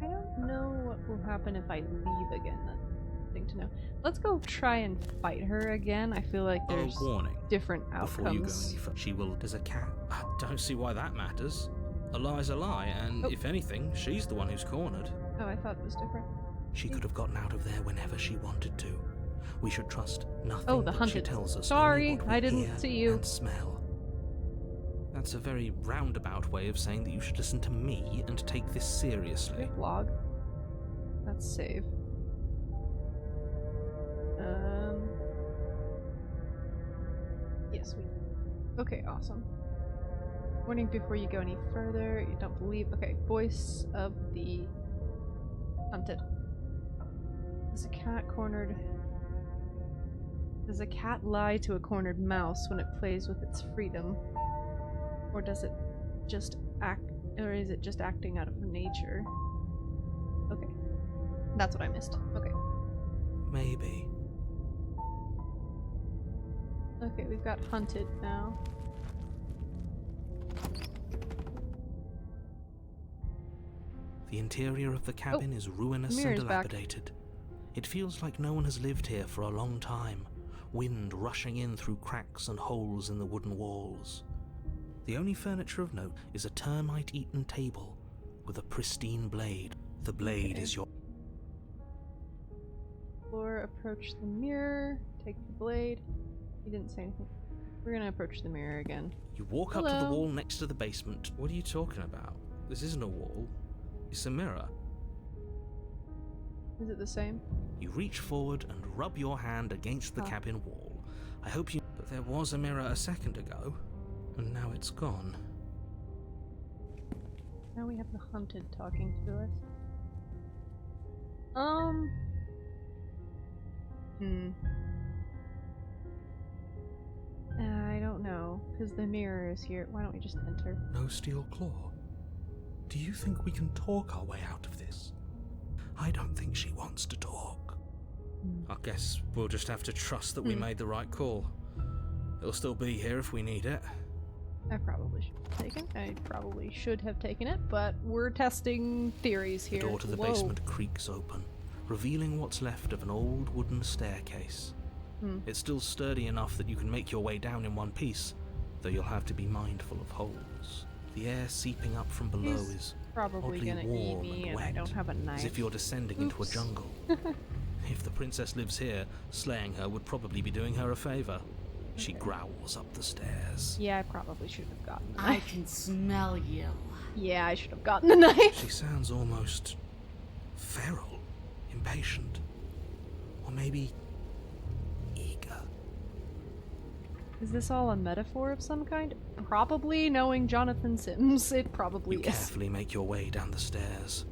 Speaker 1: I don't know what will happen if I leave again. That's the thing to know. Let's go try and fight her again. I feel like there's
Speaker 2: warning.
Speaker 1: different outcomes.
Speaker 2: Before you go any further, she will. There's a cat.
Speaker 5: I don't see why that matters. A lie's a lie, and if anything, she's the one who's cornered.
Speaker 1: Oh, I thought it was different.
Speaker 2: She could have gotten out of there whenever she wanted to. We should trust nothing
Speaker 1: Oh, the
Speaker 2: that
Speaker 1: hunted.
Speaker 2: she tells us.
Speaker 1: Sorry,
Speaker 2: only what we
Speaker 1: I didn't
Speaker 2: hear
Speaker 1: see you.
Speaker 2: And smell. That's a very roundabout way of saying that you should listen to me and take this seriously.
Speaker 1: Vlog. Let's save. Yes, we do. Okay, awesome. Warning before you go any further. You don't believe. Okay, voice of the hunted. Is a cat cornered? Does a cat lie to a cornered mouse when it plays with its freedom? Or does it just act, or is it just acting out of nature? Okay. That's what I missed. Okay.
Speaker 2: Maybe.
Speaker 1: Okay, we've got hunted now.
Speaker 2: The interior of the cabin is ruinous and
Speaker 1: mirror's back.
Speaker 2: dilapidated. It feels like no one has lived here for a long time, wind rushing in through cracks and holes in the wooden walls. The only furniture of note is a termite-eaten table with a pristine blade. The blade is your...
Speaker 1: Or approach the mirror, take the blade. He didn't say anything. We're gonna approach the mirror again.
Speaker 2: You walk up to the
Speaker 1: Hello.
Speaker 2: wall next to the basement.
Speaker 5: What are you talking about? This isn't a wall. It's a mirror.
Speaker 1: Is it the same?
Speaker 2: You reach forward and rub your hand against the cabin wall. I hope you...
Speaker 5: But there was a mirror a second ago, and now it's gone.
Speaker 1: Now we have the hunted talking to us. I don't know, because the mirror is here. Why don't we just enter?
Speaker 2: No steel claw. Do you think we can talk our way out of this? I don't think she wants to talk.
Speaker 5: I guess we'll just have to trust that we made the right call. It'll still be here if we need it.
Speaker 1: I probably should have taken it. I probably should have taken it, but we're testing theories here.
Speaker 2: The door to the
Speaker 1: Whoa.
Speaker 2: basement creaks open, revealing what's left of an old wooden staircase. It's still sturdy enough that you can make your way down in one piece, though you'll have to be mindful of holes. The air seeping up from below is
Speaker 1: Probably
Speaker 2: oddly
Speaker 1: gonna eat
Speaker 2: warm
Speaker 1: me,
Speaker 2: and
Speaker 1: and I
Speaker 2: wet,
Speaker 1: don't have a knife.
Speaker 2: as if you're descending into a
Speaker 1: Oops.
Speaker 2: jungle. If the princess lives here, slaying her would probably be doing her a favor. She growls up the stairs.
Speaker 1: Yeah, I probably should have gotten the
Speaker 8: I
Speaker 1: knife.
Speaker 8: can smell you.
Speaker 1: Yeah, I should have gotten the knife.
Speaker 2: She sounds almost feral, impatient, or maybe eager.
Speaker 1: Is this all a metaphor of some kind? Probably, knowing Jonathan Sims, it probably
Speaker 2: You
Speaker 1: is.
Speaker 2: carefully make your way down the stairs.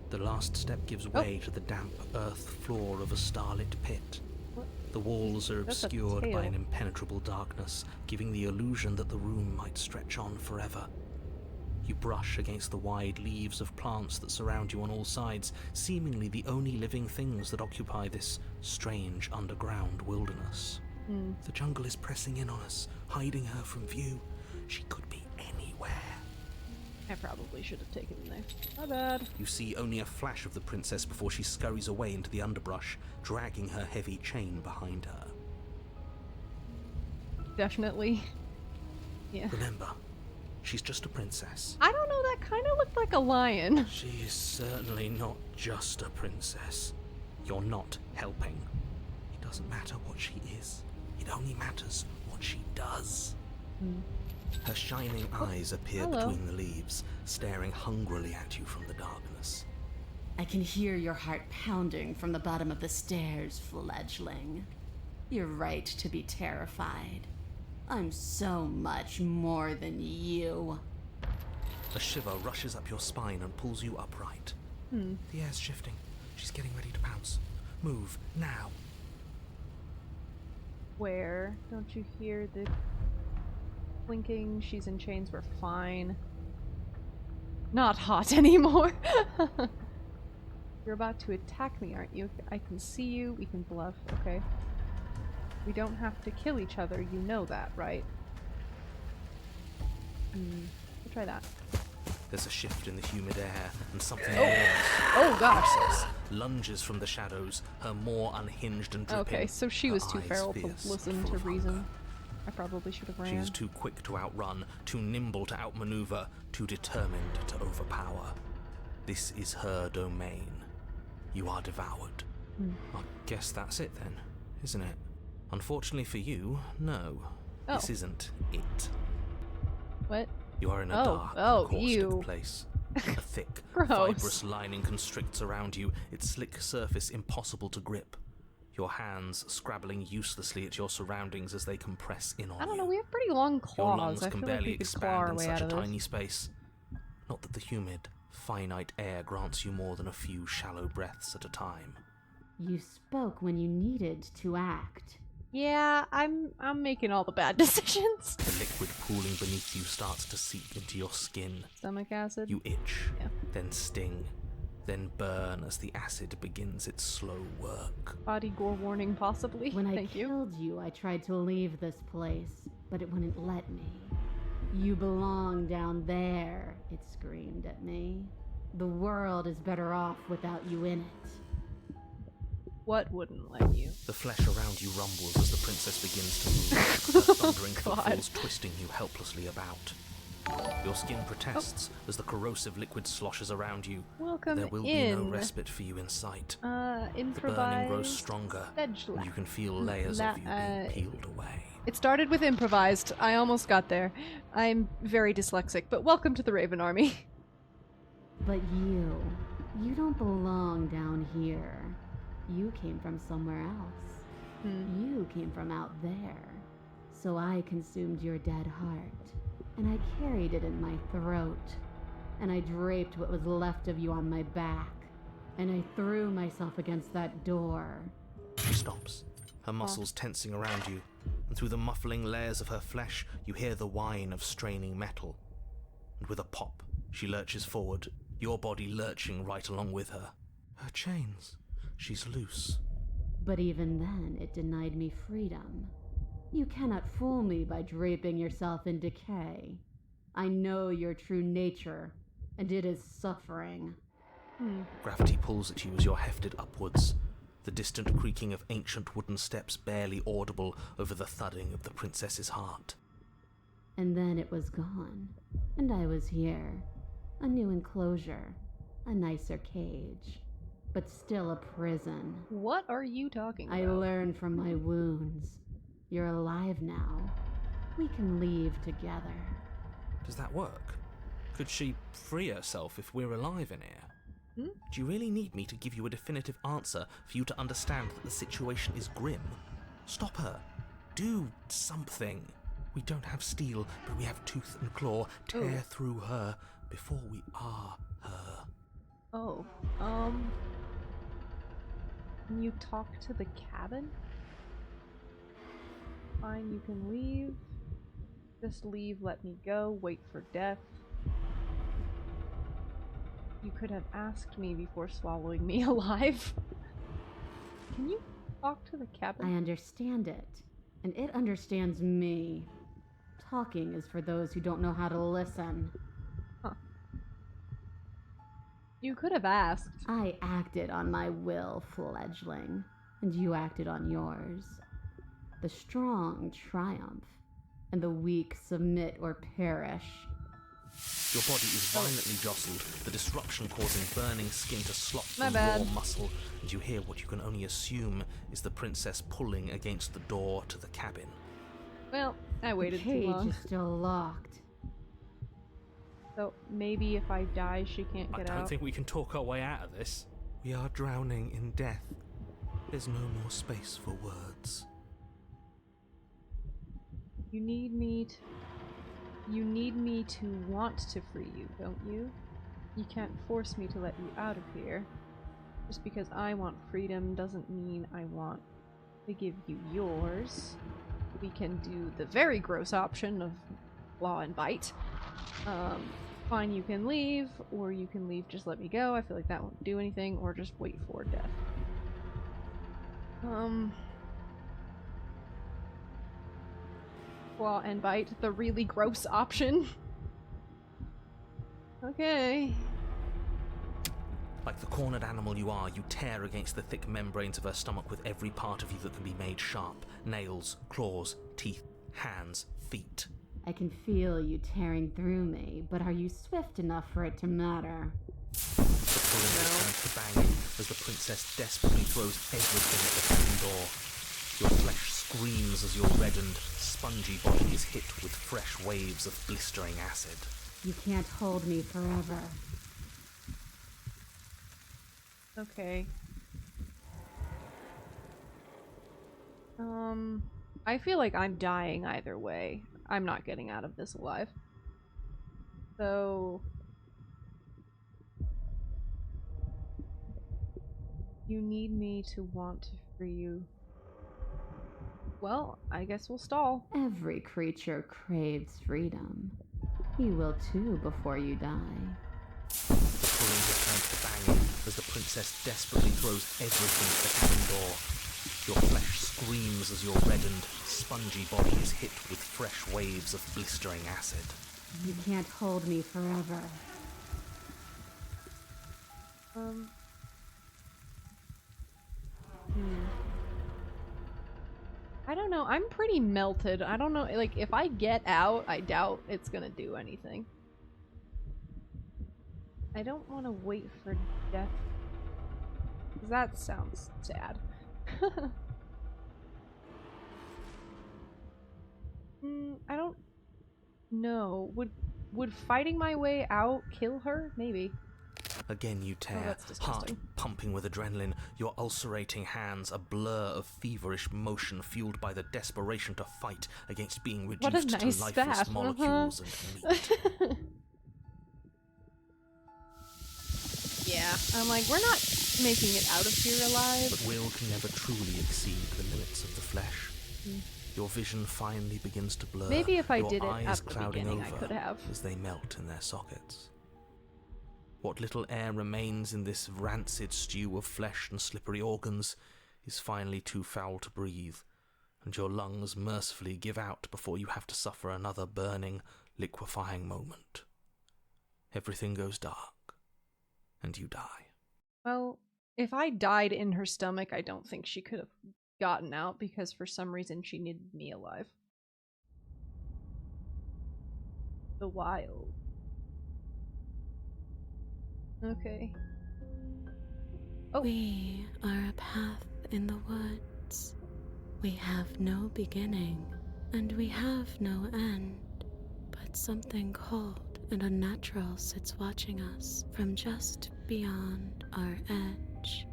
Speaker 2: The last step gives way to the damp earth floor of a starlit pit.
Speaker 1: What?
Speaker 2: The walls are
Speaker 1: That's a
Speaker 2: obscured by
Speaker 1: tail.
Speaker 2: an impenetrable darkness, giving the illusion that the room might stretch on forever. You brush against the wide leaves of plants that surround you on all sides, seemingly the only living things that occupy this strange underground wilderness. The jungle is pressing in on us, hiding her from view. She could be anywhere.
Speaker 1: I probably should have taken the knife. My bad.
Speaker 2: You see only a flash of the princess before she scurries away into the underbrush, dragging her heavy chain behind her.
Speaker 1: Definitely. Yeah.
Speaker 2: Remember, she's just a princess.
Speaker 1: I don't know, that kind of looked like a lion.
Speaker 2: She is certainly not just a princess. You're not helping. It doesn't matter what she is. It only matters what she does. Her shining eyes appear
Speaker 1: hello.
Speaker 2: between the leaves, staring hungrily at you from the darkness.
Speaker 8: I can hear your heart pounding from the bottom of the stairs, fledgling. You're right to be terrified. I'm so much more than you.
Speaker 2: A shiver rushes up your spine and pulls you upright. The air's shifting. She's getting ready to pounce. Move, now.
Speaker 1: Where? Don't you hear the clinking? She's in chains, we're fine. Not hot anymore. You're about to attack me, aren't you? I can see you, we can bluff, okay. We don't have to kill each other, you know that, right? We'll try that.
Speaker 2: There's a shift in the humid air, and something
Speaker 1: Oh gosh!
Speaker 2: enormous lunges from the shadows, her more unhinged and dripping.
Speaker 1: Okay, so she
Speaker 2: her
Speaker 1: was too
Speaker 2: eyes
Speaker 1: feral to
Speaker 2: fierce,
Speaker 1: listen
Speaker 2: full
Speaker 1: to
Speaker 2: of
Speaker 1: reason.
Speaker 2: hunger.
Speaker 1: I probably should have ran.
Speaker 2: She is too quick to outrun, too nimble to outmaneuver, too determined to overpower. This is her domain. You are devoured. I guess that's it then, isn't it? Unfortunately for you, no. This
Speaker 1: Oh.
Speaker 2: isn't it.
Speaker 1: What?
Speaker 2: You are in a dark, caustic
Speaker 1: ew.
Speaker 2: place. A thick,
Speaker 1: Gross.
Speaker 2: fibrous lining constricts around you, its slick surface impossible to grip. Your hands scrabbling uselessly at your surroundings as they compress in on you.
Speaker 1: I don't know, we have pretty long
Speaker 2: Your
Speaker 1: claws.
Speaker 2: lungs
Speaker 1: I
Speaker 2: can
Speaker 1: feel like
Speaker 2: barely
Speaker 1: we could claw our
Speaker 2: expand in
Speaker 1: way
Speaker 2: such
Speaker 1: out
Speaker 2: a
Speaker 1: of this.
Speaker 2: tiny space. Not that the humid, finite air grants you more than a few shallow breaths at a time.
Speaker 8: You spoke when you needed to act.
Speaker 1: Yeah, I'm making all the bad decisions.
Speaker 2: The liquid pooling beneath you starts to seep into your skin.
Speaker 1: Stomach acid.
Speaker 2: You itch,
Speaker 1: Yeah.
Speaker 2: then sting, then burn as the acid begins its slow work.
Speaker 1: Body gore warning, possibly.
Speaker 8: When I
Speaker 1: Thank you.
Speaker 8: killed you, I tried to leave this place, but it wouldn't let me. You belong down there, it screamed at me. The world is better off without you in it.
Speaker 1: What wouldn't let you?
Speaker 2: The flesh around you rumbles as the princess begins to move, her thundering
Speaker 1: God.
Speaker 2: footfalls twisting you helplessly about. Your skin protests as the corrosive liquid sloshes around you.
Speaker 1: Welcome
Speaker 2: There will be
Speaker 1: in.
Speaker 2: no respite for you in sight. The burning
Speaker 1: Improvised
Speaker 2: grows stronger, and you can feel layers of you being peeled away.
Speaker 1: It started with improvised. I almost got there. I'm very dyslexic, but welcome to the Raven Army.
Speaker 8: But you don't belong down here. You came from somewhere else. You came from out there. So I consumed your dead heart, and I carried it in my throat, and I draped what was left of you on my back, and I threw myself against that door.
Speaker 2: She stops, her muscles tensing around you, and through the muffling layers of her flesh, you hear the whine of straining metal. And with a pop, she lurches forward, your body lurching right along with her. Her chains. She's loose.
Speaker 8: But even then, it denied me freedom. You cannot fool me by draping yourself in decay. I know your true nature, and it is suffering.
Speaker 2: Gravity pulls at you as you're hefted upwards. the distant creaking of ancient wooden steps barely audible over the thudding of the princess's heart.
Speaker 7: And then it was gone, and I was here. A new enclosure, a nicer cage, but still a prison.
Speaker 1: What are you talking about?
Speaker 7: I learned from my wounds. You're alive now. We can leave together.
Speaker 2: Does that work? Could she free herself if we're alive in here?
Speaker 1: Hmm?
Speaker 2: Do you really need me to give you a definitive answer for you to understand that the situation is grim? Stop her. Do something. We don't have steel, but we have tooth and claw. Tear through her before we are her.
Speaker 1: Oh, can you talk to the cabin? Fine, you can leave. Just leave, let me go, wait for death. You could have asked me before swallowing me alive. Can you talk to the cabin?
Speaker 7: I understand it, and it understands me. Talking is for those who don't know how to listen.
Speaker 1: Huh. You could have asked.
Speaker 7: I acted on my will, fledgling, and you acted on yours. The strong triumph, and the weak submit or perish.
Speaker 2: Your body is violently jostled, the disruption causing burning skin to slop
Speaker 1: My
Speaker 2: through
Speaker 1: bad.
Speaker 2: raw muscle, and you hear what you can only assume is the princess pulling against the door to the cabin.
Speaker 1: Well, I waited
Speaker 7: The
Speaker 1: too
Speaker 7: cage
Speaker 1: long.
Speaker 7: is still locked.
Speaker 1: So maybe if I die, she can't
Speaker 6: I
Speaker 1: get
Speaker 6: don't
Speaker 1: out.
Speaker 6: think we can talk our way out of this.
Speaker 2: We are drowning in death. There's no more space for words.
Speaker 1: You need me to want to free you, don't you? You can't force me to let you out of here. Just because I want freedom doesn't mean I want to give you yours. We can do the very gross option of claw and bite. Fine, you can leave, or you can leave, just let me go. I feel like that won't do anything, or just wait for death. Claw and bite, the really gross option. Okay.
Speaker 2: Like the cornered animal you are, you tear against the thick membranes of her stomach with every part of you that can be made sharp. Nails, claws, teeth, hands, feet.
Speaker 7: I can feel you tearing through me, but are you swift enough for it to matter?
Speaker 2: The pulling returns to banging as the princess desperately throws everything at the cabin door. Your flesh screams as your reddened, spongy body is hit with fresh waves of blistering acid.
Speaker 7: You can't hold me forever.
Speaker 1: Okay. I feel like I'm dying either way. I'm not getting out of this alive. So... You need me to want to free you. Well, I guess we'll stall.
Speaker 7: Every creature craves freedom. You will too before you die.
Speaker 2: The pulling returns to banging as the princess desperately throws everything at the cabin door. Your flesh screams as your reddened, spongy body is hit with fresh waves of blistering acid.
Speaker 7: You can't hold me forever.
Speaker 1: I don't know. I'm pretty melted. I don't know. Like, if I get out, I doubt it's gonna do anything. I don't want to wait for death. 'Cause that sounds sad. I don't know. Would fighting my way out kill her? Maybe.
Speaker 2: Again you tear,
Speaker 1: that's
Speaker 2: heart
Speaker 1: disgusting.
Speaker 2: pumping with adrenaline, your ulcerating hands a blur of feverish motion fueled by the desperation to fight against being
Speaker 1: What a
Speaker 2: reduced
Speaker 1: nice
Speaker 2: to lifeless
Speaker 1: stat.
Speaker 2: molecules and meat.
Speaker 1: Yeah, I'm like, we're not making it out of here alive.
Speaker 2: But will can never truly exceed the limits of the flesh. Your vision finally begins to blur.
Speaker 1: Maybe if I
Speaker 2: your
Speaker 1: did it
Speaker 2: eyes
Speaker 1: at the
Speaker 2: clouding
Speaker 1: beginning, I
Speaker 2: over
Speaker 1: could have.
Speaker 2: as they melt in their sockets. What little air remains in this rancid stew of flesh and slippery organs is finally too foul to breathe, and your lungs mercifully give out before you have to suffer another burning, liquefying moment. Everything goes dark, and you die.
Speaker 1: Well, If I died in her stomach, I don't think she could have gotten out because for some reason she needed me alive. The wild. Okay. Oh.
Speaker 7: We are a path in the woods. We have no beginning, and we have no end. But something cold and unnatural sits watching us from just beyond our edge.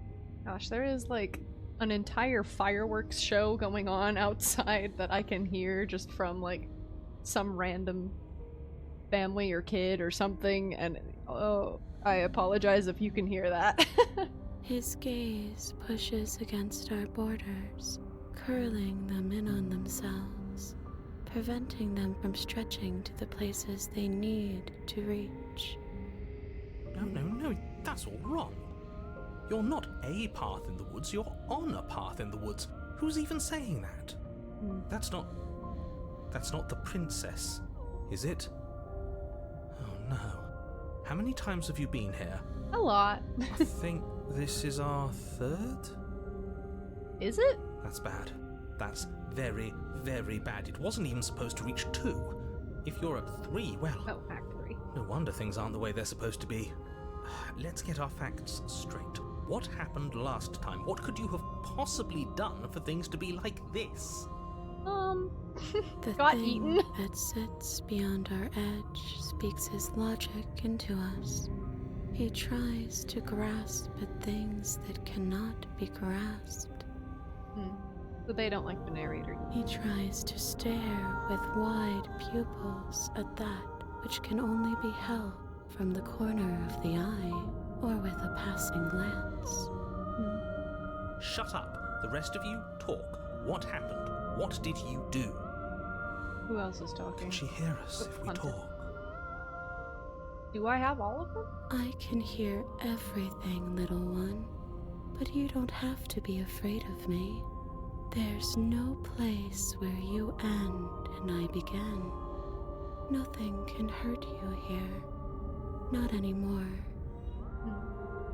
Speaker 1: Gosh, there is like an entire fireworks show going on outside that I can hear just from like some random family or kid or something, and oh, I apologize if you can hear that.
Speaker 7: His gaze pushes against our borders, curling them in on themselves, preventing them from stretching to the places they need to reach.
Speaker 6: No, that's all wrong. You're not a path in the woods, you're on a path in the woods. Who's even saying that? That's not the princess, is it? Oh no. How many times have you been here?
Speaker 1: A lot.
Speaker 6: I think this is our third?
Speaker 1: Is it?
Speaker 6: That's bad. That's very, very bad. It wasn't even supposed to reach 2. If you're at 3, well...
Speaker 1: Oh, Act 3.
Speaker 6: No wonder things aren't the way they're supposed to be. Let's get our facts straight. What happened last time? What could you have possibly done for things to be like this?
Speaker 7: The
Speaker 1: got
Speaker 7: thing
Speaker 1: eaten.
Speaker 7: that sits beyond our edge speaks his logic into us. He tries to grasp at things that cannot be grasped.
Speaker 1: So they don't like the narrator.
Speaker 7: He tries to stare with wide pupils at that which can only be held from the corner of the eye or with a passing glance.
Speaker 6: Shut up. The rest of you, talk. What happened? What did you do?
Speaker 1: Who else is talking?
Speaker 5: Can she hear us if we
Speaker 1: Hunted.
Speaker 5: talk?
Speaker 1: Do I have all of them?
Speaker 7: I can hear everything, little one, but you don't have to be afraid of me. There's no place where you end and I begin. Nothing can hurt you here. Not anymore.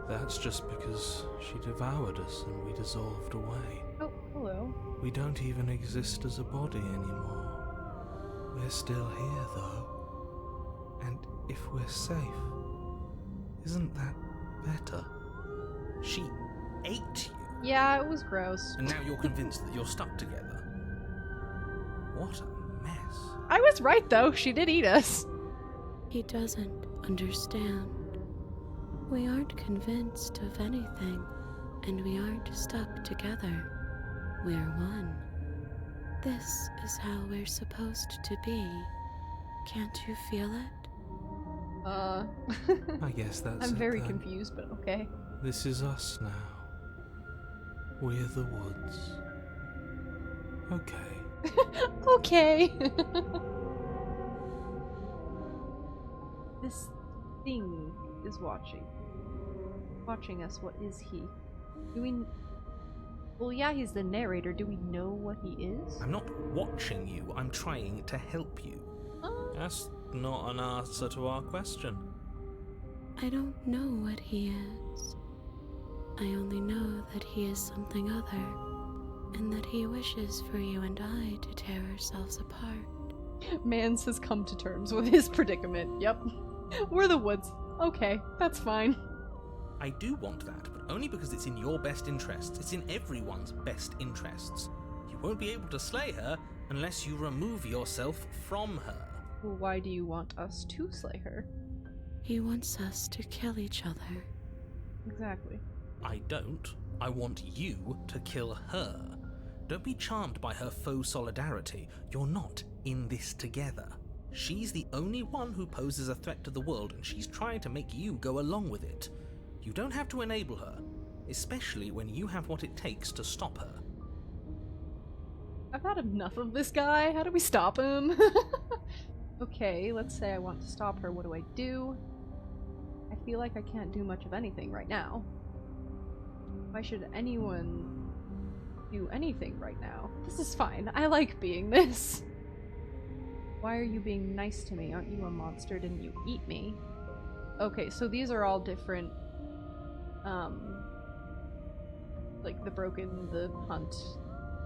Speaker 5: That's just because she devoured us and we dissolved away.
Speaker 1: Oh, hello.
Speaker 5: We don't even exist as a body anymore. We're still here, though. And if we're safe, isn't that better?
Speaker 6: She ate you,
Speaker 1: Yeah, it was gross.
Speaker 6: and now you're convinced that you're stuck together. What a mess.
Speaker 1: I was right though, she did eat us.
Speaker 7: He doesn't understand. We aren't convinced of anything, and we aren't stuck together. We're one. This is how we're supposed to be. Can't you feel it?
Speaker 5: I guess that's
Speaker 1: I'm
Speaker 5: it
Speaker 1: very
Speaker 5: then.
Speaker 1: confused, but okay.
Speaker 5: This is us now. We're the woods. Okay.
Speaker 1: Okay. This thing is watching us. What is he? Do we... Well, yeah, he's the narrator. Do we know what he is?
Speaker 6: I'm not watching you, I'm trying to help you. That's not an answer to our question.
Speaker 7: I don't know what he is. I only know that he is something other, and that he wishes for you and I to tear ourselves apart.
Speaker 1: Mans has come to terms with his predicament. Yep. We're the woods. Okay, that's fine.
Speaker 6: I do want that, but only because it's in your best interests. It's in everyone's best interests. You won't be able to slay her unless you remove yourself from her.
Speaker 1: Well, why do you want us to slay her?
Speaker 7: He wants us to kill each other.
Speaker 1: Exactly.
Speaker 6: I don't. I want you to kill her. Don't be charmed by her faux solidarity. You're not in this together. She's the only one who poses a threat to the world, and she's trying to make you go along with it. You don't have to enable her, especially when you have what it takes to stop her.
Speaker 1: I've had enough of this guy. How do we stop him? Okay, let's say I want to stop her. What do I do? I feel like I can't do much of anything right now. Why should anyone do anything right now? This is fine. I like being this. Why are you being nice to me? Aren't you a monster? Didn't you eat me? Okay, so these are all different Like the broken, the hunt,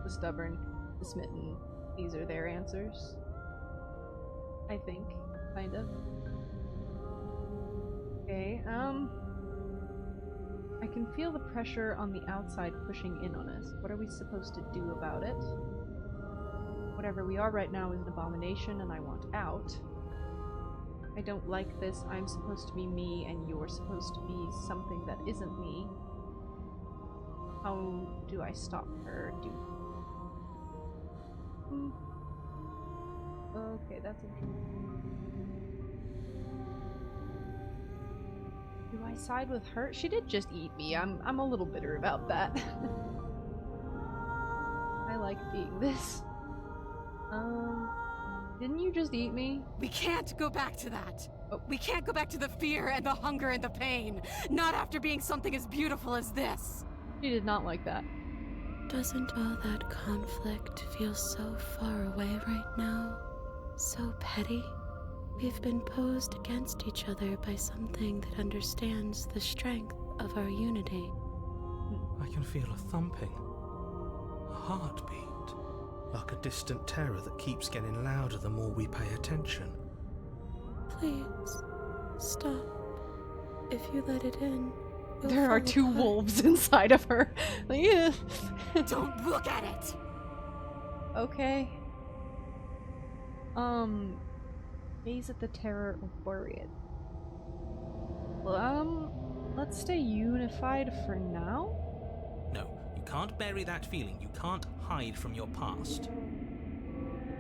Speaker 1: the stubborn, the smitten. These are their answers. I think, kind of. Okay, I can feel the pressure on the outside pushing in on us. What are we supposed to do about it? Whatever we are right now is an abomination and I want out. I don't like this. I'm supposed to be me and you're supposed to be something that isn't me. How do I stop her? Okay, that's interesting. Do I side with her? She did just eat me. I'm a little bitter about that. I like being this. Didn't you just eat me?
Speaker 4: We can't go back to that. We can't go back to the fear and the hunger and the pain. Not after being something as beautiful as this.
Speaker 1: She did not like that.
Speaker 7: Doesn't all that conflict feel so far away right now? So petty? We've been posed against each other by something that understands the strength of our unity.
Speaker 5: I can feel a thumping, a heartbeat. Like a distant terror that keeps getting louder the more we pay attention.
Speaker 7: Please, stop. If you let it in,
Speaker 1: there are two wolves inside of her. Yeah.
Speaker 4: Don't look at it!
Speaker 1: Okay. Gaze at the terror or bury it. Well, let's stay unified for now?
Speaker 2: No, you can't bury that feeling. You can't hide from your past.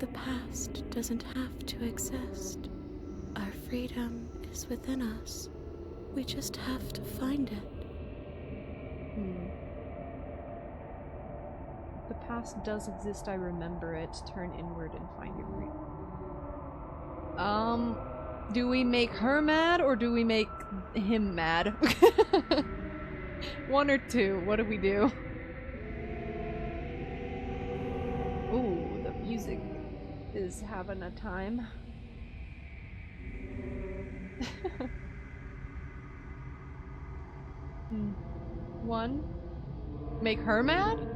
Speaker 7: The past doesn't have to exist. Our freedom is within us. We just have to find it.
Speaker 1: If the past does exist, I remember it. Turn inward and find your freedom. Do we make her mad or do we make him mad? One or two. What do we do? Ooh, the music is having a time. One. Make her mad?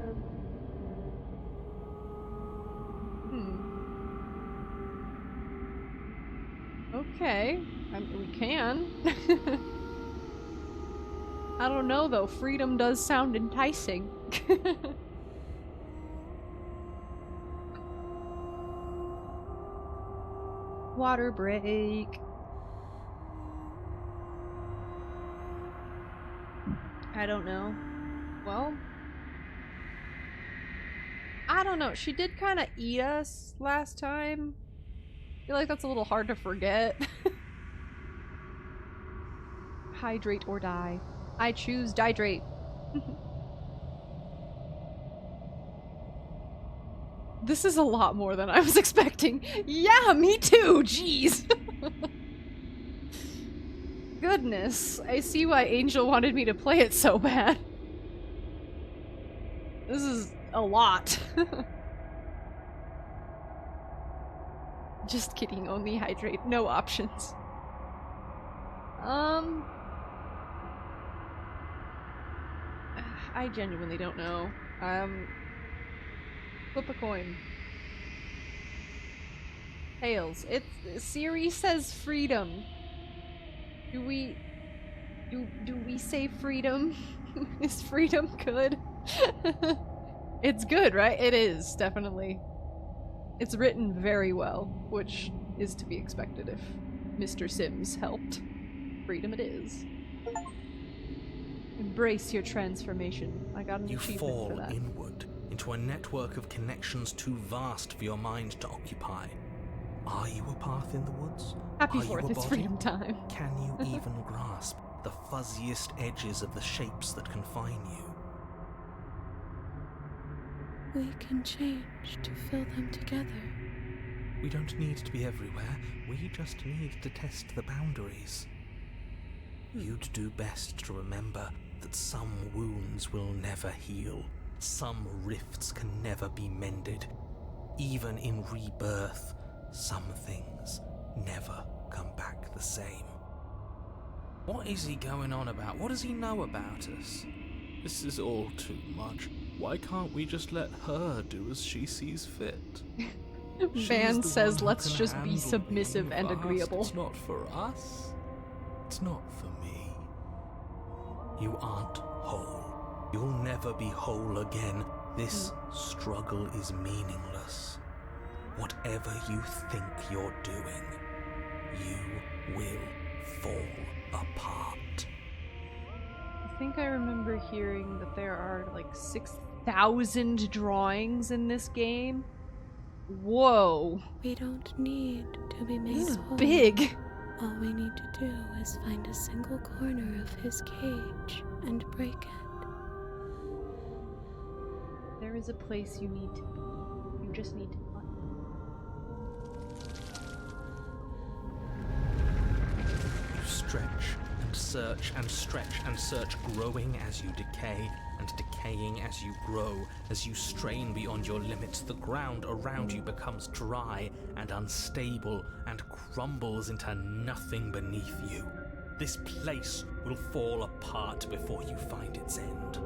Speaker 1: Okay. We can. I don't know though. Freedom does sound enticing. Water break. I don't know. Well, I don't know. She did kind of eat us last time. I feel like that's a little hard to forget. Hydrate or die. I choose dihydrate. This is a lot more than I was expecting. Yeah, me too! Jeez! Goodness, I see why Angel wanted me to play it so bad. This is a lot. Just kidding, only hydrate, no options. I genuinely don't know. Flip a coin. Tails. Siri says freedom. Do we say freedom? Is freedom good? It's good, right? It is, definitely. It's written very well, which is to be expected if Mr. Sims helped. Freedom it is. Embrace your transformation. I got an achievement for that.
Speaker 2: You fall inward into a network of connections too vast for your mind to occupy. Are you a path in the woods?
Speaker 1: Happy 4th, it's freedom time.
Speaker 2: Can you even grasp the fuzziest edges of the shapes that confine you?
Speaker 7: We can change to fill them together.
Speaker 2: We don't need to be everywhere. We just need to test the boundaries. You'd do best to remember that some wounds will never heal. Some rifts can never be mended. Even in rebirth, some things never come back the same.
Speaker 6: What is he going on about? What does he know about us? This is all too much. Why can't we just let her do as she sees fit?
Speaker 1: Van says, let's just be submissive and
Speaker 6: vast.
Speaker 1: agreeable.
Speaker 6: It's not for us. It's not for me. You aren't whole. You'll never be whole again. This struggle is meaningless. Whatever you think you're doing, you will fall apart.
Speaker 1: I think I remember hearing that there are like 6,000 drawings in this game. Whoa.
Speaker 7: We don't need to be made
Speaker 1: This is
Speaker 7: whole.
Speaker 1: big.
Speaker 7: All we need to do is find a single corner of his cage and break it.
Speaker 1: There is a place you need to be. You just need to find it.
Speaker 6: You stretch and search and stretch and search, growing as you decay and decaying as you grow. As you strain beyond your limits, the ground around you becomes dry and unstable and crumbles into nothing beneath you. This place will fall apart before you find its end.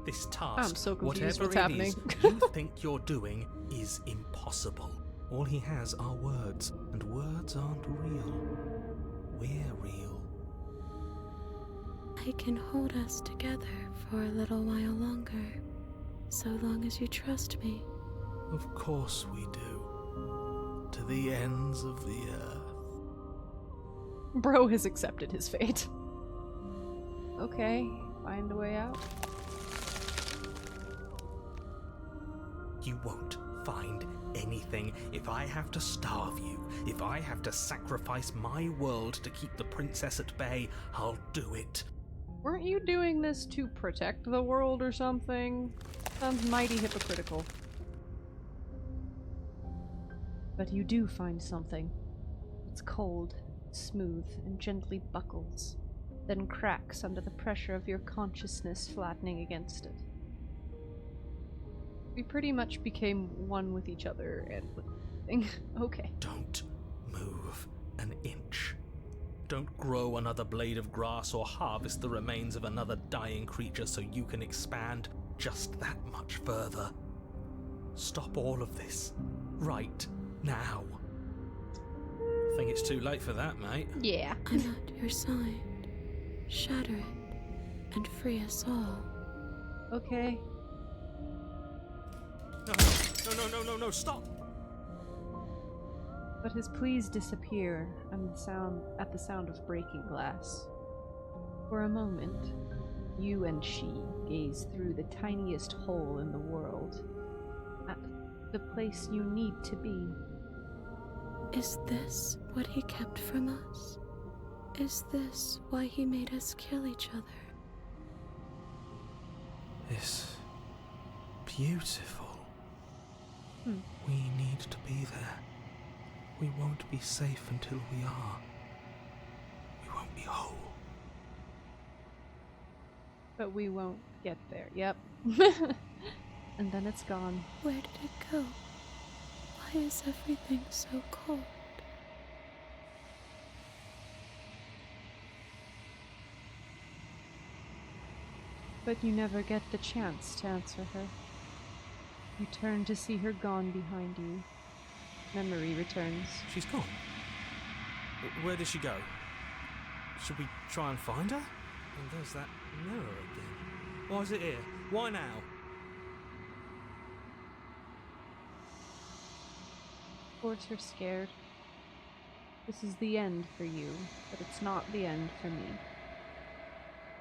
Speaker 6: This task,
Speaker 1: I'm so confused
Speaker 6: whatever
Speaker 1: what's
Speaker 6: it
Speaker 1: happening.
Speaker 6: is you think you're doing, is impossible. All he has are words, and words aren't real. We're real.
Speaker 7: I can hold us together for a little while longer, so long as you trust me.
Speaker 6: Of course we do. To the ends of the earth.
Speaker 1: Bro has accepted his fate. Okay, find a way out.
Speaker 6: You won't find anything. If I have to starve you, if I have to sacrifice my world to keep the princess at bay, I'll do it.
Speaker 1: Weren't you doing this to protect the world or something? Sounds mighty hypocritical. But you do find something. It's cold, smooth, and gently buckles, then cracks under the pressure of your consciousness flattening against it. We pretty much became one with each other and with everything. Okay.
Speaker 6: Don't move an inch. Don't grow another blade of grass or harvest the remains of another dying creature so you can expand just that much further. Stop all of this. Right now. I think it's too late for that, mate.
Speaker 1: Yeah.
Speaker 7: I'm at your side. Shatter it and free us all.
Speaker 1: Okay.
Speaker 6: No, stop!
Speaker 1: But his pleas disappear at the sound of breaking glass. For a moment, you and she gaze through the tiniest hole in the world, at the place you need to be.
Speaker 7: Is this what he kept from us? Is this why he made us kill each other?
Speaker 5: It's beautiful. We need to be there. We won't be safe until we are. We won't be whole.
Speaker 1: But we won't get there. Yep. And then it's gone.
Speaker 7: Where did it go? Why is everything so cold?
Speaker 1: But you never get the chance to answer her. You turn to see her gone behind you. Memory returns.
Speaker 6: She's gone. Where did she go? Should we try and find her? And there's that mirror again. Why is it here? Why now?
Speaker 1: Of course you're scared. This is the end for you, but it's not the end for me.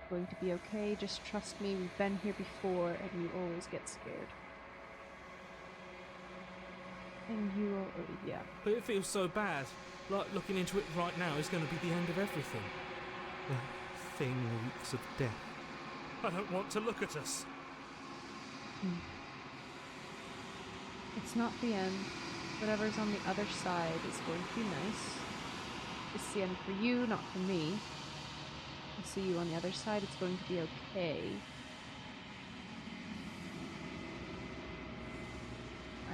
Speaker 1: It's going to be okay, just trust me, we've been here before, and you always get scared. And you will, yeah.
Speaker 6: But it feels so bad. Like looking into it right now is going to be the end of everything.
Speaker 5: The thing reeks of death.
Speaker 6: I don't want to look at us.
Speaker 1: It's not the end. Whatever's on the other side is going to be nice. It's the end for you, not for me. I'll see you on the other side. It's going to be okay.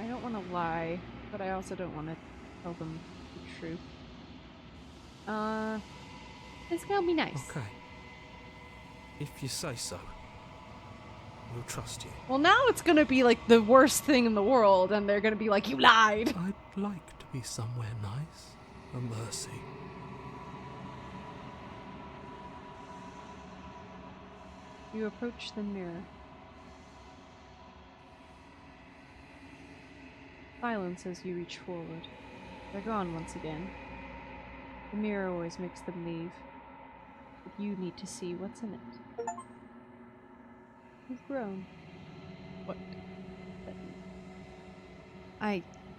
Speaker 1: I don't want to lie, but I also don't want to tell them the truth. It's gonna be nice.
Speaker 5: Okay. If you say so. We'll trust you.
Speaker 1: Well, now it's gonna be like the worst thing in the world, and they're gonna be like, you lied!
Speaker 5: I'd like to be somewhere nice. A mercy.
Speaker 1: You approach the mirror. Silence as you reach forward. They're gone once again. The mirror always makes them leave. But you need to see what's in it. You've grown. What?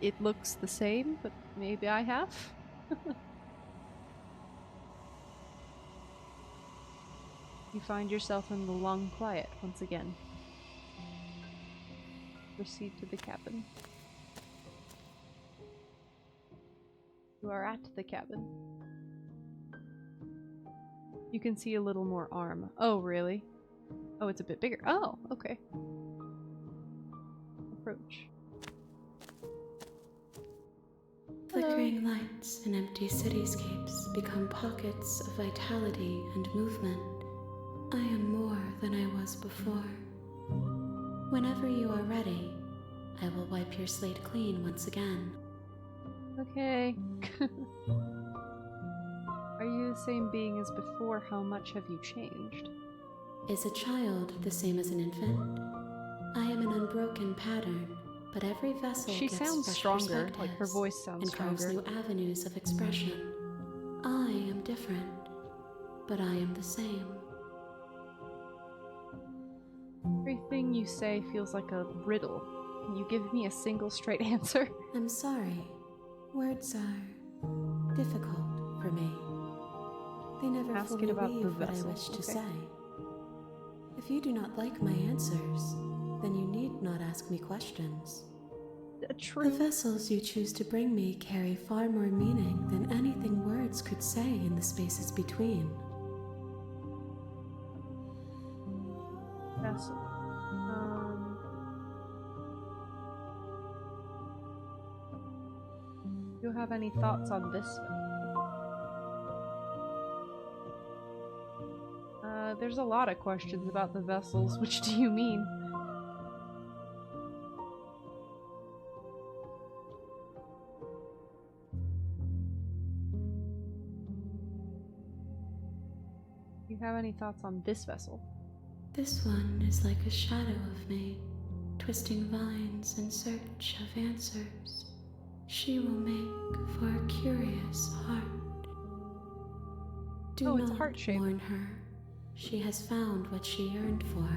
Speaker 1: It looks the same, but maybe I have? You find yourself in the long quiet once again. Proceed to the cabin. You are at the cabin. You can see a little more arm. Oh, really? Oh, it's a bit bigger. Oh, okay. Approach.
Speaker 7: Flickering lights and empty cityscapes become pockets of vitality and movement. I am more than I was before. Whenever you are ready, I will wipe your slate clean once again.
Speaker 1: Okay. Are you the same being as before? How much have you changed?
Speaker 7: Is a child the same as an infant? I am an unbroken pattern, but every vessel
Speaker 1: She
Speaker 7: gets
Speaker 1: sounds
Speaker 7: fresh
Speaker 1: stronger, like her
Speaker 7: perspectives
Speaker 1: voice sounds
Speaker 7: and carves
Speaker 1: stronger.
Speaker 7: new avenues of expression. I am different, but I am the same.
Speaker 1: Everything you say feels like a riddle. Can you give me a single straight answer?
Speaker 7: I'm sorry. Words are difficult for me. They never
Speaker 1: Ask
Speaker 7: fully
Speaker 1: it about the
Speaker 7: weave what I
Speaker 1: vessel,
Speaker 7: wish to
Speaker 1: okay?
Speaker 7: say. If you do not like my answers, then you need not ask me questions.
Speaker 1: True.
Speaker 7: The vessels you choose to bring me carry far more meaning than anything words could say in the spaces between.
Speaker 1: Vessel. Do you have any thoughts on this one? There's a lot of questions about the vessels. Which do you mean? Do you have any thoughts on this vessel?
Speaker 7: This one is like a shadow of me, twisting vines in search of answers. She will make for a curious heart. Do
Speaker 1: it's
Speaker 7: not
Speaker 1: heart-shaped.
Speaker 7: mourn her. She has found what she yearned for.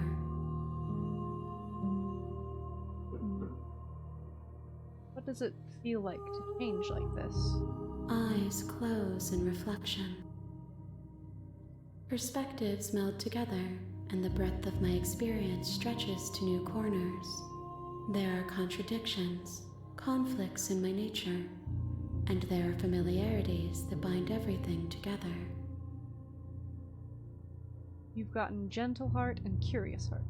Speaker 1: What does it feel like to change like this?
Speaker 7: Eyes close in reflection. Perspectives meld together, and the breadth of my experience stretches to new corners. There are contradictions, conflicts in my nature, and there are familiarities that bind everything together.
Speaker 1: You've gotten gentle heart and curious heart.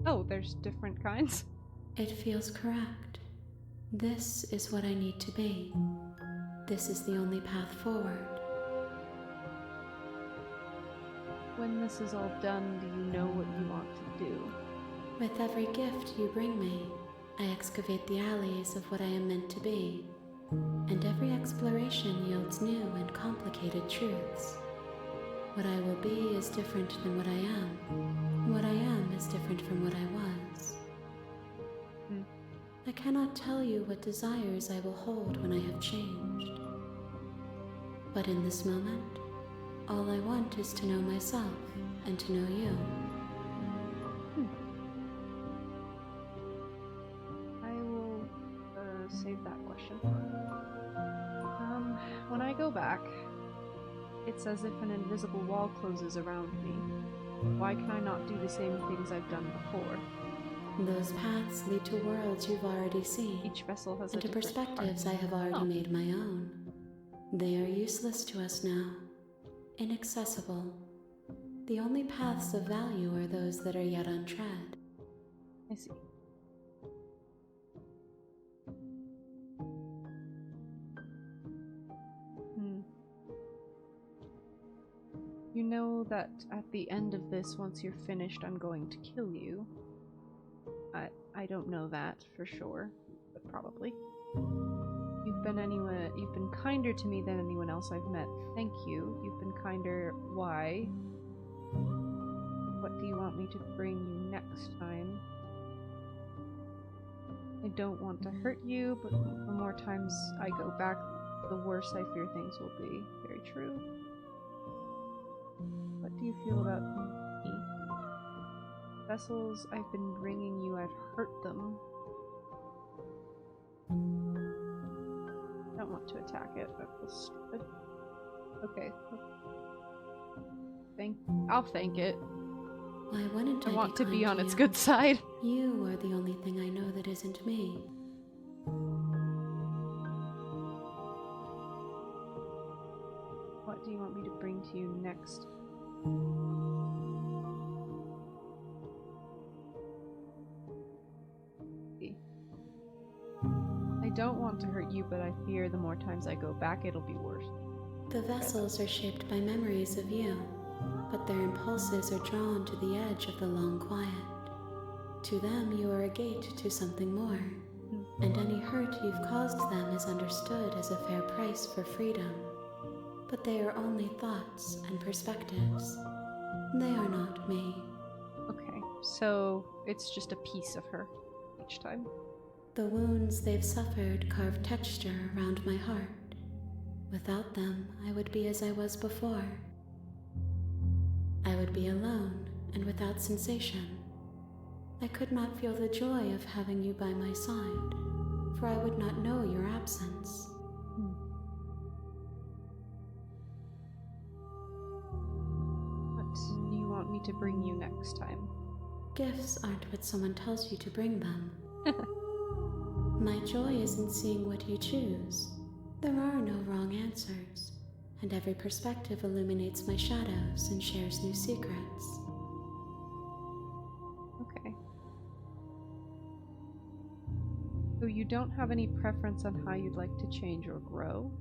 Speaker 1: Oh, there's different kinds.
Speaker 7: It feels correct. This is what I need to be. This is the only path forward.
Speaker 1: When this is all done, do you know what you want to do?
Speaker 7: With every gift you bring me, I excavate the alleys of what I am meant to be, and every exploration yields new and complicated truths. What I will be is different than what I am. What I am is different from what I was. I cannot tell you what desires I will hold when I have changed. But in this moment, all I want is to know myself and to know you.
Speaker 1: I will save that question. When I go back, it's as if an invisible wall closes around me. Why can I not do the same things I've done before?
Speaker 7: Those paths lead to worlds you've already seen,
Speaker 1: Each vessel has a
Speaker 7: and to
Speaker 1: different
Speaker 7: perspectives
Speaker 1: heart.
Speaker 7: I have already made my own. They are useless to us now, inaccessible. The only paths of value are those that are yet untread.
Speaker 1: I see. You that at the end of this, once you're finished, I'm going to kill you. I don't know that for sure, but probably. You've been kinder to me than anyone else I've met. Thank you. You've been kinder. Why? What do you want me to bring you next time? I don't want to hurt you, but the more times I go back, the worse I fear things will be. Very true. What do you feel about me? Vessels I've been bringing you, I've hurt them. I don't want to attack it. That feels stupid. Okay. I'll thank it.
Speaker 7: Why wouldn't
Speaker 1: I want to be
Speaker 7: kind
Speaker 1: on its
Speaker 7: you?
Speaker 1: good side.
Speaker 7: You are the only thing I know that isn't me.
Speaker 1: What do you want me to bring to you next? I don't want to hurt you, but I fear the more times I go back, it'll be worse.
Speaker 7: The vessels are shaped by memories of you, but their impulses are drawn to the edge of the long quiet. To them, you are a gate to something more, and any hurt you've caused them is understood as a fair price for freedom. But they are only thoughts and perspectives. They are not me.
Speaker 1: Okay, so it's just a piece of her each time.
Speaker 7: The wounds they've suffered carve texture around my heart. Without them, I would be as I was before. I would be alone and without sensation. I could not feel the joy of having you by my side, for I would not know your absence.
Speaker 1: What do you want me to bring you next time?
Speaker 7: Gifts aren't what someone tells you to bring them. My joy is in seeing what you choose. There are no wrong answers, and every perspective illuminates my shadows and shares new secrets.
Speaker 1: Okay. So you don't have any preference on how you'd like to change or grow?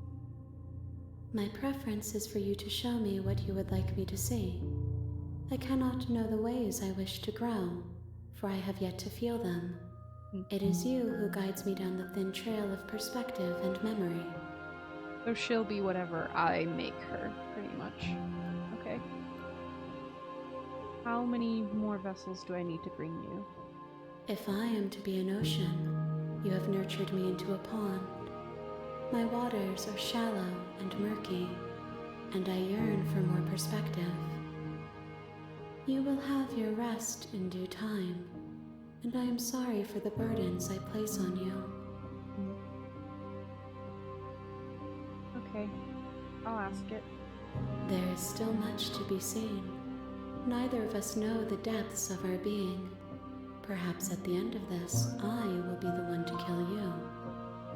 Speaker 7: My preference is for you to show me what you would like me to see. I cannot know the ways I wish to grow, for I have yet to feel them. It is you who guides me down the thin trail of perspective and memory.
Speaker 1: So she'll be whatever I make her, pretty much. Okay. How many more vessels do I need to bring you?
Speaker 7: If I am to be an ocean, you have nurtured me into a pond. My waters are shallow and murky, and I yearn for more perspective. You will have your rest in due time, and I am sorry for the burdens I place on you.
Speaker 1: Okay, I'll ask it.
Speaker 7: There is still much to be seen. Neither of us know the depths of our being. Perhaps at the end of this, I will be the one to kill you.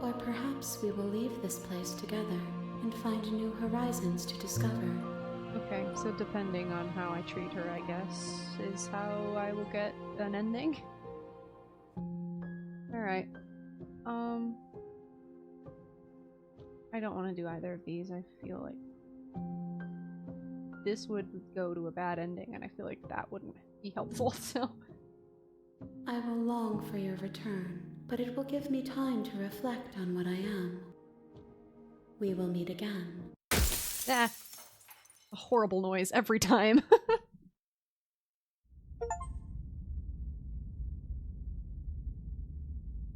Speaker 7: Or perhaps we will leave this place together and find new horizons to discover.
Speaker 1: Okay, so depending on how I treat her, I guess, is how I will get an ending. Alright. I don't want to do either of these. I feel like this would go to a bad ending, and I feel like that wouldn't be helpful, so...
Speaker 7: I will long for your return, but it will give me time to reflect on what I am. We will meet again.
Speaker 1: Ah! A horrible noise every time.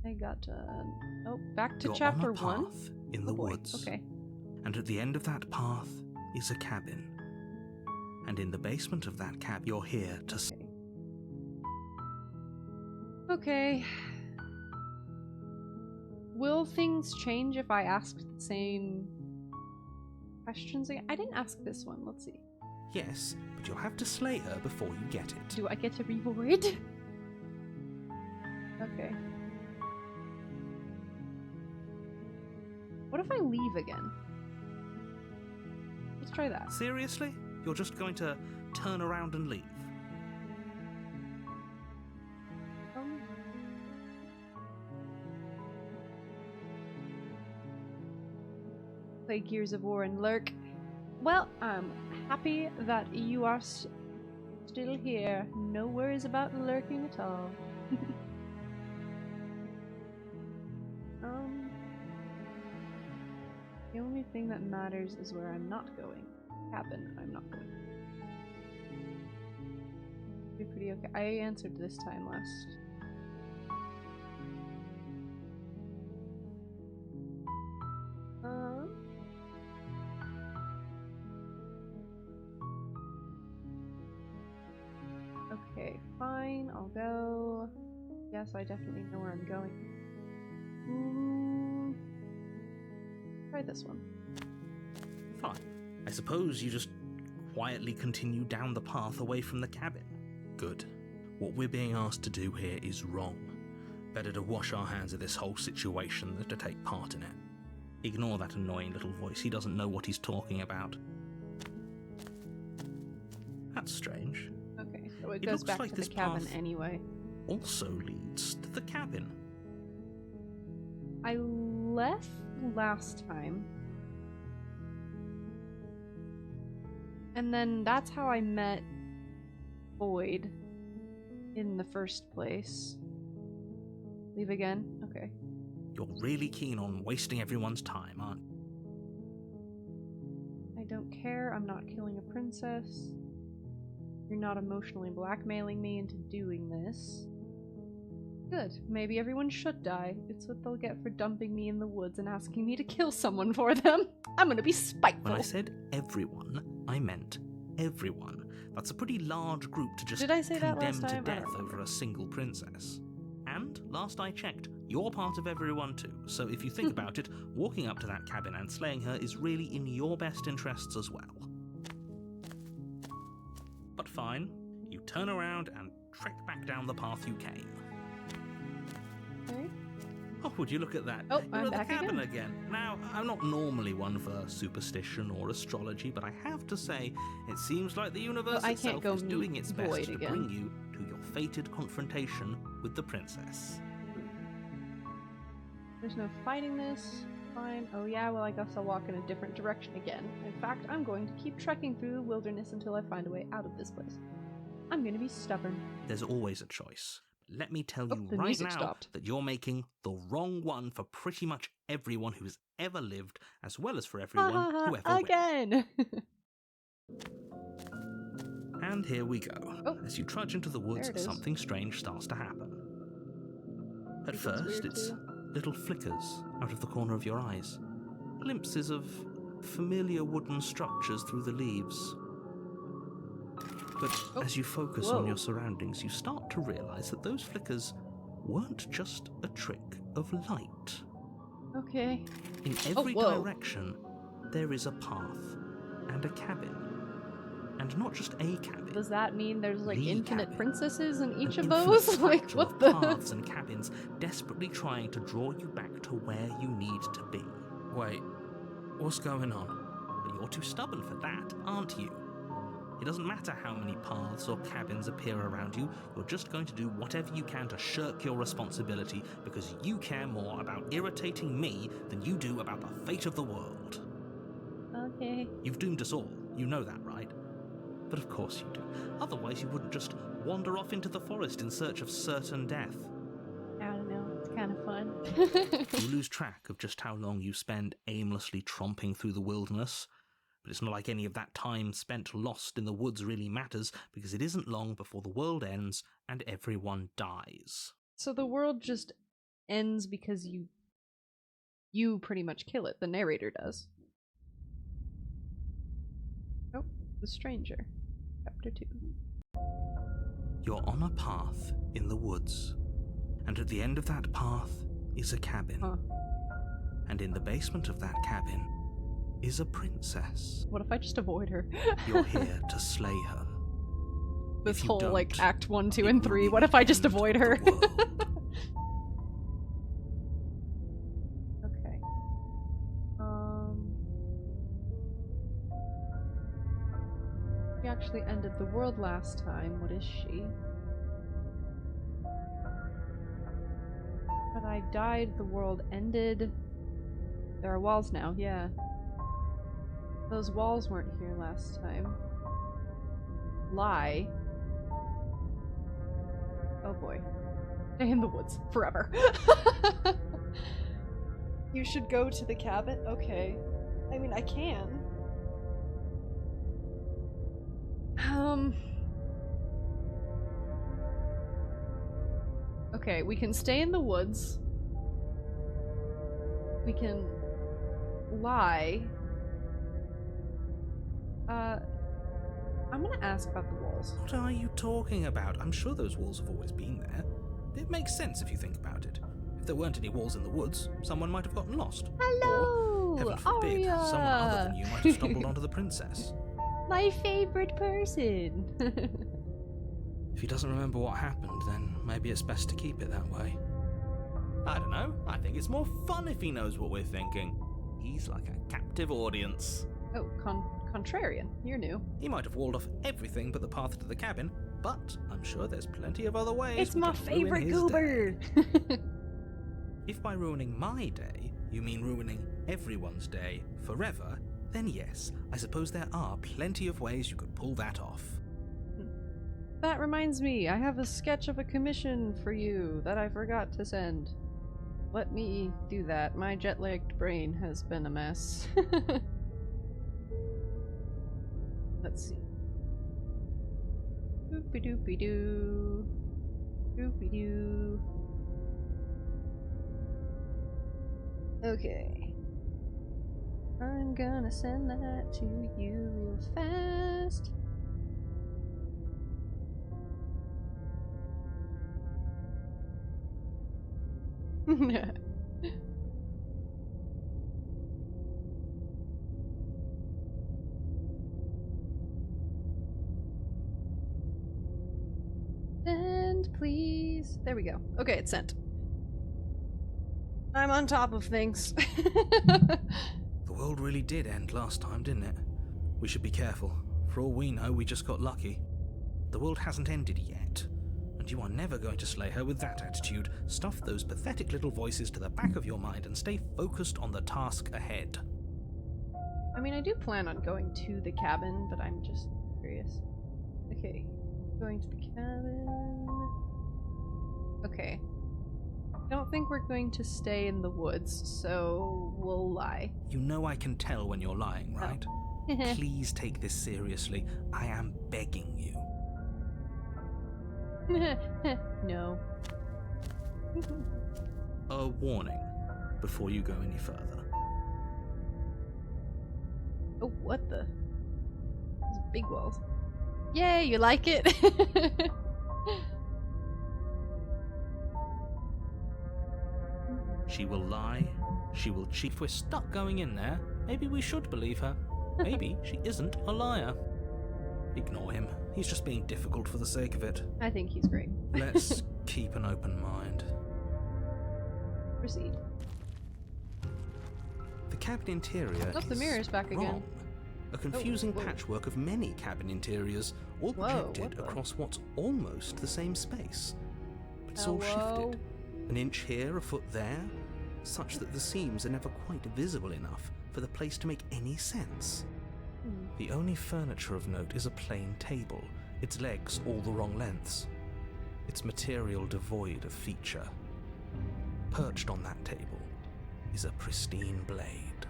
Speaker 1: I got oh, back to
Speaker 2: You're
Speaker 1: chapter
Speaker 2: on a
Speaker 1: 1.
Speaker 2: path in the
Speaker 1: Oh boy,
Speaker 2: woods.
Speaker 1: okay.
Speaker 2: And at the end of that path is a cabin. And in the basement of that cab, you're here to...
Speaker 1: Okay. Will things change if I ask the same questions again? I didn't ask this one. Let's see.
Speaker 2: Yes, but you'll have to slay her before you get it.
Speaker 1: Do I get a reward? Okay. What if I leave again? Let's try that.
Speaker 2: Seriously? You're just going to turn around and leave? Play Gears of War and lurk. Well,
Speaker 1: happy that you are still here. No worries about lurking at all. The only thing that matters is where I'm not going. Cabin, I'm not going. Be pretty okay. I answered this time last. Okay, fine, I'll go. Yes, I definitely know where I'm going. Try this one.
Speaker 2: Fine. I suppose you just quietly continue down the path away from the cabin. Good. What we're being asked to do here is wrong. Better to wash our hands of this whole situation than to take part in it. Ignore that annoying little voice. He doesn't know what he's talking about. That's strange.
Speaker 1: Okay, so it goes back to the cabin anyway.
Speaker 2: Also leads to the cabin.
Speaker 1: I left last time. And then that's how I met Void in the first place. Leave again? Okay.
Speaker 2: You're really keen on wasting everyone's time, aren't you?
Speaker 1: I don't care. I'm not killing a princess. You're not emotionally blackmailing me into doing this. Good. Maybe everyone should die. It's what they'll get for dumping me in the woods and asking me to kill someone for them. I'm gonna be spiteful.
Speaker 2: When I said everyone, I meant everyone. That's a pretty large group to just
Speaker 1: Did I say that
Speaker 2: condemn
Speaker 1: last
Speaker 2: to
Speaker 1: time?
Speaker 2: death over a single princess. And, last I checked, you're part of everyone too, so if you think about it, walking up to that cabin and slaying her is really in your best interests as well. But fine, you turn around and trek back down the path you came.
Speaker 1: Okay.
Speaker 2: Oh, would you look at that?
Speaker 1: Oh,
Speaker 2: You're
Speaker 1: I'm
Speaker 2: at
Speaker 1: back
Speaker 2: the cabin
Speaker 1: again.
Speaker 2: Now, I'm not normally one for superstition or astrology, but I have to say, it seems like the universe
Speaker 1: I can't
Speaker 2: itself
Speaker 1: go
Speaker 2: is doing its best
Speaker 1: Void
Speaker 2: to
Speaker 1: again.
Speaker 2: bring you to your fated confrontation with the princess.
Speaker 1: There's no fighting this. Fine. Oh yeah, well I guess I'll walk in a different direction again. In fact, I'm going to keep trekking through the wilderness until I find a way out of this place. I'm gonna be stubborn.
Speaker 2: There's always a choice. Let me tell you
Speaker 1: the
Speaker 2: right
Speaker 1: music
Speaker 2: now
Speaker 1: stopped.
Speaker 2: that you're making the wrong one for pretty much everyone who's ever lived, as well as for everyone who ever will.
Speaker 1: Again!
Speaker 2: And here we go.
Speaker 1: Oh,
Speaker 2: As you trudge into the woods,
Speaker 1: there it is.
Speaker 2: something strange starts to happen. At
Speaker 1: Think it's
Speaker 2: first,
Speaker 1: weird
Speaker 2: it's
Speaker 1: too.
Speaker 2: little flickers out of the corner of your eyes. Glimpses of familiar wooden structures through the leaves. But as you focus on your surroundings, you start to realize that those flickers weren't just a trick of light.
Speaker 1: Okay.
Speaker 2: In every direction, there is a path and a cabin. And not just a cabin.
Speaker 1: Does that mean there's like
Speaker 2: The
Speaker 1: infinite
Speaker 2: cabin.
Speaker 1: princesses in each
Speaker 2: An
Speaker 1: of
Speaker 2: infinite
Speaker 1: those? Like,
Speaker 2: spectrum
Speaker 1: what
Speaker 2: of
Speaker 1: the?
Speaker 2: paths and cabins desperately trying to draw you back to where you need to be. Wait, what's going on? But you're too stubborn for that, aren't you? It doesn't matter how many paths or cabins appear around you, you're just going to do whatever you can to shirk your responsibility because you care more about irritating me than you do about the fate of the world.
Speaker 1: Okay.
Speaker 2: You've doomed us all, you know that, right? But of course you do. Otherwise you wouldn't just wander off into the forest in search of certain death.
Speaker 1: I don't know. It's kind of fun.
Speaker 2: You lose track of just how long you spend aimlessly tromping through the wilderness. But it's not like any of that time spent lost in the woods really matters, because it isn't long before the world ends and everyone dies.
Speaker 1: So the world just ends because you pretty much kill it. The narrator does. Oh, the stranger. Chapter 2.
Speaker 2: You're on a path in the woods, and at the end of that path is a cabin.
Speaker 1: Huh.
Speaker 2: And in the basement of that cabin is a princess.
Speaker 1: What if I just avoid her?
Speaker 2: You're here to slay her.
Speaker 1: This
Speaker 2: If you
Speaker 1: whole,
Speaker 2: don't,
Speaker 1: like, Act 1, 2,
Speaker 2: it
Speaker 1: and
Speaker 2: will
Speaker 1: 3,
Speaker 2: be
Speaker 1: what if
Speaker 2: the
Speaker 1: I just
Speaker 2: end
Speaker 1: avoid
Speaker 2: of
Speaker 1: her?
Speaker 2: the world.
Speaker 1: Okay. She actually ended the world last time. What is she? But I died, the world ended. There are walls now, yeah. Those walls weren't here last time. Lie. Oh boy. Stay in the woods forever. You should go to the cabin? Okay. I mean, I can. Okay, we can stay in the woods. We can lie. I'm gonna ask about the walls.
Speaker 2: What are you talking about? I'm sure those walls have always been there. It makes sense if you think about it. If there weren't any walls in the woods, someone might have gotten lost.
Speaker 1: Hello,
Speaker 2: or, heaven forbid,
Speaker 1: Arya.
Speaker 2: someone other than you might have stumbled onto the princess.
Speaker 1: My favorite person.
Speaker 2: If he doesn't remember what happened, then maybe it's best to keep it that way.
Speaker 6: I don't know. I think it's more fun if he knows what we're thinking. He's like a captive audience.
Speaker 1: Oh, contrarian. You're new.
Speaker 2: He might have walled off everything but the path to the cabin, but I'm sure there's plenty of other ways.
Speaker 1: It's
Speaker 2: we
Speaker 1: my
Speaker 2: could
Speaker 1: favorite
Speaker 2: ruin his
Speaker 1: goober.
Speaker 2: day. If by ruining my day, you mean ruining everyone's day forever, then yes, I suppose there are plenty of ways you could pull that off.
Speaker 1: That reminds me, I have a sketch of a commission for you that I forgot to send. Let me do that. My jet-lagged brain has been a mess. Let's see. Doopy-doopy-doo. Doopy-doo. Okay. I'm gonna send that to you real fast. Send, please. There we go. Okay, it's sent. I'm on top of things.
Speaker 2: The world really did end last time, didn't it? We should be careful. For all we know, we just got lucky. The world hasn't ended yet. And you are never going to slay her with that attitude. Stuff those pathetic little voices to the back of your mind and stay focused on the task ahead.
Speaker 1: I mean, I do plan on going to the cabin, but I'm just curious. Okay. Going to the cabin. Okay. I don't think we're going to stay in the woods, so we'll lie.
Speaker 2: You know I can tell when you're lying, right?
Speaker 1: Oh.
Speaker 2: Please take this seriously. I am begging you.
Speaker 1: No.
Speaker 2: A warning before you go any further.
Speaker 1: Oh, what the? Those big walls. Yay, you like it?
Speaker 2: She will lie. She will cheat. If we're stuck going in there, maybe we should believe her. Maybe she isn't a liar. Ignore him. He's just being difficult for the sake of it.
Speaker 1: I think he's great.
Speaker 2: Let's keep an open mind.
Speaker 1: Proceed.
Speaker 2: The cabin interior
Speaker 1: Oh, the mirror's back
Speaker 2: wrong.
Speaker 1: again.
Speaker 2: A confusing
Speaker 1: whoa.
Speaker 2: patchwork of many cabin interiors, all
Speaker 1: Whoa,
Speaker 2: projected
Speaker 1: what the-
Speaker 2: across what's almost the same space. But it's all
Speaker 1: Hello?
Speaker 2: shifted. An inch here, a foot there, such that the seams are never quite visible enough for the place to make any sense. The only furniture of note is a plain table, its legs all the wrong lengths, its material devoid of feature. Perched on that table is a pristine blade.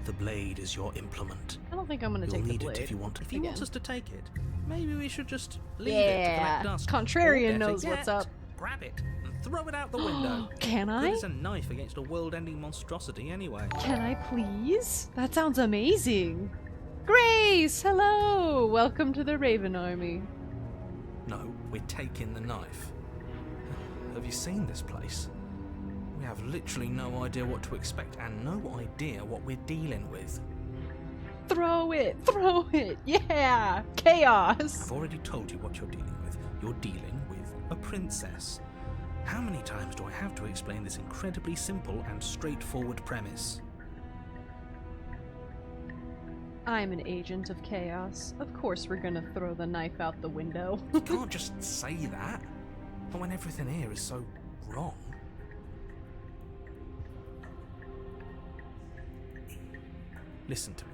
Speaker 2: The blade is your implement.
Speaker 1: I don't think I'm gonna
Speaker 2: You'll
Speaker 1: take the
Speaker 2: need
Speaker 1: blade.
Speaker 2: it if you want. If he
Speaker 1: again.
Speaker 2: wants us to take it, maybe we should just leave it to collect dust.
Speaker 1: Contrarian
Speaker 2: Or better
Speaker 1: knows what's
Speaker 2: yet,
Speaker 1: up.
Speaker 2: Grab it and throw it out the window.
Speaker 1: Can I?
Speaker 2: Good as a knife against a world-ending monstrosity anyway.
Speaker 1: Can I please? That sounds amazing. Grace, hello! Welcome to the Raven Army.
Speaker 2: No, we're taking the knife. Have you seen this place? We have literally no idea what to expect and no idea what we're dealing with.
Speaker 1: Throw it! Throw it! Yeah! Chaos!
Speaker 2: I've already told you what you're dealing with. You're dealing with a princess. How many times do I have to explain this incredibly simple and straightforward premise?
Speaker 1: I'm an agent of chaos. Of course we're gonna throw the knife out the window.
Speaker 2: You can't just say that. Not when everything here is so wrong. Listen to me.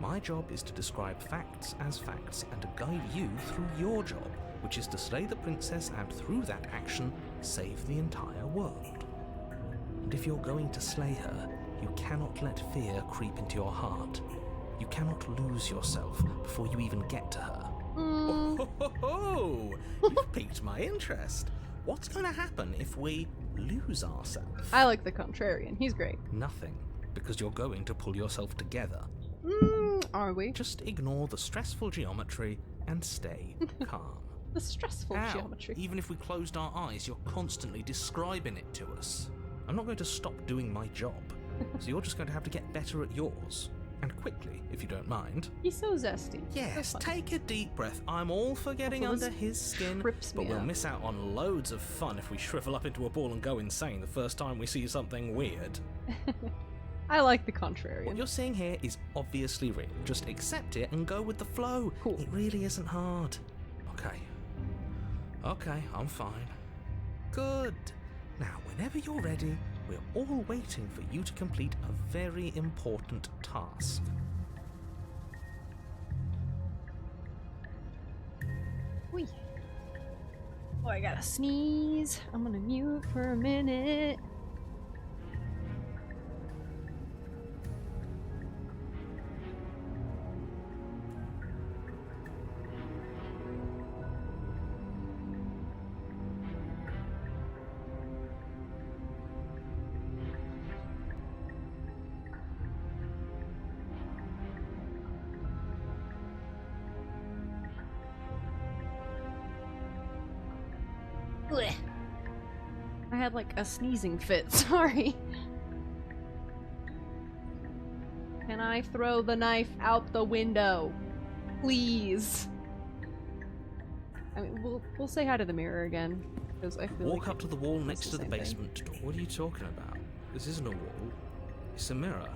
Speaker 2: My job is to describe facts as facts and to guide you through your job, which is to slay the princess and through that action, save the entire world. And if you're going to slay her, you cannot let fear creep into your heart. You cannot lose yourself before you even get to her.
Speaker 6: Oh, you've piqued my interest. What's going to happen if we lose ourselves?
Speaker 1: I like the contrarian. He's great.
Speaker 2: Nothing, because you're going to pull yourself together.
Speaker 1: Are we?
Speaker 2: Just ignore the stressful geometry and stay calm.
Speaker 1: The stressful geometry.
Speaker 2: Even if we closed our eyes, you're constantly describing it to us. I'm not going to stop doing my job, so you're just going to have to get better at yours. And quickly, if you don't mind.
Speaker 1: He's so zesty.
Speaker 2: Yes, take a deep breath. I'm all for getting under his skin, but we'll miss out on loads of fun if we shrivel up into a ball and go insane the first time we see something weird.
Speaker 1: I like the contrarian.
Speaker 2: What you're seeing here is obviously real. Just accept it and go with the flow.
Speaker 1: Cool.
Speaker 2: It really isn't hard. Okay, I'm fine. Good. Now, whenever you're ready, we're all waiting for you to complete a very important task.
Speaker 1: Whee. Oh, I gotta sneeze. I'm gonna mute for a minute. I had like a sneezing fit, sorry. Can I throw the knife out the window? Please. I mean, we'll say hi to the mirror again, because I feel
Speaker 2: Walk up to the wall next to the basement door. What are you talking about? This isn't a wall. It's a mirror.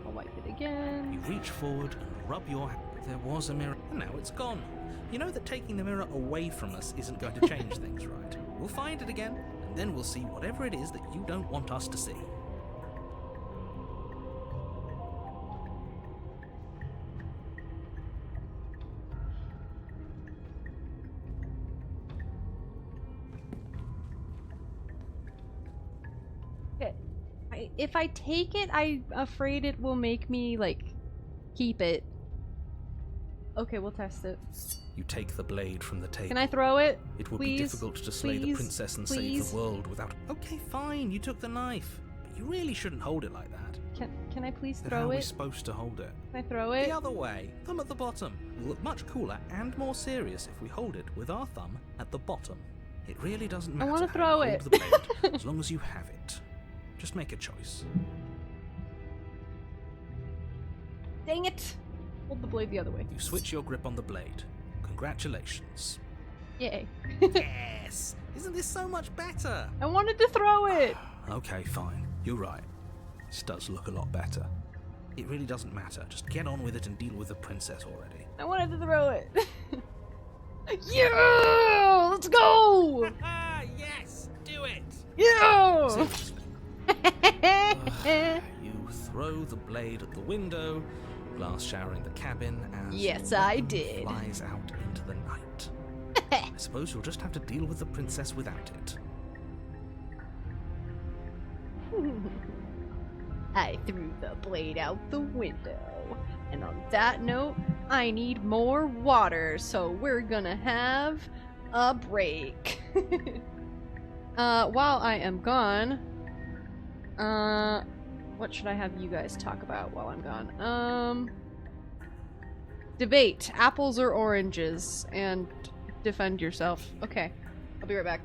Speaker 1: I'll wipe it again.
Speaker 2: You reach forward and rub your hand. There was a mirror, and now it's gone. You know that taking the mirror away from us isn't going to change things, right? We'll find it again, and then we'll see whatever it is that you don't want us to see.
Speaker 1: Okay. If I take it, I'm afraid it will make me, like, keep it. Okay, we'll test it.
Speaker 2: You take the blade from the table.
Speaker 1: Can I throw it?
Speaker 2: It would
Speaker 1: Please?
Speaker 2: be difficult to slay the princess and save the world without... Okay, fine, you took the knife. But you really shouldn't hold it like that.
Speaker 1: Can I please
Speaker 2: Then
Speaker 1: throw
Speaker 2: how are we
Speaker 1: it?
Speaker 2: supposed to hold it?
Speaker 1: Can I throw it?
Speaker 2: The other way. Thumb at the bottom. Will look much cooler and more serious if we hold it with our thumb at the bottom. It really doesn't matter
Speaker 1: wanna
Speaker 2: how
Speaker 1: throw
Speaker 2: you
Speaker 1: it.
Speaker 2: hold the blade, as long as you have it. Just make a choice.
Speaker 1: Dang it! Hold the blade the other way.
Speaker 2: You switch your grip on the blade. Congratulations.
Speaker 1: Yay.
Speaker 2: Yes! Isn't this so much better?
Speaker 1: I wanted to throw it!
Speaker 2: Okay, fine. You're right. This does look a lot better. It really doesn't matter. Just get on with it and deal with the princess already.
Speaker 1: I wanted to throw it. Yeah! Let's go!
Speaker 6: Yes! Do it!
Speaker 1: Yeah!
Speaker 2: Seriously. You throw the blade at the window, glass showering the cabin as
Speaker 1: Yes,
Speaker 2: your
Speaker 1: I
Speaker 2: weapon
Speaker 1: did.
Speaker 2: flies out into the night. I suppose you'll just have to deal with the princess without it.
Speaker 1: I threw the blade out the window. And on that note, I need more water, so we're gonna have a break. While I am gone, what should I have you guys talk about while I'm gone? Debate apples or oranges and defend yourself. Okay, I'll be right back.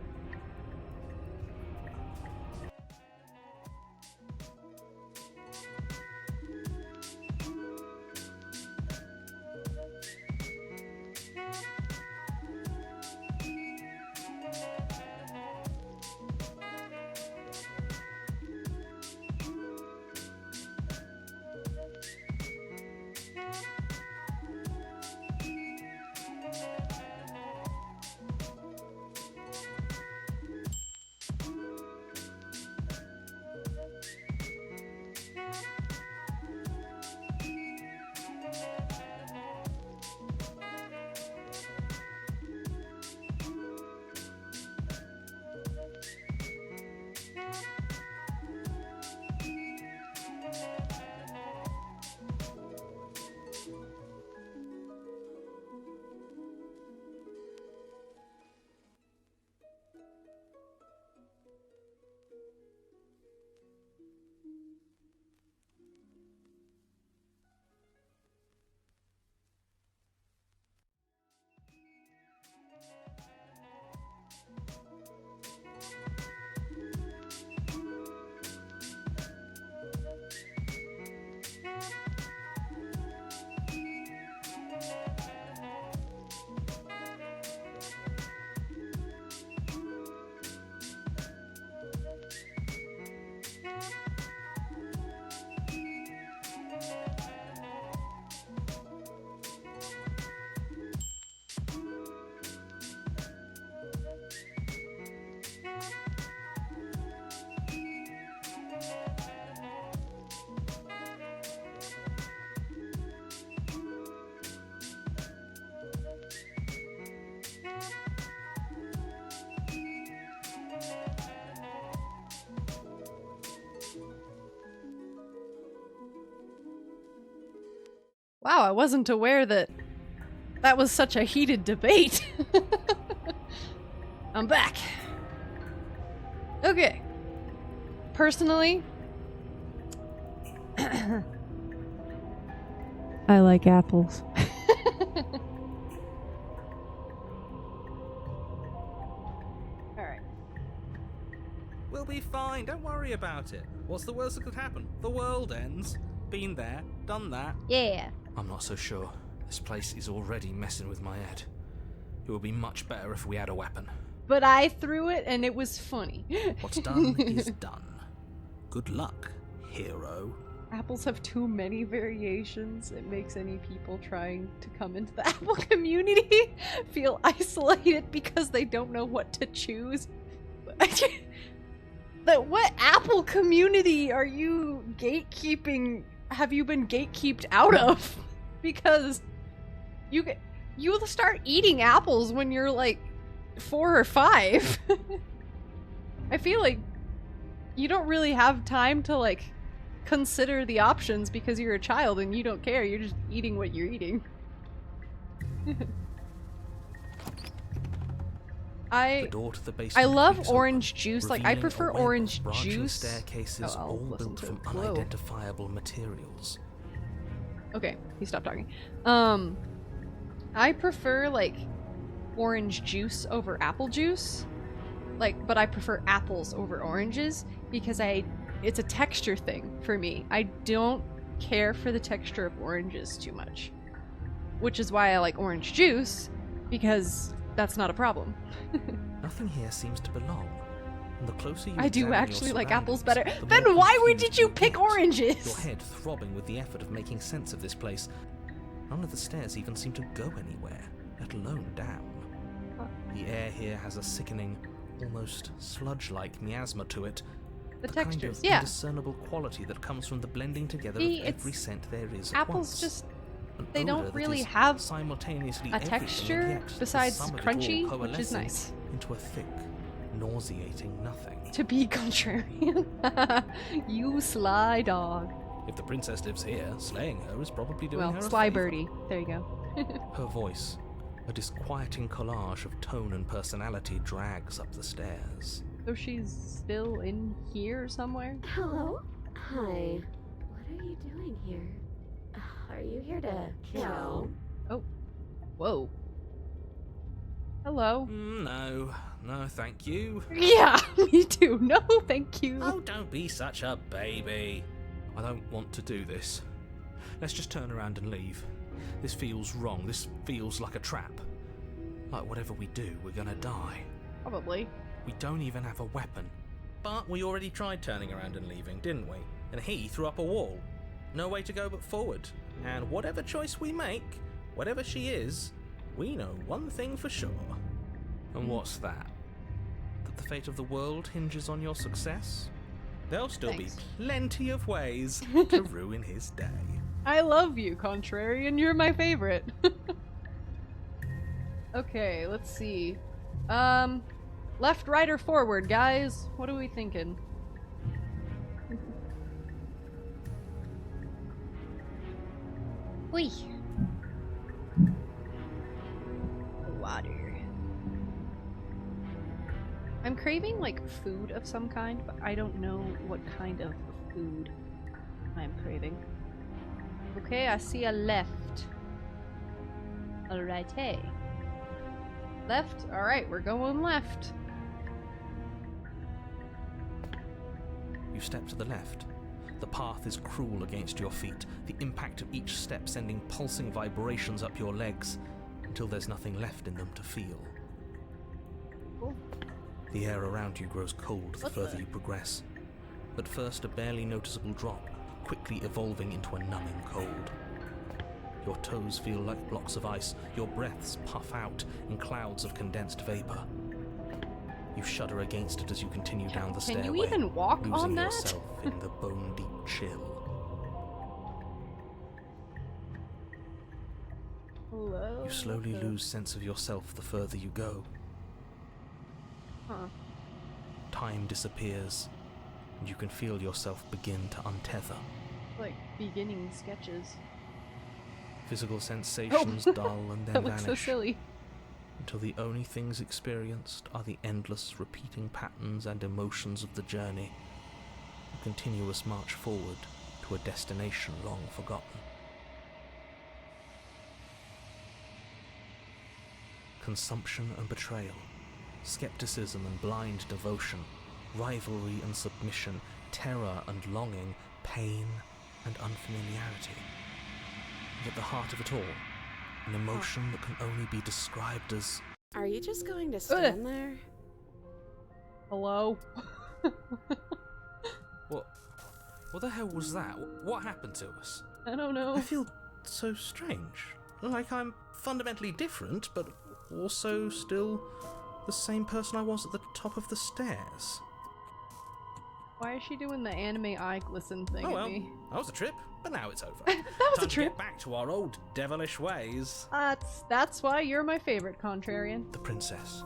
Speaker 1: Wow, I wasn't aware that that was such a heated debate. I'm back. Okay. Personally, I like apples. Alright.
Speaker 6: We'll be fine, don't worry about it. What's the worst that could happen? The world ends. Been there, done that.
Speaker 1: Yeah.
Speaker 6: I'm not so sure. This place is already messing with my head. It would be much better if we had a weapon.
Speaker 1: But I threw it and it was funny.
Speaker 6: What's done is done. Good luck, hero.
Speaker 1: Apples have too many variations. It makes any people trying to come into the apple community feel isolated because they don't know what to choose. What apple community are you gatekeeping? Have you been gatekeeped out of? Because you'll start eating apples when you're like 4 or 5. I feel like you don't really have time to like consider the options because you're a child and you don't care. You're just eating what you're eating. I love orange juice. Like I prefer orange juice.
Speaker 2: Staircases all built from unidentifiable materials.
Speaker 1: Okay, he stopped talking. I prefer like orange juice over apple juice. But I prefer apples over oranges because it's a texture thing for me. I don't care for the texture of oranges too much. Which is why I like orange juice, because that's not a problem.
Speaker 2: Nothing here seems to belong. And the closer you
Speaker 1: I do
Speaker 2: examine
Speaker 1: actually
Speaker 2: your
Speaker 1: like apples better.
Speaker 2: surroundings, the
Speaker 1: Then
Speaker 2: more
Speaker 1: why
Speaker 2: confused
Speaker 1: did you
Speaker 2: you'll
Speaker 1: pick
Speaker 2: get.
Speaker 1: oranges?
Speaker 2: Your head throbbing with the effort of making sense of this place. None of the stairs even seem to go anywhere, let alone down. The air here has a sickening, almost sludge-like miasma to it.
Speaker 1: The
Speaker 2: kind
Speaker 1: textures,
Speaker 2: of
Speaker 1: yeah.
Speaker 2: indiscernible quality that comes from the blending together
Speaker 1: See,
Speaker 2: of every scent there is at
Speaker 1: apples
Speaker 2: once.
Speaker 1: just
Speaker 2: An
Speaker 1: they
Speaker 2: odor
Speaker 1: don't
Speaker 2: that
Speaker 1: really
Speaker 2: is
Speaker 1: have
Speaker 2: simultaneously
Speaker 1: a
Speaker 2: everything, and
Speaker 1: texture
Speaker 2: yet the
Speaker 1: besides
Speaker 2: sum of it all
Speaker 1: crunchy, which is
Speaker 2: coalescing
Speaker 1: nice.
Speaker 2: into a thick, nauseating nothing.
Speaker 1: To be contrarian. You sly dog.
Speaker 6: If the princess lives here, slaying her is probably doing her
Speaker 1: Well,
Speaker 6: a
Speaker 1: sly
Speaker 6: favor.
Speaker 1: birdie. There you go.
Speaker 2: Her voice, a disquieting collage of tone and personality, drags up the stairs.
Speaker 1: So she's still in here somewhere?
Speaker 7: Hello? Hi. What are you doing here? Are you here to kill?
Speaker 1: Oh. Whoa. Hello.
Speaker 6: No, thank you.
Speaker 1: Yeah, me too. No, thank you.
Speaker 6: Oh, don't be such a baby. I don't want to do this. Let's just turn around and leave. This feels wrong. This feels like a trap. Like whatever we do, we're gonna die.
Speaker 1: Probably.
Speaker 6: We don't even have a weapon. But we already tried turning around and leaving, didn't we? And he threw up a wall. No way to go but forward. And whatever choice we make, whatever she is, we know one thing for sure. And what's that? That the fate of the world hinges on your success? There'll still
Speaker 1: Thanks.
Speaker 6: be plenty of ways to ruin his day.
Speaker 1: I love you, Contrarian. You're my favorite. Okay, let's see. Left, right, or forward, guys? What are we thinking? Whee! Water. I'm craving, like, food of some kind, but I don't know what kind of food I'm craving. Okay, I see a left. A right, hey. Left? Alright, we're going left.
Speaker 2: You step to the left. The path is cruel against your feet, the impact of each step sending pulsing vibrations up your legs, until there's nothing left in them to feel.
Speaker 1: Cool.
Speaker 2: The air around you grows cold the
Speaker 1: What
Speaker 2: further
Speaker 1: the-
Speaker 2: you progress. At first a barely noticeable drop, quickly evolving into a numbing cold. Your toes feel like blocks of ice, your breaths puff out in clouds of condensed vapor. You shudder against it as you continue down the
Speaker 1: Can
Speaker 2: stairway,
Speaker 1: you even walk
Speaker 2: losing
Speaker 1: on that?
Speaker 2: yourself in the bone-deep chill.
Speaker 1: Hello?
Speaker 2: You slowly lose sense of yourself the further you go.
Speaker 1: Huh.
Speaker 2: Time disappears, and you can feel yourself begin to untether.
Speaker 1: Like, beginning sketches.
Speaker 2: Physical sensations dull and then
Speaker 1: That looks
Speaker 2: vanish.
Speaker 1: so silly.
Speaker 2: Until the only things experienced are the endless repeating patterns and emotions of the journey, a continuous march forward to a destination long forgotten. Consumption and betrayal, skepticism and blind devotion, rivalry and submission, terror and longing, pain and unfamiliarity. And at the heart of it all, an emotion that can only be described as...
Speaker 4: Are you just going to stand there?
Speaker 1: Hello?
Speaker 6: What the hell was that? What happened to us?
Speaker 1: I don't know.
Speaker 2: I feel so strange. Like I'm fundamentally different, but also still the same person I was at the top of the stairs.
Speaker 1: Why is she doing the anime eye glisten thing
Speaker 6: Oh
Speaker 1: at
Speaker 6: well,
Speaker 1: me?
Speaker 6: that was a trip, but now it's over.
Speaker 1: That was
Speaker 6: Time
Speaker 1: a
Speaker 6: to
Speaker 1: trip.
Speaker 6: get back to our old devilish ways.
Speaker 1: That's why you're my favorite, Contrarian.
Speaker 2: The princess,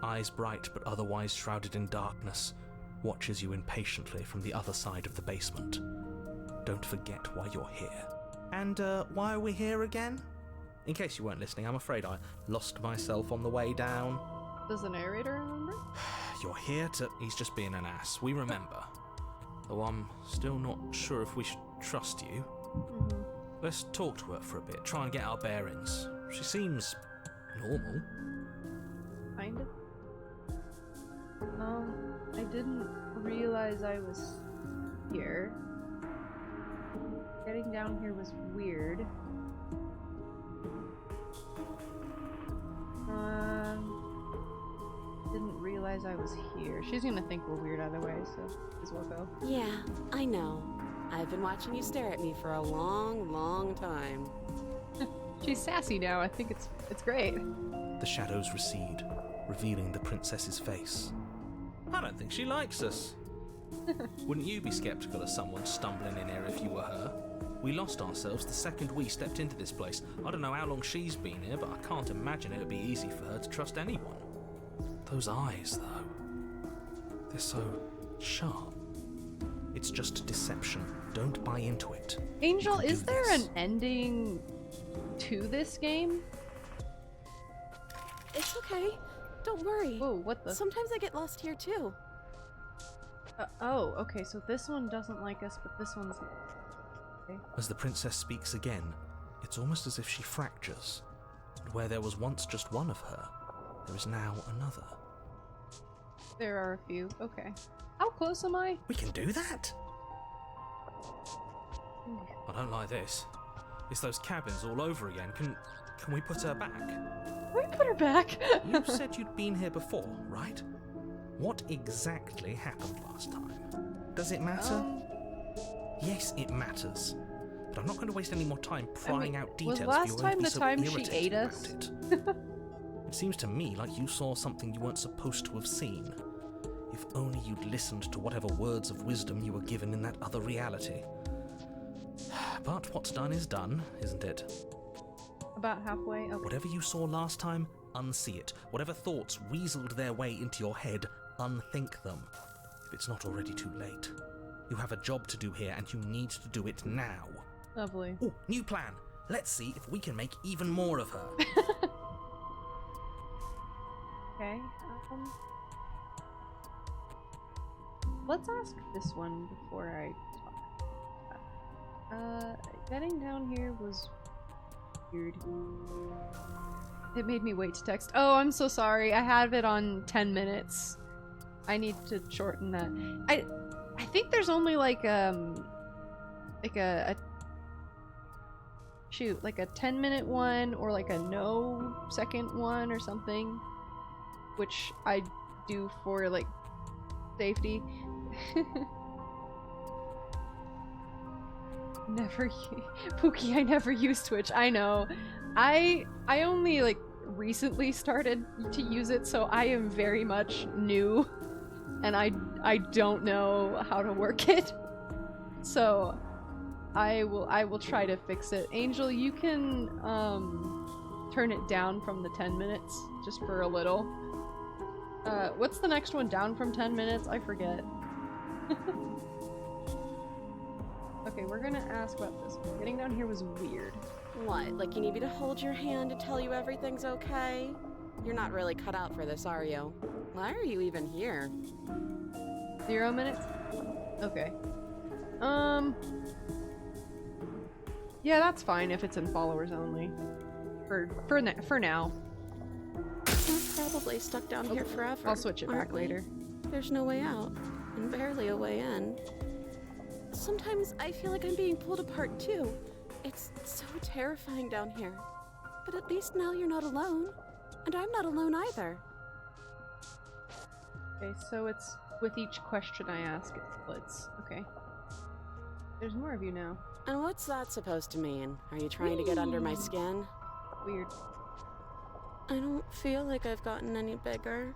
Speaker 2: eyes bright but otherwise shrouded in darkness, watches you impatiently from the other side of the basement. Don't forget why you're here. And why are we here again? In case you weren't listening, I'm afraid I lost myself on the way down.
Speaker 1: Does the narrator remember?
Speaker 2: You're here to...
Speaker 6: He's just being an ass, we remember. Though I'm still not sure if we should trust you.
Speaker 1: Mm-hmm.
Speaker 6: Let's talk to her for a bit, try and get our bearings. She seems normal.
Speaker 1: Kind of. I didn't realize I was here. Getting down here was weird. Didn't realize I was here. She's gonna think we're weird either way, so as well go.
Speaker 4: Yeah, I know. I've been watching you stare at me for a long, long time.
Speaker 1: She's sassy now. I think it's great.
Speaker 2: The shadows recede, revealing the princess's face.
Speaker 6: I don't think she likes us. Wouldn't you be skeptical of someone stumbling in here if you were her? We lost ourselves the second we stepped into this place. I don't know how long she's been here, but I can't imagine it would be easy for her to trust anyone.
Speaker 2: Those eyes, though. They're so sharp. It's just deception. Don't buy into it.
Speaker 1: Angel,
Speaker 2: You can
Speaker 1: is
Speaker 2: do
Speaker 1: there
Speaker 2: this.
Speaker 1: an ending to this game?
Speaker 4: It's okay. Don't worry.
Speaker 1: Whoa, what the?
Speaker 4: Sometimes I get lost here too.
Speaker 1: Oh, okay, so this one doesn't like us, but this one's... Okay.
Speaker 2: As the princess speaks again, it's almost as if she fractures. And where there was once just one of her, there is now another.
Speaker 1: There are a few. Okay. How close am I?
Speaker 2: We can do that?
Speaker 6: I don't like this. It's those cabins all over again. Can we put her back?
Speaker 1: Can we put her back?
Speaker 2: You said you'd been here before, right? What exactly happened last time? Does it matter? Yes, it matters. But I'm not going to waste any more time prying out details.
Speaker 1: Was last
Speaker 2: if you're
Speaker 1: time
Speaker 2: going to be
Speaker 1: the
Speaker 2: so
Speaker 1: time she
Speaker 2: irritated
Speaker 1: ate
Speaker 2: about
Speaker 1: us?
Speaker 2: It. It seems to me like you saw something you weren't supposed to have seen. If only you'd listened to whatever words of wisdom you were given in that other reality. But what's done is done, isn't it?
Speaker 1: About halfway. Okay.
Speaker 2: Whatever you saw last time, unsee it. Whatever thoughts weaseled their way into your head, unthink them. If it's not already too late. You have a job to do here, and you need to do it now.
Speaker 1: Lovely.
Speaker 2: Ooh, new plan. Let's see if we can make even more of her.
Speaker 1: Okay. Let's ask this one before I talk. Getting down here was weird. It made me wait to text. Oh, I'm so sorry. I have it on 10 minutes. I need to shorten that. I think there's only like a shoot, like a 10-minute one or like a no second one or something, which I do for like safety. Pookie, I never use Twitch. I know. I only like recently started to use it, so I am very much new and I don't know how to work it. So I will try to fix it. Angel, you can turn it down from the 10 minutes just for a little. What's the next one down from 10 minutes? I forget. Okay, we're gonna ask about this. Getting down here was weird.
Speaker 4: What, like you need me to hold your hand to tell you everything's okay? You're not really cut out for this, are you? Why are you even here?
Speaker 1: 0 minutes? Okay. Yeah, that's fine if it's in followers only. For now.
Speaker 4: We're probably stuck down here forever.
Speaker 1: I'll switch it back later.
Speaker 4: There's no way out, and barely a way in. Sometimes I feel like I'm being pulled apart too. It's so terrifying down here. But at least now you're not alone. And I'm not alone either.
Speaker 1: Okay, so it's with each question I ask, it splits. Okay. There's more of you now.
Speaker 4: And what's that supposed to mean? Are you trying to get under my skin?
Speaker 1: Weird.
Speaker 4: I don't feel like I've gotten any bigger.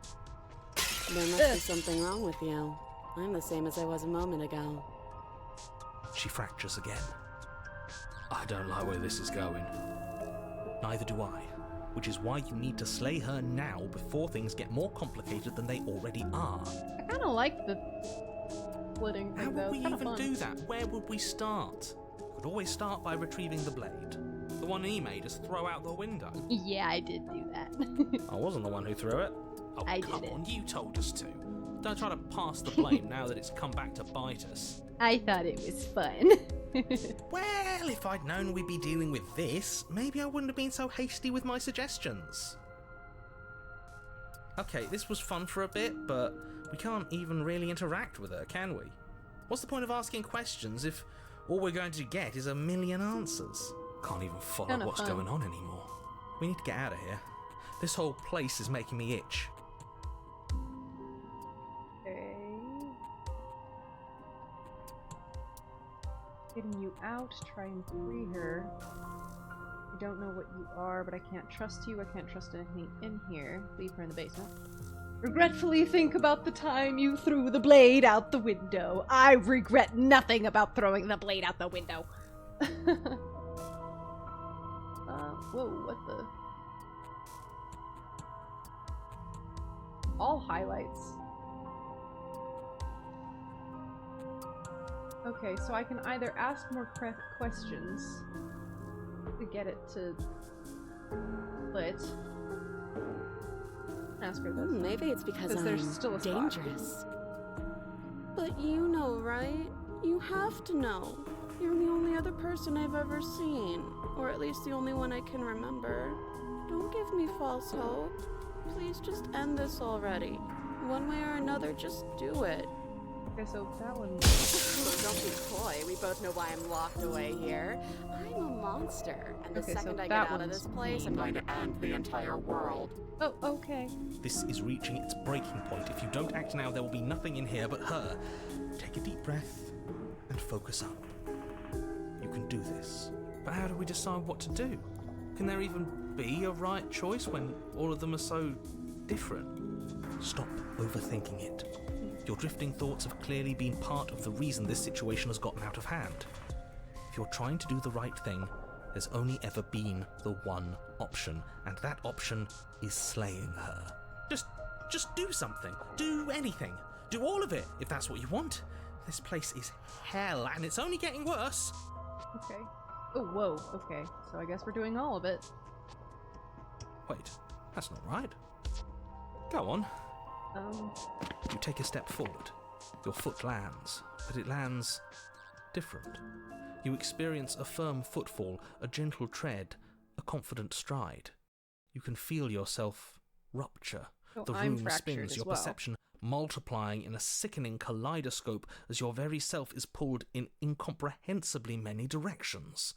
Speaker 4: There must be something wrong with you. I'm the same as I was a moment ago.
Speaker 2: She fractures again.
Speaker 6: I don't like where this is going.
Speaker 2: Neither do I. Which is why you need to slay her now before things get more complicated than they already are.
Speaker 1: I kind of like the splitting thing,
Speaker 2: How
Speaker 1: though.
Speaker 2: would we
Speaker 1: It's kinda
Speaker 2: even
Speaker 1: fun.
Speaker 2: do that? Where would we start? We could always start by retrieving the blade.
Speaker 6: The one he made us throw out the window.
Speaker 1: Yeah, I did do that.
Speaker 6: I wasn't the one who threw it. Oh,
Speaker 1: I
Speaker 6: come
Speaker 1: did it.
Speaker 6: on, you told us to. Don't try to pass the blame now that it's come back to bite us.
Speaker 1: I thought it was fun.
Speaker 2: Well, if I'd known we'd be dealing with this, maybe I wouldn't have been so hasty with my suggestions. Okay, this was fun for a bit, but we can't even really interact with her, can we? What's the point of asking questions if all we're going to get is a million answers?
Speaker 6: Can't even follow
Speaker 1: Kinda
Speaker 6: what's
Speaker 1: fun.
Speaker 6: going on anymore.
Speaker 2: We need to get out of here. This whole place is making me itch.
Speaker 1: Okay. Getting you out, try and free her. I don't know what you are, but I can't trust you. I can't trust anything in here. Leave her in the basement. Regretfully think about the time you threw the blade out the window. I regret nothing about throwing the blade out the window. Whoa, what the? All highlights. Okay, so I can either ask more questions to get it to split. Ask her this.
Speaker 4: Maybe it's because I'm
Speaker 1: there's still a spot.
Speaker 4: dangerous. But you know, right? You have to know. You're the only other person I've ever seen. Or at least the only one I can remember. Don't give me false hope. Please just end this already. One way or another, just do it.
Speaker 1: Okay, so that one.
Speaker 4: Don't be coy. We both know why I'm locked away here. I'm a monster. And the
Speaker 1: Okay, so
Speaker 4: second I
Speaker 1: that
Speaker 4: get out of this place, I'm going to end the entire world.
Speaker 1: Oh, okay.
Speaker 2: This is reaching its breaking point. If you don't act now, there will be nothing in here but her. Take a deep breath and focus up. You can do this.
Speaker 6: But how do we decide what to do? Can there even be a right choice when all of them are so different?
Speaker 2: Stop overthinking it. Your drifting thoughts have clearly been part of the reason this situation has gotten out of hand. If you're trying to do the right thing, there's only ever been the one option, and that option is slaying her. Just do something. Do anything. Do all of it, if that's what you want. This place is hell, and it's only getting worse.
Speaker 1: Okay. Oh, whoa. Okay. So I guess we're doing all of it.
Speaker 2: Wait, that's not right. Go on. You take a step forward. Your foot lands, but it lands different. You experience a firm footfall, a gentle tread, a confident stride. You can feel yourself rupture.
Speaker 1: Oh,
Speaker 2: The
Speaker 1: I'm
Speaker 2: room
Speaker 1: fractured
Speaker 2: spins,
Speaker 1: as
Speaker 2: your
Speaker 1: well.
Speaker 2: perception multiplying in a sickening kaleidoscope as your very self is pulled in incomprehensibly many directions.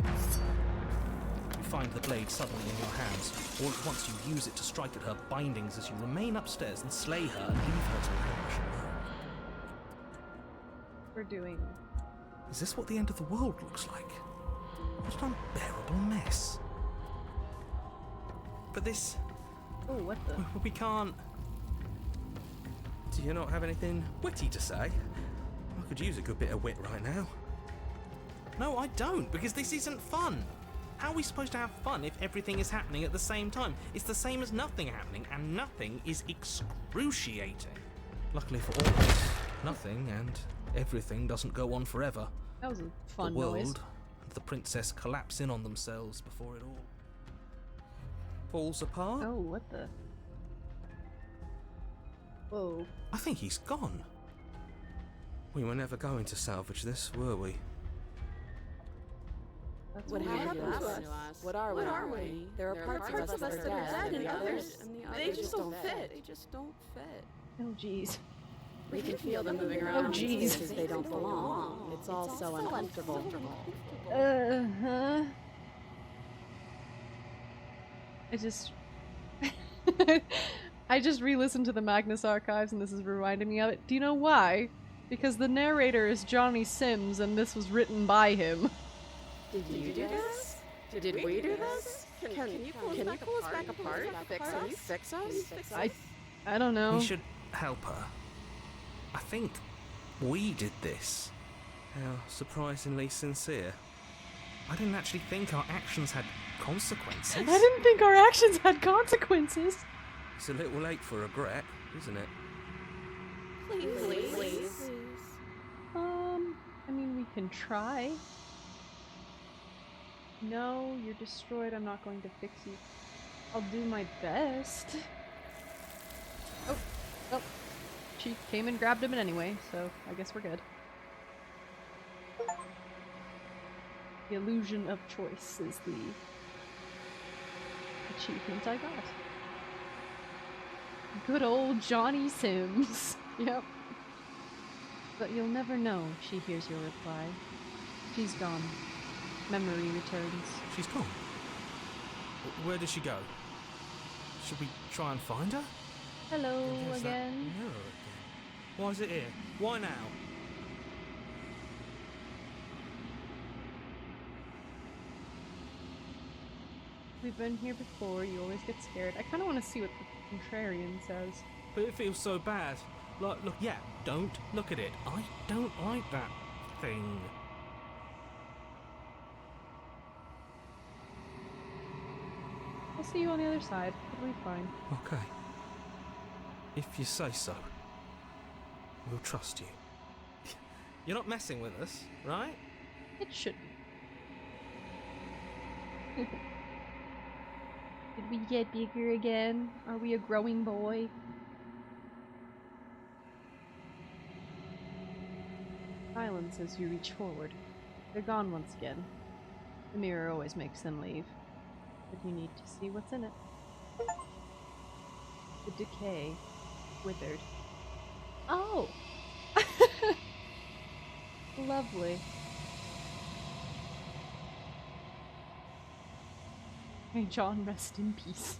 Speaker 2: You find the blade suddenly in your hands. All at once you use it to strike at her bindings as you remain upstairs and slay her and leave her to languish alone.
Speaker 1: We're doing.
Speaker 2: Is this what the end of the world looks like? What an unbearable mess. But this...
Speaker 1: Oh, what the?
Speaker 2: we can't... Do you not have anything witty to say? I could use a good bit of wit right now. No, I don't, because this isn't fun. How are we supposed to have fun if everything is happening at the same time? It's the same as nothing happening, and nothing is excruciating. Luckily for all of us, nothing and everything doesn't go on forever.
Speaker 1: That was a fun
Speaker 6: the world
Speaker 1: noise.
Speaker 6: and the princess collapse in on themselves before it all falls apart.
Speaker 1: Oh, what the? Whoa.
Speaker 6: I think he's gone. We were never going to salvage this, were we?
Speaker 1: That's
Speaker 4: What
Speaker 1: weird.
Speaker 4: happened to us? What are we? There are parts of us that are dead, and others, they just don't fit. They just don't fit.
Speaker 1: Oh, jeez.
Speaker 7: We can feel them moving around in
Speaker 1: jeez.
Speaker 7: places they don't belong. It's all so uncomfortable.
Speaker 1: Uh-huh. I just re-listened to the Magnus archives and this is reminding me of it. Do you know why? Because the narrator is Johnny Sims and this was written by him.
Speaker 7: Did you do this? Did we do this? Can you pull us back apart? Fix us?
Speaker 1: I don't know.
Speaker 6: We should help her. I think we did this. How surprisingly sincere. I didn't actually think our actions had consequences.
Speaker 1: I didn't think our actions had consequences.
Speaker 6: It's a little late for regret, isn't it?
Speaker 7: Please.
Speaker 1: I mean, we can try. No, you're destroyed. I'm not going to fix you. I'll do my best. Oh. She came and grabbed him anyway, so I guess we're good. The illusion of choice is the achievement I got. Good old Johnny Sims. Yep. But you'll never know, she hears your reply. She's gone. Memory returns.
Speaker 6: She's gone. Where did she go? Should we try and find her?
Speaker 1: Hello
Speaker 6: There's that
Speaker 1: again.
Speaker 6: mirror again. Why is it here? Why now?
Speaker 1: We've been here before, you always get scared. I kind of want to see what the contrarian says.
Speaker 6: But it feels so bad. Look, yeah, don't look at it. I don't like that thing.
Speaker 1: I'll see you on the other side. It'll be fine.
Speaker 6: Okay. If you say so. We'll trust you. You're not messing with us, right?
Speaker 1: It should be. Did we get bigger again? Are we a growing boy? Silence as you reach forward. They're gone once again. The mirror always makes them leave. But you need to see what's in it. The decay. Withered. Oh! Lovely. May John rest in peace.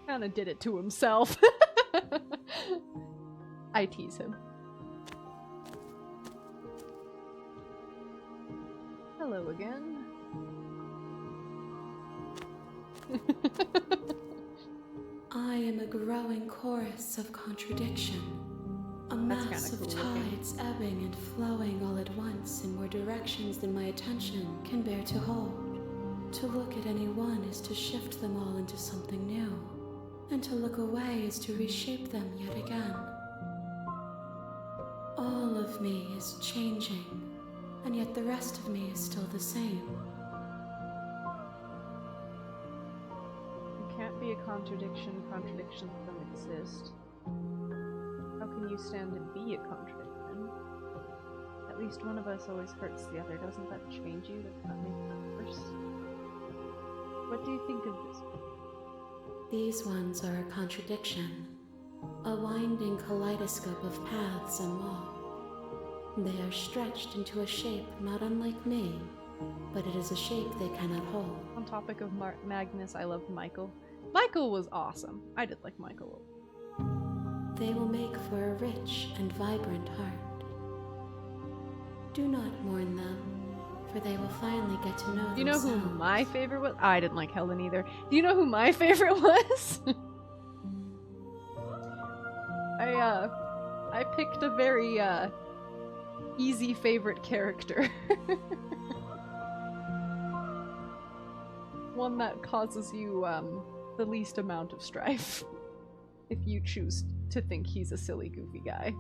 Speaker 1: Kinda did it to himself. I tease him. Hello again.
Speaker 7: I am a growing chorus of contradiction. A mass of tides ebbing and flowing all at once in more directions than my attention can bear to hold. To look at any one is to shift them all into something new, and to look away is to reshape them yet again. All of me is changing, and yet the rest of me is still the same.
Speaker 1: You can't be a contradiction. Contradictions don't exist. How can you stand to be a contradiction? At least one of us always hurts the other. Doesn't that change you? Does that make it worse? What do you think of this?
Speaker 7: These ones are a contradiction, a winding kaleidoscope of paths and wall. They are stretched into a shape not unlike me, but it is a shape they cannot hold.
Speaker 1: On topic of Magnus, I loved Michael. Michael was awesome. I did like Michael.
Speaker 7: They will make for a rich and vibrant heart. Do not mourn them, for they will finally get to know themselves.
Speaker 1: Do you know who my favorite was? I didn't like Helen either. Do you know who my favorite was? I picked a very, easy favorite character. One that causes you, the least amount of strife. if you choose to think he's a silly, goofy guy.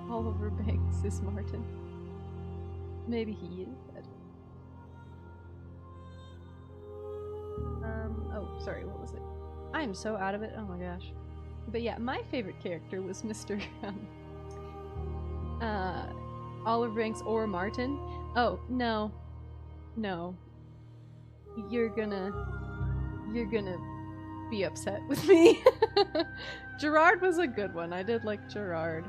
Speaker 1: Oliver Banks is Martin. Maybe he is. Oh, sorry, what was it? I am so out of it, oh my gosh. But yeah, my favorite character was Mr. Oliver Banks or Martin. Oh, no. No. You're gonna be upset with me. Gerard was a good one. I did like Gerard.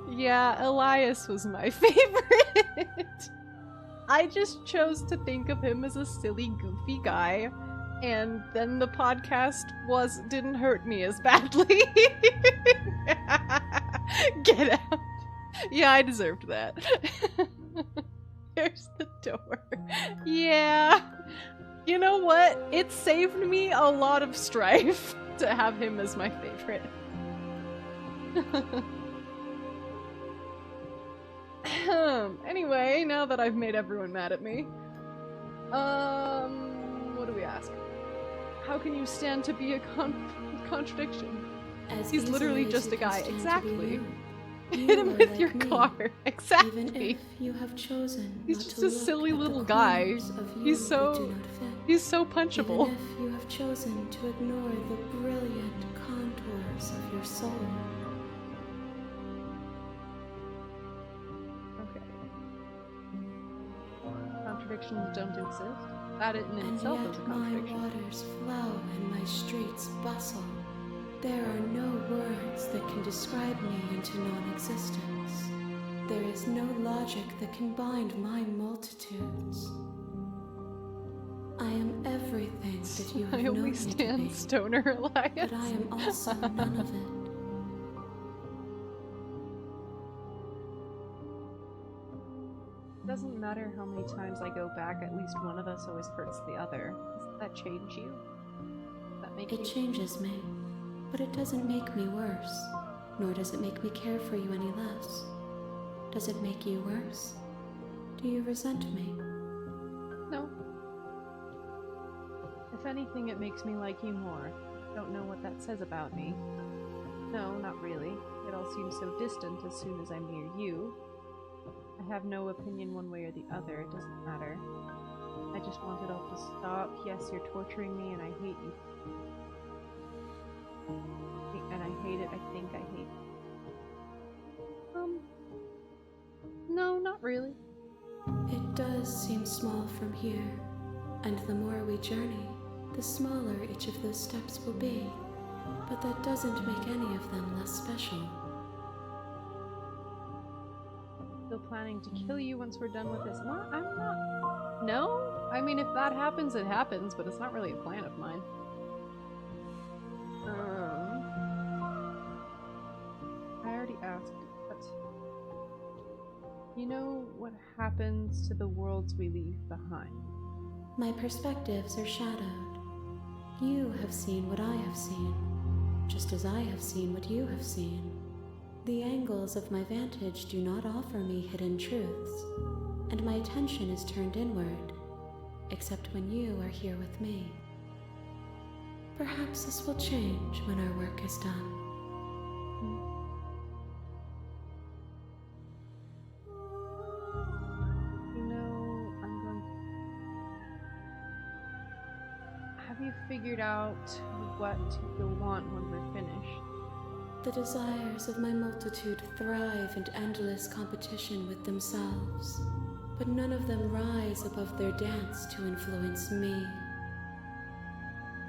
Speaker 1: Yeah, Elias was my favorite. I just chose to think of him as a silly, goofy guy, and then the podcast didn't hurt me as badly. Get out. Yeah, I deserved that. There's the door. Yeah. You know what? It saved me a lot of strife to have him as my favorite. Anyway, now that I've made everyone mad at me, what do we ask? How can you stand to be a contradiction? He's literally just a guy. Exactly. Hit him with your car. Exactly. He's just a silly little guy. He's so punchable.
Speaker 7: Even if you have chosen to ignore the brilliant contours of your soul.
Speaker 1: Okay. Contradictions don't exist. That in itself is a contradiction.
Speaker 7: My waters flow and my streets bustle. There are no words that can describe me into non-existence. There is no logic that can bind my multitudes. I am everything that you have
Speaker 1: I
Speaker 7: known
Speaker 1: only
Speaker 7: me to
Speaker 1: stand
Speaker 7: be,
Speaker 1: Stoner Elias.
Speaker 7: but I am also none of it.
Speaker 1: It doesn't matter how many times I go back, at least one of us always hurts the other. Doesn't that change you? Does that make you...
Speaker 7: It changes me, but it doesn't make me worse, nor does it make me care for you any less. Does it make you worse? Do you resent me?
Speaker 1: No. If anything, it makes me like you more. Don't know what that says about me. No, not really. It all seems so distant as soon as I'm near you. I have no opinion one way or the other, it doesn't matter. I just want it all to stop. Yes, you're torturing me and I hate you. And I hate it, I think I hate it. No, not really.
Speaker 7: It does seem small from here, and the more we journey, the smaller each of those steps will be. But that doesn't make any of them less special.
Speaker 1: Still planning to kill you once we're done with this. No, I'm not. No? I mean, if that happens, it happens, but it's not really a plan of mine. I already asked, but... You know what happens to the worlds we leave behind?
Speaker 7: My perspectives are shadowed. You have seen what I have seen, just as I have seen what you have seen. The angles of my vantage do not offer me hidden truths, and my attention is turned inward, except when you are here with me. Perhaps this will change when our work is done.
Speaker 1: You know, I'm going to... Have you figured out what you'll want when we're finished?
Speaker 7: The desires of my multitude thrive in endless competition with themselves, but none of them rise above their dance to influence me.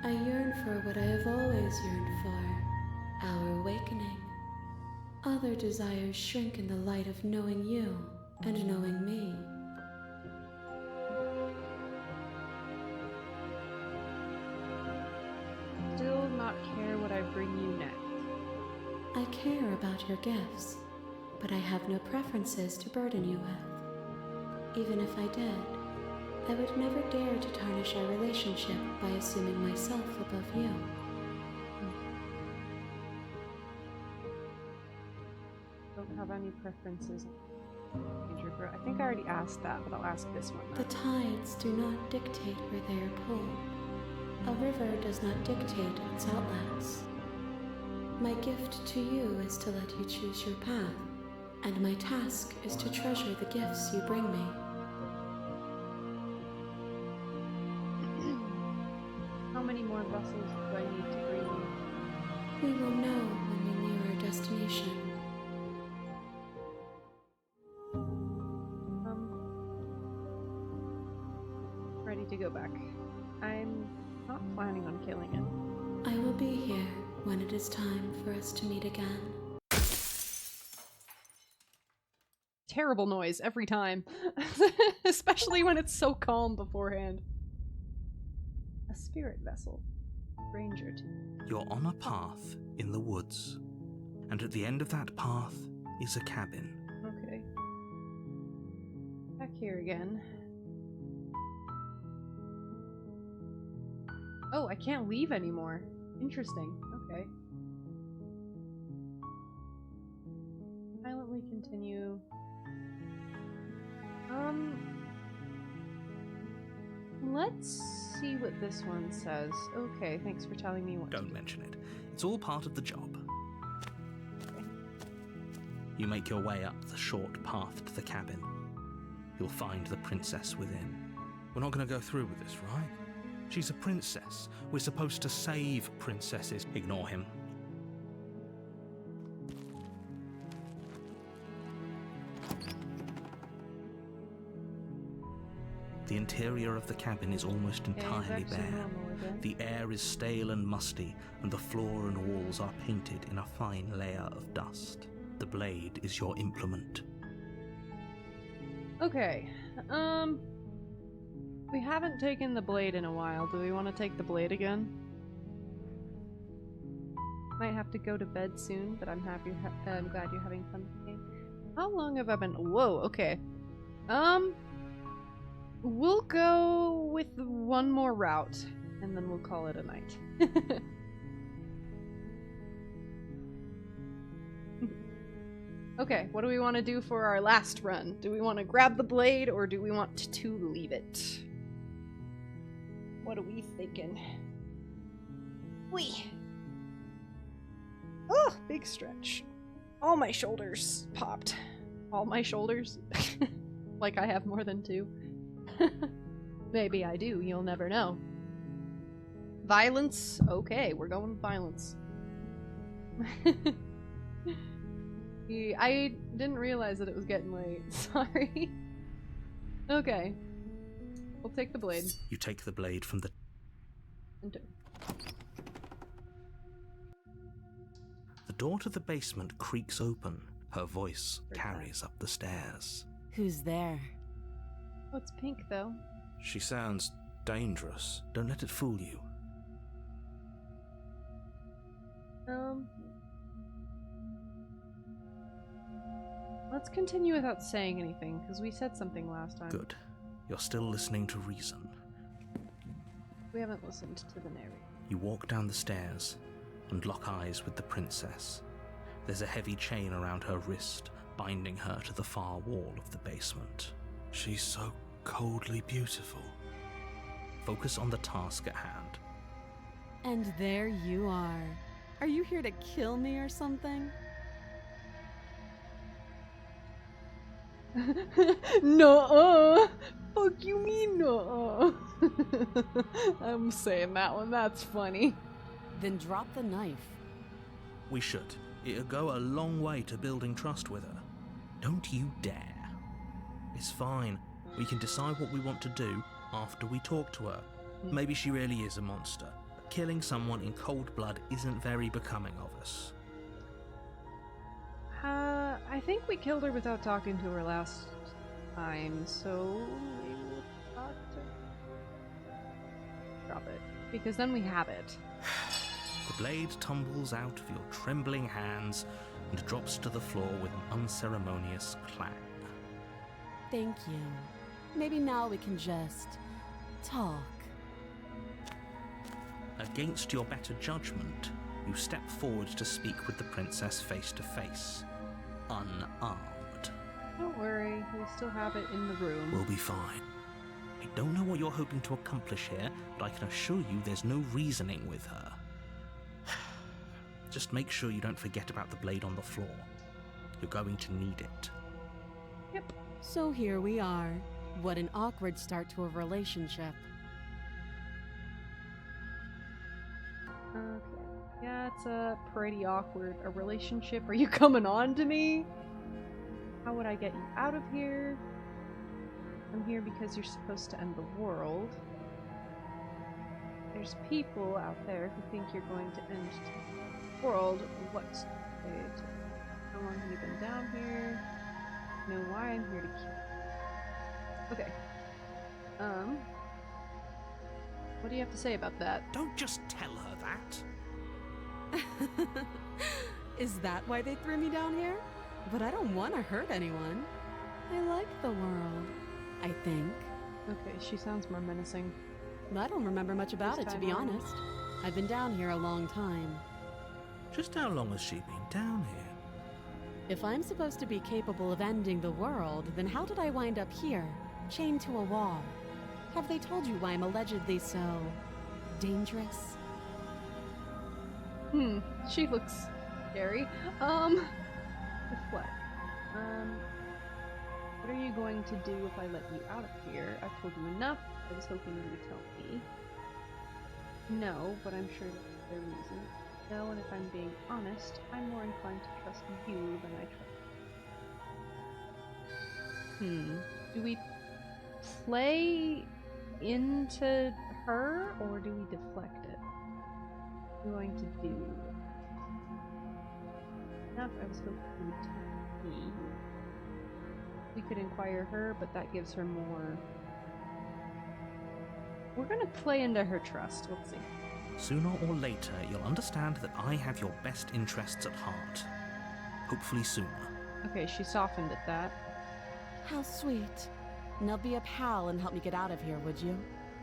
Speaker 7: I yearn for what I have always yearned for, our awakening. Other desires shrink in the light of knowing you and knowing me.
Speaker 1: Still not care what I bring you next.
Speaker 7: I care about your gifts, but I have no preferences to burden you with. Even if I did, I would never dare to tarnish our relationship by assuming myself above you.
Speaker 1: Don't have any preferences. I think I already asked that, but I'll ask this one now.
Speaker 7: The tides do not dictate where they are pulled. A river does not dictate its outlets. My gift to you is to let you choose your path, and my task is to treasure the gifts you bring me.
Speaker 1: How many more vessels do I need to bring you?
Speaker 7: We will know when we near our destination.
Speaker 1: Ready to go back. I'm not planning on killing it.
Speaker 7: I will be here when it is time for us to meet again.
Speaker 1: Terrible noise every time. Especially when it's so calm beforehand. A spirit vessel. Ranger 2.
Speaker 2: You're on a path in the woods, and at the end of that path is a cabin.
Speaker 1: Okay. Back here again. Oh, I can't leave anymore. Interesting. Okay. Silently continue. Let's see what this one says. Okay, thanks for telling me what to do.
Speaker 2: Don't mention it. It's all part of the job. Okay. You make your way up the short path to the cabin. You'll find the princess within.
Speaker 5: We're not going to go through with this, right? She's a princess. We're supposed to save princesses.
Speaker 2: Ignore him. The interior of the cabin is almost entirely bare. The air is stale and musty, and the floor and walls are painted in a fine layer of dust. The blade is your implement.
Speaker 1: Okay, we haven't taken the blade in a while. Do we want to take the blade again? Might have to go to bed soon, but I'm happy. I'm glad you're having fun today. How long have I been? Whoa. Okay. We'll go with one more route, and then we'll call it a night. Okay, what do we want to do for our last run? Do we want to grab the blade, or do we want to leave it? What are we thinking? Whee! Oh, big stretch. All my shoulders popped. All my shoulders? Like I have more than two. Maybe I do, you'll never know. Violence? Okay, we're going with violence. I didn't realize that it was getting late. Sorry. Okay. We'll take the blade.
Speaker 2: You take the blade from the...
Speaker 1: Enter.
Speaker 2: The door to the basement creaks open. Her voice carries up the stairs.
Speaker 8: Who's there?
Speaker 1: Oh, it's pink, though.
Speaker 5: She sounds dangerous.
Speaker 2: Don't let it fool you.
Speaker 1: Let's continue without saying anything, because we said something last time.
Speaker 2: Good. You're still listening to reason.
Speaker 1: We haven't listened to the narrator.
Speaker 2: You walk down the stairs and lock eyes with the princess. There's a heavy chain around her wrist, binding her to the far wall of the basement.
Speaker 5: She's so coldly beautiful.
Speaker 2: Focus on the task at hand.
Speaker 8: And there you are. Are you here to kill me or something?
Speaker 1: No, fuck you mean no? I'm saying that one, that's funny.
Speaker 8: Then drop the knife.
Speaker 2: We should. It'll go a long way to building trust with her. Don't you dare. It's fine. We can decide what we want to do after we talk to her.
Speaker 5: Maybe she really is a monster.
Speaker 2: But killing someone in cold blood isn't very becoming of us.
Speaker 1: I think we killed her without talking to her last time, so maybe we'll talk to her. Drop it. Because then we have it.
Speaker 2: The blade tumbles out of your trembling hands and drops to the floor with an unceremonious clang.
Speaker 8: Thank you. Maybe now we can just talk.
Speaker 2: Against your better judgment, you step forward to speak with the princess face to face, unarmed.
Speaker 1: Don't worry, we still have it in the room.
Speaker 2: We'll be fine. I don't know what you're hoping to accomplish here, but I can assure you there's no reasoning with her. Just make sure you don't forget about the blade on the floor. You're going to need it.
Speaker 1: Yep.
Speaker 4: So here we are. What an awkward start to a relationship.
Speaker 1: Okay. Yeah, it's a pretty awkward. A relationship? Are you coming on to me? How would I get you out of here? I'm here because you're supposed to end the world. There's people out there who think you're going to end the world. What? Wait. How long have you been down here? You know why I'm here to kill. Okay. What do you have to say about that?
Speaker 2: Don't just tell her that.
Speaker 4: Is that why they threw me down here? But I don't want to hurt anyone. I like the world, I think.
Speaker 1: Okay, she sounds more menacing.
Speaker 4: I don't remember much about it, to be honest. I've been down here a long time.
Speaker 2: Just how long has she been down here?
Speaker 4: If I'm supposed to be capable of ending the world, then how did I wind up here, chained to a wall? Have they told you why I'm allegedly so dangerous?
Speaker 1: She looks scary. Reflect. What are you going to do if I let you out of here? I've told you enough. I was hoping you would tell me. No, but I'm sure that's their reason. No, and if I'm being honest, I'm more inclined to trust you than I trust. Do we play into her, or do we deflect it? What are we going to do? Enough, I was hoping you would tell me. We could inquire her, but that gives her more... We're gonna play into her trust, let's see.
Speaker 2: Sooner or later, you'll understand that I have your best interests at heart. Hopefully sooner.
Speaker 1: Okay, she softened at that.
Speaker 4: How sweet. Now be a pal and help me get out of here, would you?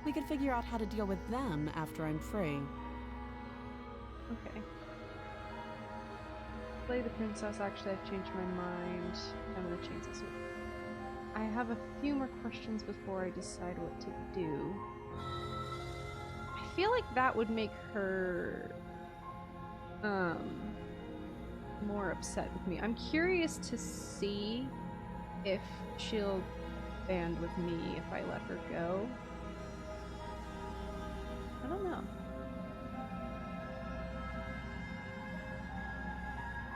Speaker 4: We could figure out how to deal with them after I'm free.
Speaker 1: Okay. Play the princess. Actually, I've changed my mind. I'm gonna change this one. I have a few more questions before I decide what to do. I feel like that would make her more upset with me. I'm curious to see if she'll band with me if I let her go. I don't know.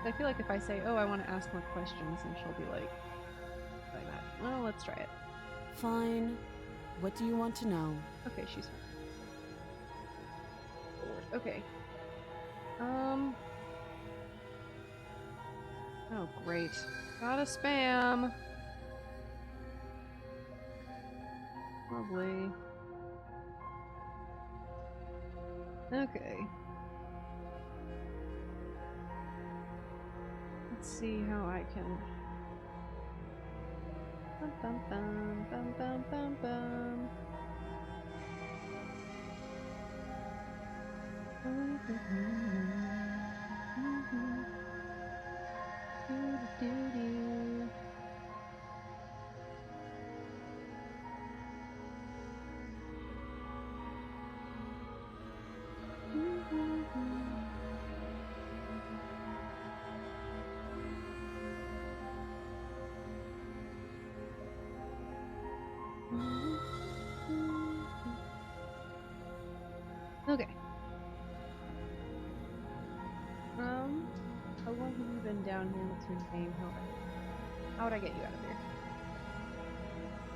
Speaker 1: I feel like if I say, oh, I want to ask more questions, then she'll be like that. Well, let's try it.
Speaker 4: Fine. What do you want to know?
Speaker 1: Okay, she's fine. Okay. Oh, great. Got a spam. Lovely. Okay. Let's see how I can... Bum, bum, bum, bum, bum, bum, bum. Okay. How long have you been down here? What's your name? How would I get you out of here?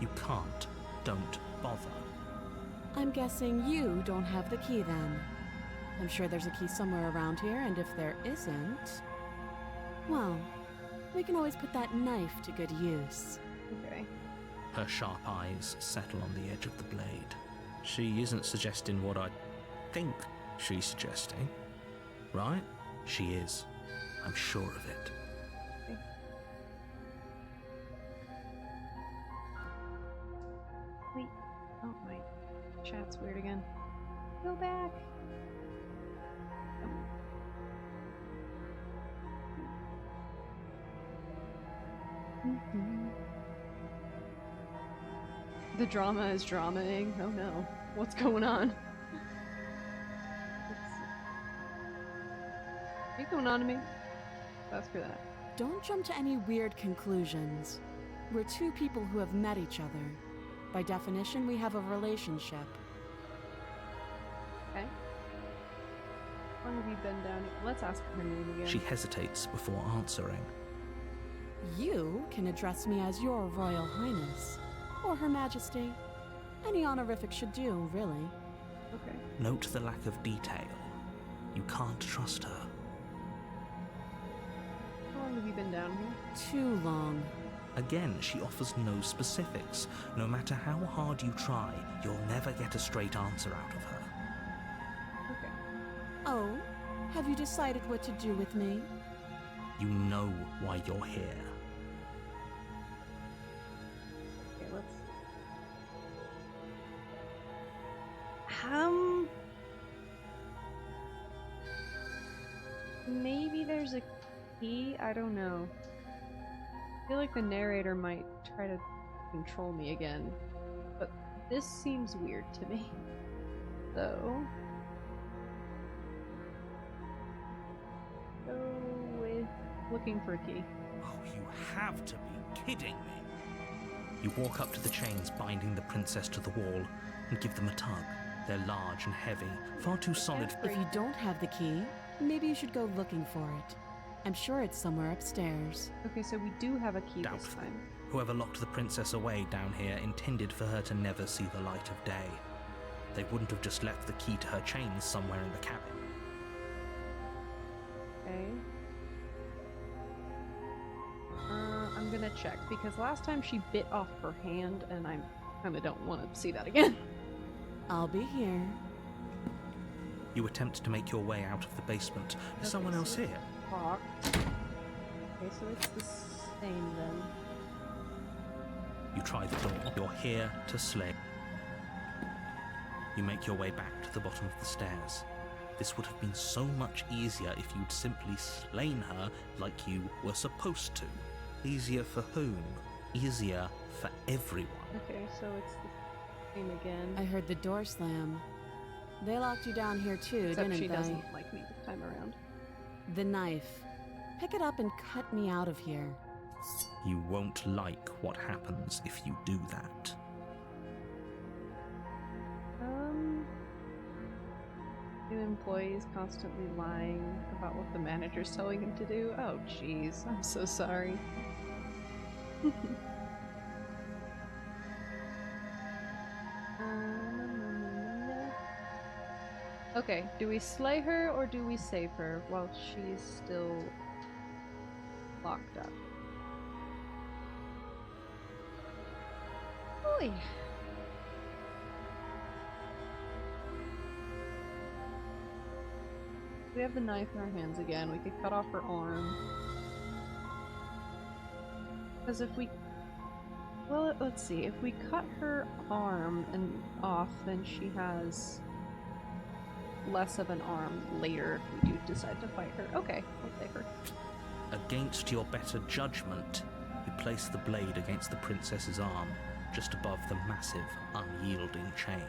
Speaker 2: You can't. Don't bother.
Speaker 4: I'm guessing you don't have the key then. I'm sure there's a key somewhere around here, and if there isn't... well, we can always put that knife to good use.
Speaker 1: Okay.
Speaker 2: Her sharp eyes settle on the edge of the blade. She isn't suggesting what I think she's suggesting, right? She is. I'm sure of it.
Speaker 1: Okay. Wait. Oh, my chat's weird again. Go back. Oh. The drama is dramaing. Oh no. What's going on? Are you coming on to me? Ask her that.
Speaker 4: Don't jump to any weird conclusions. We're two people who have met each other. By definition, we have a relationship.
Speaker 1: Okay. How long have you been down here? Let's ask her name again.
Speaker 2: She hesitates before answering.
Speaker 4: You can address me as your Royal Highness, or Her Majesty. Any honorific should do, really.
Speaker 1: Okay.
Speaker 2: Note the lack of detail. You can't trust her.
Speaker 1: How long have you been down here?
Speaker 4: Too long.
Speaker 2: Again, she offers no specifics. No matter how hard you try, you'll never get a straight answer out of her.
Speaker 1: Okay.
Speaker 4: Oh, have you decided what to do with me?
Speaker 2: You know why you're here.
Speaker 1: Okay, let's... Maybe there's a key? I don't know. I feel like the narrator might try to control me again, but this seems weird to me. So... go with looking for a key.
Speaker 2: Oh, you have to be kidding me. You walk up to the chains binding the princess to the wall and give them a tug. They're large and heavy, far too solid.
Speaker 4: If you don't have the key, maybe you should go looking for it. I'm sure it's somewhere upstairs.
Speaker 1: Okay, so we do have a key this
Speaker 2: Doubtful.
Speaker 1: time.
Speaker 2: Whoever locked the princess away down here intended for her to never see the light of day. They wouldn't have just left the key to her chains somewhere in the cabin.
Speaker 1: Okay. I'm gonna check, because last time she bit off her hand, and I kinda don't want to see that again.
Speaker 4: I'll be here.
Speaker 2: You attempt to make your way out of the basement. Is someone else here?
Speaker 1: Locked. Okay, so it's the same then.
Speaker 2: You try the door. You're here to slay. You make your way back to the bottom of the stairs. This would have been so much easier if you'd simply slain her like you were supposed to. Easier for whom? Easier for everyone.
Speaker 1: Okay, so it's the same again.
Speaker 4: I heard the door slam. They locked you down here too,
Speaker 1: Except
Speaker 4: didn't
Speaker 1: she
Speaker 4: they?
Speaker 1: doesn't like me this time around.
Speaker 4: The knife. Pick it up and cut me out of here.
Speaker 2: You won't like what happens if you do that.
Speaker 1: New employees constantly lying about what the manager's telling him to do. Oh, jeez. I'm so sorry. Okay, do we slay her or do we save her while she's still locked up? Boy. We have the knife in our hands again. We could cut off her arm. Because if we... well, let's see. If we cut her arm off, then she has less of an arm later if we do decide to fight her. Okay, we'll save her.
Speaker 2: Against your better judgment, you place the blade against the princess's arm, just above the massive, unyielding chain.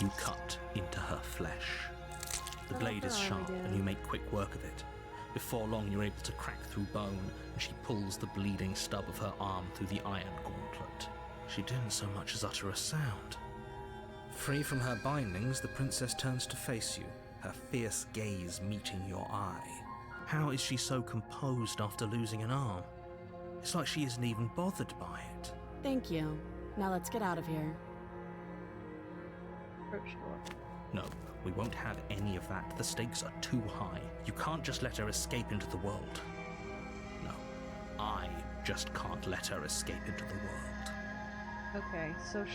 Speaker 2: You cut into her flesh. The blade is sharp, and you make quick work of it. Before long, you're able to crack through bone, and she pulls the bleeding stub of her arm through the iron gauntlet. She didn't so much as utter a sound. Free from her bindings, the princess turns to face you, her fierce gaze meeting your eye. How is she so composed after losing an arm? It's like she isn't even bothered by it.
Speaker 4: Thank you. Now let's get out of here.
Speaker 1: Approach door.
Speaker 2: No, we won't have any of that. The stakes are too high. You can't just let her escape into the world. No, I just can't let her escape into the world.
Speaker 1: Okay, so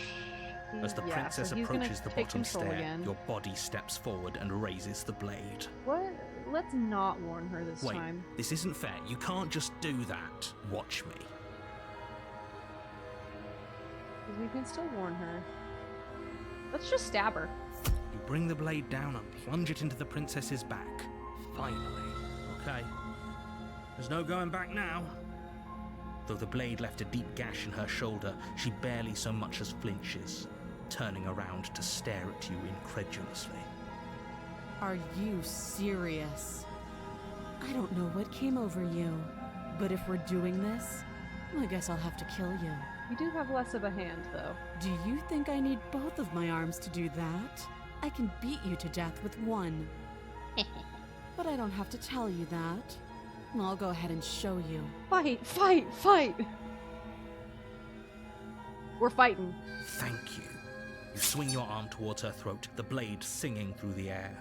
Speaker 2: As the princess
Speaker 1: so he's gonna
Speaker 2: approaches the
Speaker 1: take
Speaker 2: bottom
Speaker 1: control
Speaker 2: stair,
Speaker 1: again.
Speaker 2: your body steps forward and raises the blade.
Speaker 1: What? Let's not warn her this
Speaker 2: Wait,
Speaker 1: time.
Speaker 2: this isn't fair. You can't just do that. Watch me.
Speaker 1: Because we can still warn her. Let's just stab her.
Speaker 2: You bring the blade down and plunge it into the princess's back. Finally. Okay. There's no going back now. Though the blade left a deep gash in her shoulder, she barely so much as flinches, turning around to stare at you incredulously.
Speaker 9: Are you serious? I don't know what came over you, but if we're doing this, I guess I'll have to kill you.
Speaker 1: You do have less of a hand, though.
Speaker 9: Do you think I need both of my arms to do that? I can beat you to death with one. But I don't have to tell you that. I'll go ahead and show you.
Speaker 1: Fight, fight, fight! We're fighting.
Speaker 2: Thank you. You swing your arm towards her throat, the blade singing through the air.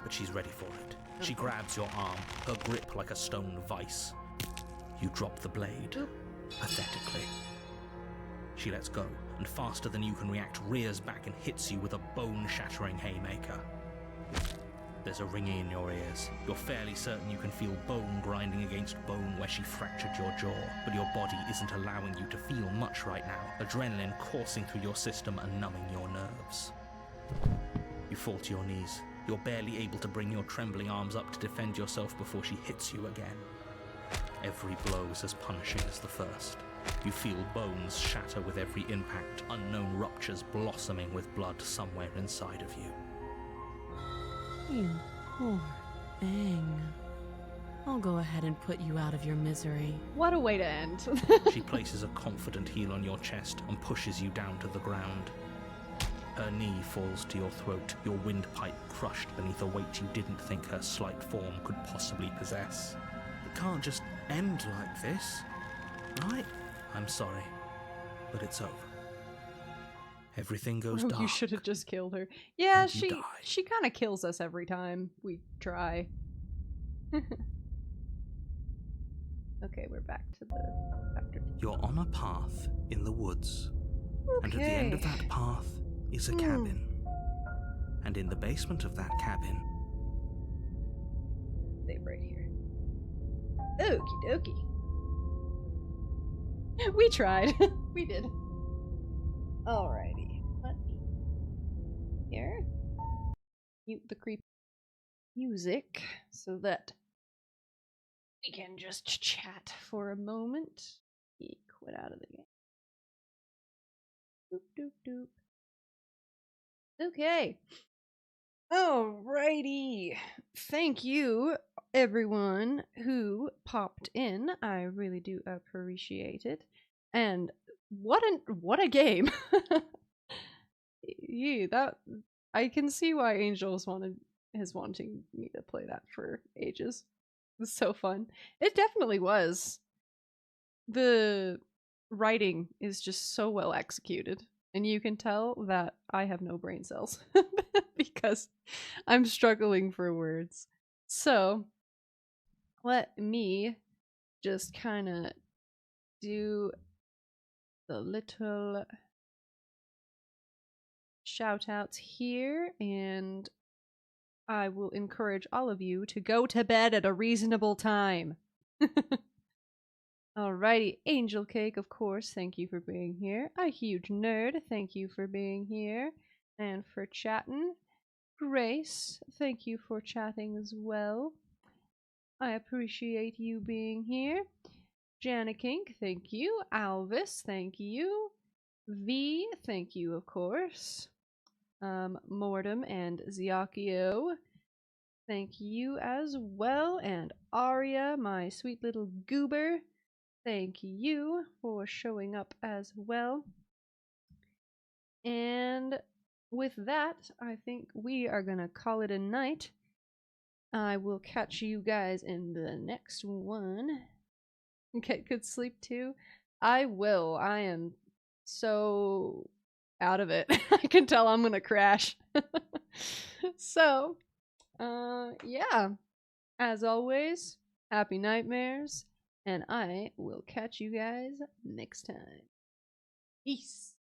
Speaker 2: But she's ready for it. She grabs your arm, her grip like a stone vice. You drop the blade, pathetically. She lets go, and faster than you can react, rears back and hits you with a bone-shattering haymaker. There's a ringing in your ears. You're fairly certain you can feel bone grinding against bone where she fractured your jaw, but your body isn't allowing you to feel much right now, adrenaline coursing through your system and numbing your nerves. You fall to your knees. You're barely able to bring your trembling arms up to defend yourself before she hits you again. Every blow is as punishing as the first. You feel bones shatter with every impact, unknown ruptures blossoming with blood somewhere inside of you.
Speaker 9: You poor thing. I'll go ahead and put you out of your misery.
Speaker 1: What a way to end.
Speaker 2: She places a confident heel on your chest and pushes you down to the ground. Her knee falls to your throat, your windpipe crushed beneath a weight you didn't think her slight form could possibly possess.
Speaker 5: It can't just end like this, right?
Speaker 2: I'm sorry, but it's over. Everything goes dark.
Speaker 1: You should have just killed her. Yeah,
Speaker 2: And you die.
Speaker 1: she kind of kills us every time we try. Okay, we're back to the factory.
Speaker 2: You're on a path in the woods, and at the end of that path is a cabin. And in the basement of that cabin...
Speaker 1: Save right here. Okie dokie. We tried. We did. Alrighty. Let me... Here. Mute the creep music so that we can just chat for a moment. He quit out of the game. Doop doop doop. Okay. Alrighty. Thank you, everyone who popped in. I really do appreciate it. And what a game. Yeah, that I can see why Angel is wanting me to play that for ages. It was so fun. It definitely was. The writing is just so well executed. And you can tell that I have no brain cells because I'm struggling for words. So, let me just kind of do the little shout outs here, and I will encourage all of you to go to bed at a reasonable time. Alrighty, Angel Cake, of course, thank you for being here. A Huge Nerd, thank you for being here and for chatting. Grace, thank you for chatting as well. I appreciate you being here. Janikink, thank you. Alvis, thank you. V, thank you, of course. Mortem and Ziakio, thank you as well. And Aria, my sweet little goober, thank you for showing up as well. And with that, I think we are gonna call it a night. I will catch you guys in the next one. Get good sleep too. I will. I am so out of it. I can tell I'm gonna crash. So, yeah. As always, happy nightmares. And I will catch you guys next time. Peace.